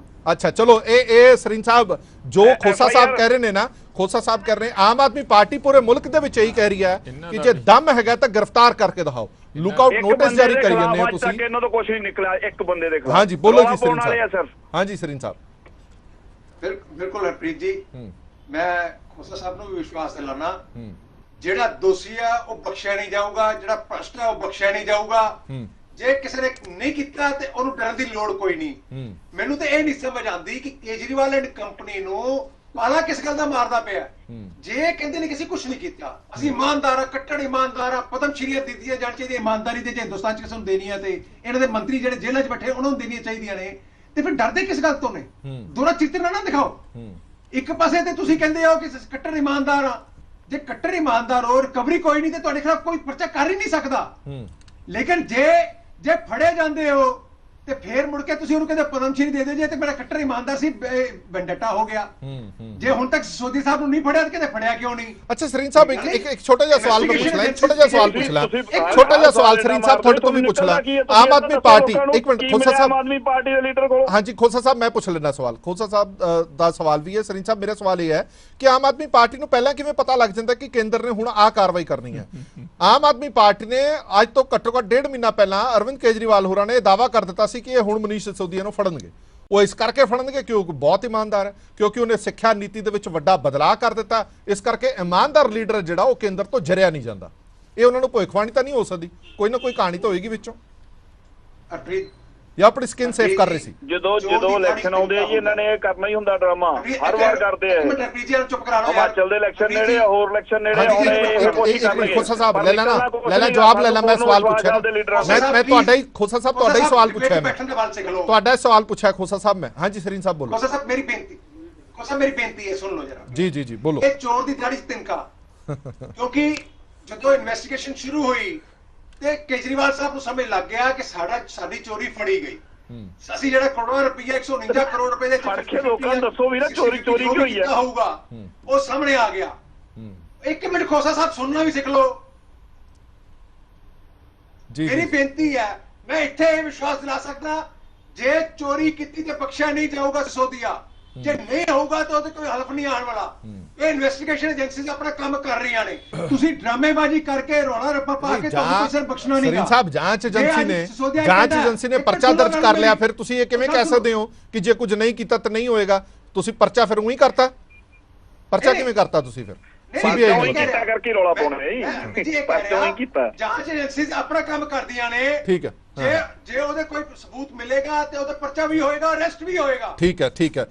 ਅੱਛਾ ਚਲੋ ਇਹ ਸਰੀਨ ਸਾਹਿਬ ਜੋ ਖੋਸਾ ਸਾਹਿਬ ਕਹਿ ਰਹੇ ਨੇ ਨਾ, ਖੋਸਾ ਸਾਹਿਬ ਕਹਿ ਰਹੇ ਆਮ ਆਦਮੀ ਪਾਰਟੀ ਪੂਰੇ ਮੁਲਕ ਦੇ ਵਿੱਚ ਇਹੀ ਕਹਿ ਰਹੀ ਹੈ ਕਿ ਜੇ ਦਮ ਹੈਗਾ ਤਾਂ ਗ੍ਰਿਫਤਾਰ ਕਰਕੇ ਦਿਖਾਓ। ਲੁੱਕ ਆਊਟ ਨੋਟਿਸ ਜਾਰੀ ਕਰੀ ਜਾਂਦੇ ਹੋ ਤੁਸੀਂ। ਇਹਨਾਂ ਤੋਂ ਕੁਝ ਨਹੀਂ ਨਿਕਲਿਆ ਇੱਕ ਬੰਦੇ ਦੇ ਖਿਲਾਫ। ਹਾਂਜੀ ਬੋਲੋ ਜੀ ਸਰੀਨ ਸਾਹਿਬ। ਹਾਂਜੀ ਸਰੀਨ ਸਾਹਿਬ। ਬਿਲਕੁਲ ਹਰਪ੍ਰੀਤ ਜੀ, ਮੈਂ ਖੋਸਾ ਸਾਹਿਬ ਨੂੰ ਵੀ ਵਿਸ਼ਵਾਸ ਦਿਲਾਨਾ, ਜਿਹੜਾ ਦੋਸ਼ੀ ਆ ਉਹ ਬਖਸ਼ਿਆ ਨਹੀਂ ਜਾਊਗਾ, ਜਿਹੜਾ ਭ੍ਰਸ਼ਟ ਆ ਉਹ ਬਖਸ਼ਿਆ ਨਹੀਂ ਜਾਊਗਾ। ਜੇ ਕਿਸੇ ਨੇ ਨਹੀਂ ਕੀਤਾ ਤੇ ਉਹਨੂੰ ਡਰਨ ਦੀ ਲੋੜ ਕੋਈ ਨਹੀਂ। ਮੈਨੂੰ ਤਾਂ ਇਹ ਨਹੀਂ ਸਮਝ ਆਉਂਦੀ ਕਿ ਕੇਜਰੀਵਾਲ ਐਂਡ ਕੰਪਨੀ ਨੂੰ ਪਾਲਾ ਕਿਸ ਗੱਲ ਦਾ ਮਾਰਦਾ ਪਿਆ। ਜੇ ਕਹਿੰਦੇ ਨੇ ਕਿ ਅਸੀਂ ਕੁਝ ਨਹੀਂ ਕੀਤਾ, ਅਸੀਂ ਇਮਾਨਦਾਰ ਆ, ਕੱਟੜ ਇਮਾਨਦਾਰ ਆ, ਪਦਮ ਸ਼੍ਰੀਆਂ ਦਿੱਤੀਆਂ ਜਾਣ ਚਾਹੀਦੀਆਂ ਇਮਾਨਦਾਰੀ ਤੇ, ਜੇ ਹਿੰਦੁਸਤਾਨ ਚ ਕਿਸੇ ਨੂੰ ਦੇਣੀ ਆ ਤੇ ਇਹਨਾਂ ਦੇ ਮੰਤਰੀ ਜਿਹੜੇ ਜੇਲ੍ਹਾਂ 'ਚ ਬੈਠੇ ਉਹਨਾਂ ਨੂੰ ਦੇਣੀਆਂ ਚਾਹੀਦੀਆਂ ਨੇ, ਤੇ ਫਿਰ ਡਰਦੇ ਕਿਸ ਗੱਲ ਤੋਂ ਨੇ? ਦੋਨਾਂ ਚਿੱਤਰ ਨਾ ਦਿਖਾਓ। ਇੱਕ ਪਾਸੇ ਤੇ ਤੁਸੀਂ ਕਹਿੰਦੇ ਹੋ ਕਿ ਕੱਟੜ ਇਮਾਨਦਾਰ ਆ, ਜੇ ਕੱਟੜ ਇਮਾਨਦਾਰ ਹੋ, ਰਿਕਵਰੀ ਕੋਈ ਨਹੀਂ ਤੇ ਤੁਹਾਡੇ ਖਿਲਾਫ ਕੋਈ ਪਰਚਾ ਕਰ ਹੀ ਨਹੀਂ ਸਕਦਾ। ਲੇਕਿਨ ਜੇ ਫੜੇ ਜਾਂਦੇ ਹੋ ਤੇ ਫੇਰ ਮੁੜ ਕੇ ਤੁਸੀਂ ਉਹਨੂੰ ਕਹਿੰਦੇ ਪਦਮ ਸ਼੍ਰੀ ਦੇ ਦਿਓ, ਜੇ ਤੇ ਮੇਰਾ ਕੱਟੜ ਇਮਾਨਦਾਰ ਸੀ ਵੈਂਡੇਟਾ ਹੋ ਗਿਆ। ਜੇ ਹੁਣ ਤੱਕ ਸਿਸੋਦੀ ਸਾਹਿਬ ਨੂੰ ਨਹੀਂ ਫੜਿਆ ਤੇ ਕਿਤੇ ਫੜਿਆ ਕਿਉਂ ਨਹੀਂ? ਅੱਛਾ ਸਰੀਨ ਸਾਹਿਬ ਇੱਕ ਛੋਟਾ ਜਿਹਾ ਸਵਾਲ ਮੈਂ ਪੁੱਛ ਲਾਂ, ਛੋਟਾ ਜਿਹਾ ਸਵਾਲ ਸਰੀਨ ਸਾਹਿਬ ਤੁਹਾਡੇ ਤੋਂ ਵੀ ਪੁੱਛ ਲਾਂ। ਆਮ ਆਦਮੀ ਪਾਰਟੀ, ਇੱਕ ਮਿੰਟ ਖੋਸਾ ਸਾਹਿਬ, ਆਮ ਆਦਮੀ ਪਾਰਟੀ ਦੇ ਲੀਡਰ ਕੋਲ। ਹਾਂਜੀ ਖੋਸਾ ਸਾਹਿਬ ਮੈਂ ਪੁੱਛ ਲੈਣਾ ਸਵਾਲ, ਖੋਸਾ ਸਾਹਿਬ ਦਾ ਸਵਾਲ ਵੀ ਹੈ। ਸਰੀਨ ਸਾਹਿਬ ਮੇਰਾ ਸਵਾਲ ਇਹ ਹੈ ਕਿ ਆਮ ਆਦਮੀ ਪਾਰਟੀ ਨੂੰ ਪਹਿਲਾਂ ਕਿਵੇਂ ਪਤਾ ਲੱਗ ਜਾਂਦਾ ਕਿ ਕੇਂਦਰ ਨੇ ਹੁਣ ਆਹ ਕਾਰਵਾਈ ਕਰਨੀ ਹੈ? ਆਮ ਆਦਮੀ ਪਾਰਟੀ ਨੇ ਅੱਜ ਤੋਂ ਘੱਟੋ ਘੱਟ 1.5 ਮਹੀਨਾ ਪਹਿਲਾਂ ਅਰਵਿੰਦ ਕੇਜਰੀਵਾਲ ਹੋਰਾਂ ਨੇ ਦਾਅਵਾ ਕਰ ਦਿੱਤਾ ਸੀ ਕਿ ਇਹ ਹੁਣ ਮਨੀਸ਼ ਸਿਸੋਦੀਆ ਨੂੰ ਫੜਨਗੇ। ਉਹ ਇਸ ਕਰਕੇ ਫੜਨਗੇ ਕਿਉਂਕਿ ਬਹੁਤ ਇਮਾਨਦਾਰ ਹੈ, ਕਿਉਂਕਿ ਉਹਨੇ ਸਿੱਖਿਆ ਨੀਤੀ ਦੇ ਵਿੱਚ ਵੱਡਾ ਬਦਲਾਅ ਕਰ ਦਿੱਤਾ। ਇਸ ਕਰਕੇ ਇਮਾਨਦਾਰ ਲੀਡਰ ਜਿਹੜਾ ਉਹ ਕੇਂਦਰ ਤੋਂ ਜਰਿਆ ਨਹੀਂ ਜਾਂਦਾ। ਇਹ ਉਹਨਾਂ ਨੂੰ ਭੁੱਖਵਾਣੀ ਤਾਂ ਨਹੀਂ ਹੋ ਸਕਦੀ, ਕੋਈ ਨਾ ਕੋਈ ਕਹਾਣੀ ਤਾਂ ਹੋਏਗੀ ਵਿੱਚੋਂ, ਜਾਂ ਆਪਣੀ ਸਕਿਨ ਸੇਫ ਕਰ ਰਹੇ ਸੀ। ਜਦੋਂ ਇਲੈਕਸ਼ਨ ਆਉਂਦੇ ਆ ਜੀ ਇਹਨਾਂ ਨੇ ਇਹ ਕਰਨਾ ਹੀ ਹੁੰਦਾ ਡਰਾਮਾ, ਹਰ ਵਾਰ ਕਰਦੇ ਆ। ਚੁੱਪ ਕਰਾ ਲਓ, ਹਿਮਾਚਲ ਦੇ ਇਲੈਕਸ਼ਨ ਨੇੜੇ ਆ, ਹੋਰ ਇਲੈਕਸ਼ਨ ਨੇੜੇ ਆਉਣੇ, ਇਹ ਕੋਸ਼ਿਸ਼ ਕਰਨਗੇ। ਖੋਸਾ ਸਾਹਿਬ ਲੈ ਲੈ ਜਵਾਬ ਲੈ ਲੈ, ਮੈਂ ਸਵਾਲ ਪੁੱਛਿਆ ਮੈਂ ਤੁਹਾਡਾ ਹੀ ਖੋਸਾ ਸਾਹਿਬ ਤੁਹਾਡਾ ਹੀ ਸਵਾਲ ਪੁੱਛਿਆ, ਮੈਂ ਤੁਹਾਡਾ ਸਵਾਲ ਪੁੱਛਿਆ ਖੋਸਾ ਸਾਹਿਬ ਮੈਂ। ਹਾਂਜੀ ਸਰੀਨ ਸਾਹਿਬ ਬੋਲੋ। ਖੋਸਾ ਸਾਹਿਬ ਮੇਰੀ ਬੇਨਤੀ ਹੈ ਸੁਣ ਲਓ ਜਰਾ। ਜੀ ਬੋਲੋ। ਇਹ ਚੋਰ ਦੀ ਦਾੜੀ 'ਚ ਤਿਨਕਾ, ਕਿਉਂਕਿ ਜਦੋਂ ਇਨਵੈਸਟੀਗੇਸ਼ਨ ਸ਼ੁਰੂ ਹੋਈ ਤੇ ਕੇਜਰੀਵਾਲ ਸਾਹਿਬ ਨੂੰ ਸਮਝ ਲੱਗ ਗਿਆ ਕਿ ਸਾਡੀ ਚੋਰੀ ਫੜੀ ਗਈ। ਅਸੀਂ ਜਿਹੜਾ ਕਰੋੜਾਂ ਰੁਪਈਆ 149 ਕਰੋੜ ਰੁਪਏ ਦੇ ਫੜ ਕੇ ਲੋਕਾਂ ਨੂੰ ਦੱਸੋ ਵੀ ਨਾ ਚੋਰੀ ਕੀ ਹੋਈ ਹੈ ਹੋਊਗਾ, ਉਹ ਸਾਹਮਣੇ ਆ ਗਿਆ। ਇੱਕ ਮਿੰਟ ਖੋਸਾ ਸਾਹਿਬ ਸੁਣਨਾ ਵੀ ਸਿੱਖ ਲਓ। ਮੇਰੀ ਬੇਨਤੀ ਹੈ, ਮੈਂ ਇੱਥੇ ਇਹ ਵਿਸ਼ਵਾਸ ਦਿਲਾ ਸਕਦਾ, ਜੇ ਚੋਰੀ ਕੀਤੀ ਤੇ ਬਖਸ਼ਿਆ ਨਹੀਂ ਜਾਊਗਾ ਸਿਸੋਦੀਆ, ਜੇ ਨਹੀਂ ਹੋਊਗਾ ਤਾਂ ਉਹਦੇ ਕੋਈ ਹਲਫ ਨਹੀਂ ਆਉਣ ਵਾਲਾ। ਇਹ ਇਨਵੈਸਟੀਗੇਸ਼ਨ ਏਜੰਸੀਜ਼ ਆਪਣਾ ਕੰਮ ਕਰ ਰਹੀਆਂ ਨੇ, ਤੁਸੀਂ ਡਰਾਮੇਬਾਜ਼ੀ ਕਰਕੇ ਰੌਲਾ ਰੱਪਾ ਪਾ ਕੇ ਤੁਹਾਨੂੰ ਕਿਸੇ ਬਖਸ਼ਣਾ ਨਹੀਂ। ਸਰੀਨ ਸਾਹਿਬ, ਜਾਂਚ ਏਜੰਸੀ ਨੇ ਪਰਚਾ ਦਰਜ ਕਰ ਲਿਆ, ਫਿਰ ਤੁਸੀਂ ਇਹ ਕਿਵੇਂ ਕਹਿ ਸਕਦੇ ਹੋ ਕਿ ਜੇ ਕੁਝ ਨਹੀਂ ਕੀਤਾ ਤਾਂ ਨਹੀਂ ਹੋਏਗਾ? ਤੁਸੀਂ ਪਰਚਾ ਫਿਰ ਉਹੀ ਕਰਤਾ, ਪਰਚਾ ਕਿਵੇਂ ਕਰਤਾ ਤੁਸੀਂ ਫਿਰ? ਸੀਬੀਆਈ ਨੇ ਕੀਤਾ ਕਰਕੇ ਰੌਲਾ ਪਾਉਣਾ ਹੈ, ਪਰਚਾ ਨਹੀਂ ਕੀਤਾ। ਜਾਂਚ ਏਜੰਸੀਜ਼ ਆਪਣਾ ਕੰਮ ਕਰਦੀਆਂ ਨੇ, ਠੀਕ ਹੈ। ਜੇ ਉਹਦੇ ਕੋਈ ਸਬੂਤ ਮਿਲੇਗਾ ਤੇ ਉਹਦਾ ਪਰਚਾ ਵੀ ਹੋਏਗਾ, ਅਰੈਸਟ ਵੀ ਹੋਏਗਾ। ਠੀਕ ਹੈ, ਠੀਕ ਹੈ।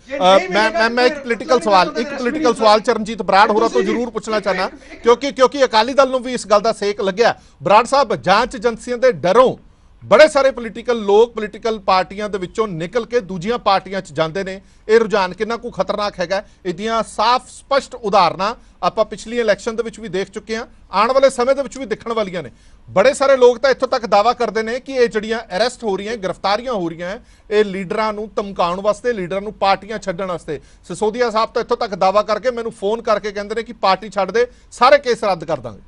ਮੈਂ ਇੱਕ ਪੋਲੀਟੀਕਲ ਸਵਾਲ ਚਰਨਜੀਤ ਬਰਾੜ ਹੋਰਾਂ ਤੋਂ ਜ਼ਰੂਰ ਪੁੱਛਣਾ ਚਾਹਨਾ, ਕਿਉਂਕਿ ਅਕਾਲੀ ਦਲ ਨੂੰ ਵੀ ਇਸ ਗੱਲ ਦਾ ਸੇਕ ਲੱਗਿਆ। ਬਰਾੜ ਸਾਹਿਬ, ਜਾਂਚ ਏਜੰਸੀਆਂ ਦੇ ਡਰੋਂ ਬੜੇ ਸਾਰੇ ਪੋਲੀਟੀਕਲ ਪਾਰਟੀਆਂ ਦੇ ਵਿੱਚੋਂ ਨਿਕਲ ਕੇ ਦੂਜੀਆਂ ਪਾਰਟੀਆਂ 'ਚ ਜਾਂਦੇ ਨੇ, ਇਹ ਰੁਝਾਨ ਕਿੰਨਾ ਕੁ ਖਤਰਨਾਕ ਹੈਗਾ? ਇਹਦੀਆਂ ਸਾਫ਼ ਸਪਸ਼ਟ ਉਦਾਹਰਨਾਂ ਆਪਾਂ ਪਿਛਲੀ ਇਲੈਕਸ਼ਨ ਦੇ ਵਿੱਚ ਵੀ ਦੇਖ ਚੁੱਕੇ ਹਾਂ, ਆਉਣ ਵਾਲੇ ਸਮੇਂ ਦੇ ਵਿੱਚ ਵੀ ਦਿਖਣ ਵਾਲੀਆਂ ਨੇ। ਬੜੇ ਸਾਰੇ ਲੋਕ ਤਾਂ ਇੱਥੋਂ ਤੱਕ ਦਾਅਵਾ ਕਰਦੇ ਨੇ ਕਿ ਇਹ ਜਿਹੜੀਆਂ ਅਰੈਸਟ ਹੋ ਰਹੀਆਂ, ਗ੍ਰਿਫਤਾਰੀਆਂ ਹੋ ਰਹੀਆਂ, ਇਹ ਲੀਡਰਾਂ ਨੂੰ ਧਮਕਾਉਣ ਵਾਸਤੇ, ਲੀਡਰਾਂ ਨੂੰ ਪਾਰਟੀਆਂ ਛੱਡਣ ਵਾਸਤੇ। ਸਿਸੋਦੀਆ ਸਾਹਿਬ ਤਾਂ ਇੱਥੋਂ ਤੱਕ ਦਾਅਵਾ ਕਰਕੇ ਮੈਨੂੰ ਫੋਨ ਕਰਕੇ ਕਹਿੰਦੇ ਨੇ ਕਿ ਪਾਰਟੀ ਛੱਡ ਦੇ, ਸਾਰੇ ਕੇਸ ਰੱਦ ਕਰ ਦਾਂਗੇ।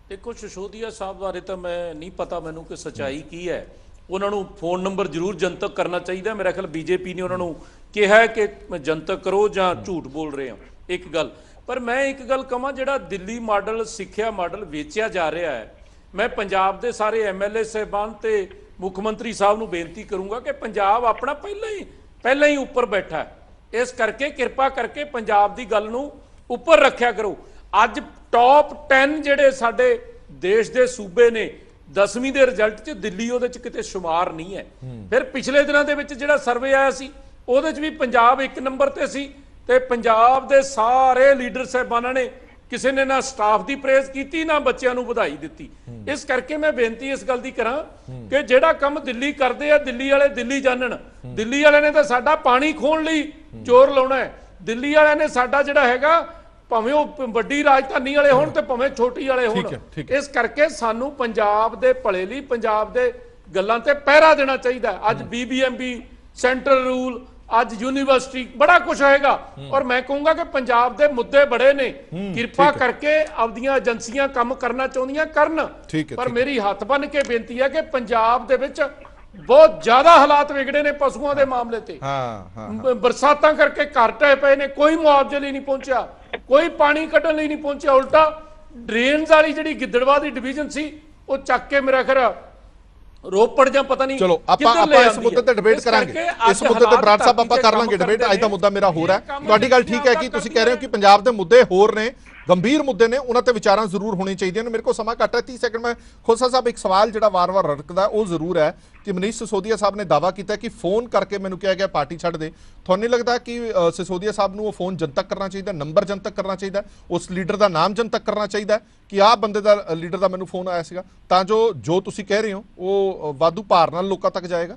ਦੇਖੋ, ਸਿਸੋਦੀਆ ਸਾਹਿਬ ਬਾਰੇ ਤਾਂ ਮੈਂ ਨਹੀਂ ਪਤਾ ਮੈਨੂੰ ਕਿ ਸੱਚਾਈ ਕੀ ਹੈ। ਉਹਨਾਂ ਨੂੰ ਫੋਨ ਨੰਬਰ ਜ਼ਰੂਰ ਜਨਤਕ ਕਰਨਾ ਚਾਹੀਦਾ। ਮੇਰਾ ਖਿਆਲ ਬੀਜੇਪੀ ਨੇ ਉਹਨਾਂ ਨੂੰ ਕਿਹਾ ਕਿ ਜਨਤਕ ਕਰੋ ਜਾਂ ਝੂਠ ਬੋਲ ਰਹੇ ਹੋ, ਇੱਕ ਗੱਲ। ਪਰ ਮੈਂ ਇੱਕ ਗੱਲ ਕਹਾਂ, ਜਿਹੜਾ ਦਿੱਲੀ ਮਾਡਲ, ਸਿੱਖਿਆ ਮਾਡਲ ਵੇਚਿਆ ਜਾ ਰਿਹਾ ਹੈ, ਮੈਂ ਪੰਜਾਬ ਦੇ ਸਾਰੇ ਐਮਐਲਏ ਸਾਹਿਬਾਨ ਤੇ ਮੁੱਖ ਮੰਤਰੀ ਸਾਹਿਬ ਨੂੰ ਬੇਨਤੀ ਕਰੂੰਗਾ ਕਿ ਪੰਜਾਬ ਆਪਣਾ ਪਹਿਲਾਂ ਹੀ ਉੱਪਰ ਬੈਠਾ ਹੈ, ਇਸ ਕਰਕੇ ਕਿਰਪਾ ਕਰਕੇ ਪੰਜਾਬ ਦੀ ਗੱਲ ਨੂੰ ਉੱਪਰ ਰੱਖਿਆ ਕਰੋ। ਅੱਜ ਟੌਪ 10 ਜਿਹੜੇ ਸਾਡੇ ਦੇਸ਼ ਦੇ ਸੂਬੇ ਨੇ 10ਵੀਂ ਦੇ ਰਿਜ਼ਲਟ 'ਚ ਦਿੱਲੀ ਉਹਦੇ 'ਚ ਕਿਤੇ ਸ਼ੁਮਾਰ ਨਹੀਂ ਹੈ। ਫਿਰ ਪਿਛਲੇ ਦਿਨਾਂ ਦੇ ਵਿੱਚ ਜਿਹੜਾ ਸਰਵੇ ਆਇਆ ਸੀ ਉਹਦੇ 'ਚ ਵੀ ਪੰਜਾਬ 1 ਨੰਬਰ ਤੇ ਸੀ, ਤੇ ਪੰਜਾਬ ਦੇ ਸਾਰੇ ਲੀਡਰ ਸਾਹਿਬਾਨਾਂ ਨੇ ਕਿਸੇ ਨੇ ਨਾ ਸਟਾਫ ਦੀ ਪ੍ਰੇਜ਼ ਕੀਤੀ, ਨਾ ਬੱਚਿਆਂ ਨੂੰ ਵਧਾਈ ਦਿੱਤੀ। ਇਸ ਕਰਕੇ ਮੈਂ ਬੇਨਤੀ ਇਸ ਗੱਲ ਦੀ ਕਰਾਂ ਕਿ ਜਿਹੜਾ ਕੰਮ ਦਿੱਲੀ ਕਰਦੇ ਆ, ਦਿੱਲੀ ਵਾਲੇ ਦਿੱਲੀ ਜਾਣਨ। ਦਿੱਲੀ ਵਾਲਿਆਂ ਨੇ ਤਾਂ ਸਾਡਾ ਪਾਣੀ ਖੋਣ ਲਈ ਜ਼ੋਰ ਲਾਉਣਾ ਹੈ। ਦਿੱਲੀ ਵਾਲਿਆਂ ਨੇ ਸਾਡਾ ਜਿਹੜਾ ਹੈਗਾ, ਭਾਵੇਂ ਉਹ ਵੱਡੀ ਰਾਜਧਾਨੀ ਵਾਲੇ ਹੋਣ ਤੇ ਭਾਵੇਂ ਛੋਟੀ ਵਾਲੇ ਹੋਣ, ਇਸ ਕਰਕੇ ਸਾਨੂੰ ਪੰਜਾਬ ਦੇ ਭਲੇ ਲਈ, ਪੰਜਾਬ ਦੇ ਗੱਲਾਂ ਤੇ ਪਹਿਰਾ ਦੇਣਾ ਚਾਹੀਦਾ। ਅੱਜ BBMB, ਸੈਂਟਰਲ ਰੂਲ, ਅੱਜ ਯੂਨੀਵਰਸਿਟੀ, ਬੜਾ ਕੁਝ ਹੋਏਗਾ। ਔਰ ਮੈਂ ਕਹੂੰਗਾ ਕਿ ਪੰਜਾਬ ਦੇ ਮੁੱਦੇ ਬੜੇ ਨੇ, ਕਿਰਪਾ ਕਰਕੇ ਆਪਦੀਆਂ ਏਜੰਸੀਆਂ ਕੰਮ ਕਰਨਾ ਚਾਹੁੰਦੀਆਂ ਕਰਨ। ਪਰ ਮੇਰੀ ਹੱਥ ਬੰਨ ਕੇ ਬੇਨਤੀ ਹੈ ਕਿ ਪੰਜਾਬ ਦੇ ਵਿੱਚ ਬਹੁਤ ਜ਼ਿਆਦਾ ਹਾਲਾਤ ਵਿਗੜੇ ਨੇ ਪਸ਼ੂਆਂ ਦੇ ਮਾਮਲੇ ਤੇ। ਬਰਸਾਤਾਂ ਕਰਕੇ ਘਰ ਢਹਿ ਪਏ ਨੇ, ਕੋਈ ਮੁਆਵਜ਼ੇ ਲਈ ਨਹੀਂ ਪਹੁੰਚਿਆ, ਕੋਈ ਪਾਣੀ ਕੱਢਣ ਲਈ ਨਹੀਂ ਪਹੁੰਚਿਆ। ਉਲਟਾ ਡਰੇਨਸ ਵਾਲੀ ਜਿਹੜੀ ਗਿੱਦੜਵਾ ਦੀ ਡਿਵੀਜ਼ਨ ਸੀ, ਉਹ ਚੱਕ ਕੇ ਮੇਰਾ ਖਰਾ ਰੋਪੜ ਜਾਂ ਪਤਾ ਨਹੀਂ। ਚਲੋ ਆਪਾਂ ਇਸ ਮੁੱਦੇ ਤੇ ਡਿਬੇਟ ਕਰਾਂਗੇ, ਇਸ ਮੁੱਦੇ ਤੇ ਬਰਾੜ ਸਾਹਿਬ ਆਪਾਂ ਕਰ ਲਾਂਗੇ ਡਿਬੇਟ। ਅੱਜ ਦਾ ਮੁੱਦਾ ਮੇਰਾ ਹੋਰ ਹੈ। ਤੁਹਾਡੀ ਗੱਲ ਠੀਕ ਹੈ ਕਿ ਤੁਸੀਂ ਕਹਿ ਰਹੇ ਹੋ ਕਿ ਪੰਜਾਬ ਦੇ ਮੁੱਦੇ ਹੋਰ ਨੇ, ਗੰਭੀਰ ਮੁੱਦੇ ਨੇ, ਉਹਨਾਂ ਤੇ ਵਿਚਾਰਾਂ ਜ਼ਰੂਰ ਹੋਣੀ ਚਾਹੀਦੀਆਂ ਨੇ। ਮੇਰੇ ਕੋਲ ਸਮਾਂ ਘੱਟ ਹੈ, 30 ਸੈਕਿੰਡ। ਮੈਂ ਖੋਸਾ ਸਾਹਿਬ, ਇੱਕ ਸਵਾਲ ਜਿਹੜਾ ਵਾਰ-ਵਾਰ ਰੜਕਦਾ ਉਹ ਜ਼ਰੂਰ ਹੈ ਕਿ ਮਨੀਸ਼ ਸਿਸੋਦੀਆ ਸਾਹਿਬ ਨੇ ਦਾਅਵਾ ਕੀਤਾ ਕਿ ਫੋਨ ਕਰਕੇ ਮੈਨੂੰ ਕਿਹਾ ਗਿਆ ਪਾਰਟੀ ਛੱਡ ਦੇ। ਤੁਹਾਨੂੰ ਨਹੀਂ ਲੱਗਦਾ ਕਿ ਸਿਸੋਦੀਆ ਸਾਹਿਬ ਨੂੰ ਉਹ ਫੋਨ ਜਨਤਕ ਕਰਨਾ ਚਾਹੀਦਾ, ਨੰਬਰ ਜਨਤਕ ਕਰਨਾ ਚਾਹੀਦਾ, ਉਸ ਲੀਡਰ ਦਾ ਨਾਮ ਜਨਤਕ ਕਰਨਾ ਚਾਹੀਦਾ ਕਿ ਆਹ ਬੰਦੇ ਦਾ, ਲੀਡਰ ਦਾ ਮੈਨੂੰ ਫੋਨ ਆਇਆ ਸੀਗਾ, ਤਾਂ ਜੋ ਤੁਸੀਂ ਕਹਿ ਰਹੇ ਹੋ ਉਹ ਵਾਧੂ ਭਾਰ ਨਾਲ ਲੋਕਾਂ ਤੱਕ ਜਾਏਗਾ?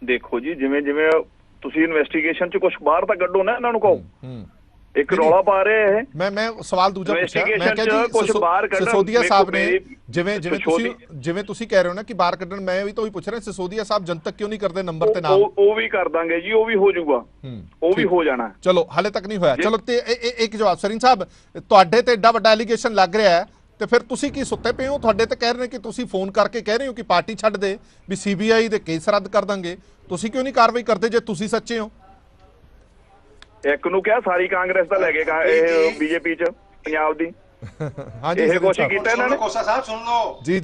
ਦੇਖੋ ਜੀ, ਜਿਵੇਂ ਤੁਸੀਂ ਇਨਵੈਸਟੀਗੇਸ਼ਨ 'ਚ ਕੁਝ ਬਾਹਰ ਤਾਂ ਕੱਢੋ ਨਾ, ਇਹਨਾਂ ਨੂੰ ਕਹੋ। ਇੱਕ ਰੌਲਾ ਪਾ ਰਹੇ ਇਹ। ਮੈਂ ਸਵਾਲ ਦੂਜਾ ਪੁੱਛਿਆ, ਮੈਂ ਕਿਹਾ ਜੀ ਸਿਸੋਦੀਆ ਸਾਹਿਬ ਨੇ ਜਿਵੇਂ ਤੁਸੀਂ ਕਹਿ ਰਹੇ ਹੋ ਨਾ ਕਿ ਬਾਹਰ ਕੱਢਣ, ਮੈਂ ਵੀ ਤਾਂ ਉਹੀ ਪੁੱਛ ਰਿਹਾ, ਸਿਸੋਦੀਆ ਸਾਹਿਬ ਜਨਤਕ ਕਿਉਂ ਨਹੀਂ ਕਰਦੇ ਨੰਬਰ ਤੇ ਨਾਮ? ਉਹ ਵੀ ਕਰ ਦਾਂਗੇ ਜੀ, ਉਹ ਵੀ ਹੋ ਜਾਊਗਾ, ਉਹ ਵੀ ਹੋ ਜਾਣਾ। ਚਲੋ ਹਾਲੇ ਤੱਕ ਨਹੀਂ ਹੋਇਆ। ਚਲੋ ਤੇ ਇੱਕ ਜਵਾਬ ਸਰੀਨ ਸਾਹਿਬ, ਤੁਹਾਡੇ ਤੇ ਏਡਾ ਵੱਡਾ ਐਲੀਗੇਸ਼ਨ ਲੱਗ ਰਿਹਾ ਹੈ ਤੇ ਫਿਰ ਤੁਸੀਂ ਕੀ ਸੁੱਤੇ ਪਏ ਹੋ? ਤੁਹਾਡੇ ਤੇ ਕਹਿ ਰਹੇ ਨੇ ਕਿ ਤੁਸੀਂ ਫੋਨ ਕਰਕੇ ਕਹਿ ਰਹੇ ਹੋ ਕਿ ਪਾਰਟੀ ਛੱਡ ਦੇ, ਵੀ CBI ਦੇ ਕੇਸ ਰੱਦ ਕਰ ਦਾਂਗੇ। ਤੁਸੀਂ ਕਿਉਂ ਨਹੀਂ ਕਾਰਵਾਈ ਕਰਦੇ ਜੇ ਤੁਸੀਂ ਸੱਚੇ ਹੋ? ਇੱਕ ਨੂੰ ਕਿਹਾ ਸਾਰੀ ਕਾਂਗਰਸ ਦਾ ਲੈ ਕੇ ਇਹ BJP 'ਚ ਪੰਜਾਬ ਦੀ। ਹਾਂਜੀ, ਇਹ ਕੋਸ਼ਿਸ਼ ਕੀਤਾ ਇਹਨਾਂ ਨੇ। ਕੋਸਾ ਸਾਹਿਬ ਸੁਣ ਲਓ ਜੀ,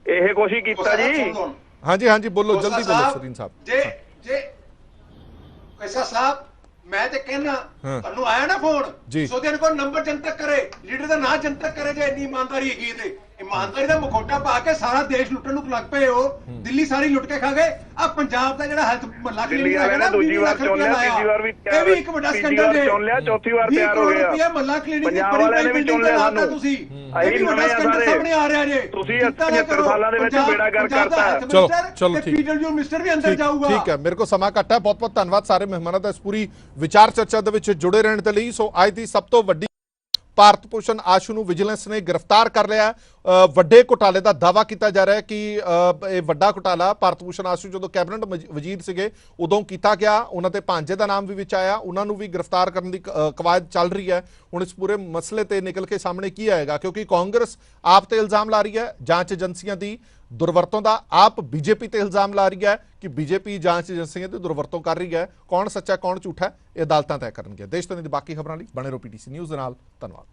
ਇਹ ਕੋਸ਼ਿਸ਼ ਕੀਤਾ ਜੀ। ਹਾਂਜੀ, ਬੋਲੋ, ਜਲਦੀ ਬੋਲੋ ਸਰੀਨ ਸਾਹਿਬ। ਜੇ ਕੋਸਾ ਸਾਹਿਬ, ਮੈਂ ਤੇ ਕਹਿਣਾ ਤੁਹਾਨੂੰ ਆਇਆ ਨਾ ਫੋਨ, ਸਿਸੋਦੀਆ ਨੂੰ ਕੋਈ ਨੰਬਰ ਜਨਤਕ ਕਰੇ, ਲੀਡਰ ਦਾ ਨਾਂ ਜਨਤਕ ਕਰੇ, ਜੇ ਇੰਨੀ ਇਮਾਨਦਾਰੀ ਹੈਗੀ ਤੇ ਇਮਾਨਦਾਰੀ ਦਾ ਮੁਖੌਟਾ ਪਾ ਕੇ ਸਾਰਾ ਦੇਸ਼ ਲੁੱਟਣ ਨੂੰ ਲੱਗ ਪਏ ਹੋ। ਦਿੱਲੀ ਸਾਰੀ ਲੁੱਟ ਕੇ ਖਾ ਗਏ। ਆ ਪੰਜਾਬ ਦਾ ਜਿਹੜਾ ਹੈਲਥ ਮਹੱਲਾ ਕਲੀਨਿਕ ਹੈਗਾ ਨਾ, ਦੂਜੀ ਵਾਰ ਚੁਣ ਲਿਆ, ਤੀਜੀ ਵਾਰ ਵੀ ਇਹ ਵੀ ਇੱਕ ਵੱਡਾ ਸਕੈਂਡਲ ਹੈ। ਚੁਣ ਲਿਆ, ਚੌਥੀ ਵਾਰ ਤਿਆਰ ਹੋ ਗਿਆ। ਰੁਪਏ ਮਹੱਲਾ ਕਲੀਨਿਕ ਪੰਜਾਬ ਵਾਲਿਆਂ ਨੇ ਵੀ ਚੁਣ ਲਿਆ ਸਾਨੂੰ। ਤੁਸੀਂ ਇਹ ਵੀ ਵੱਡਾ ਸਕੈਂਡਲ ਸਾਹਮਣੇ ਆ ਰਿਹਾ ਜੇ। ਤੁਸੀਂ 75 ਸਾਲਾਂ ਦੇ ਵਿੱਚ ਬੇੜਾ ਗਰਕ ਕਰਤਾ। ਚਲੋ ਠੀਕ, ਪੀਡਬਲਯੂ ਮਿਨਿਸਟਰ ਵੀ ਅੰਦਰ ਜਾਊਗਾ। ਠੀਕ ਹੈ, ਮੇਰੇ ਕੋਲ ਸਮਾਂ ਘੱਟ ਹੈ। ਬਹੁਤ ਬਹੁਤ ਧੰਨਵਾਦ ਸਾਰੇ ਮਹਿਮਾਨਾਂ ਦਾ ਇਸ ਪੂਰੀ ਵਿਚਾਰ ਚਰਚਾ ਦੇ ਵਿੱਚ ਜੁੜੇ ਰਹਿਣ ਦੇ ਲਈ। ਸੋ ਅੱਜ ਦੀ ਸਭ ਤੋਂ ਵੱਡੀ, ਭਾਰਤ ਭੂਸ਼ਣ ਆਸ਼ੂ ਨੂੰ ਵਿਜੀਲੈਂਸ ਨੇ ਗ੍ਰਿਫਤਾਰ ਕਰ ਲਿਆ। ਵੱਡੇ ਘੁਟਾਲੇ ਦਾ ਦਾਅਵਾ ਕੀਤਾ ਜਾ ਰਿਹਾ ਹੈ ਕਿ ਇਹ ਵੱਡਾ ਘੁਟਾਲਾ ਭਾਰਤ ਭੂਸ਼ਣ ਆਸ਼ੂ ਜਦੋਂ ਕੈਬਨਿਟ ਵਜ਼ੀਰ ਸੀਗੇ ਉਦੋਂ ਕੀਤਾ ਗਿਆ। ਉਹਨਾਂ ਤੇ ਭਾਂਜੇ ਦਾ ਨਾਮ ਵੀ ਵਿੱਚ ਆਇਆ। ਉਹਨਾਂ ਨੂੰ ਵੀ ਗ੍ਰਿਫਤਾਰ ਕਰਨ ਦੀ ਕਵਾਇਦ ਚੱਲ ਰਹੀ ਹੈ। ਹੁਣ ਇਸ ਪੂਰੇ ਮਸਲੇ ਤੇ ਨਿਕਲ ਕੇ ਸਾਹਮਣੇ ਕੀ ਆਏਗਾ, ਕਿਉਂਕਿ ਕਾਂਗਰਸ ਆਪ ਤੇ ਇਲਜ਼ਾਮ ਲਾ ਰਹੀ ਹੈ ਜਾਂਚ ਏਜੰਸੀਆਂ ਦੀ ਦੁਰਵਰਤੋਂ ਦਾ, ਆਪ ਬੀਜੇਪੀ ਤੇ ਇਲਜ਼ਾਮ ਲਾ ਰਹੀ ਹੈ ਕਿ ਬੀਜੇਪੀ ਜਾਂਚ ਏਜੰਸੀਆਂ ਦੀ ਦੁਰਵਰਤੋਂ ਕਰ ਰਹੀ ਹੈ। ਕੌਣ ਸੱਚਾ ਕੌਣ ਝੂਠਾ ਇਹ ਅਦਾਲਤਾਂ ਤੈਅ ਕਰਨਗੇ। ਦੇਸ਼ ਦੁਨੀਆ ਦੀ ਬਾਕੀ ਖਬਰਾਂ ਲਈ ਬਣੇ ਰਹੋ PTC ਨਿਊਜ਼ ਦੇ ਨਾਲ। ਧੰਨਵਾਦ।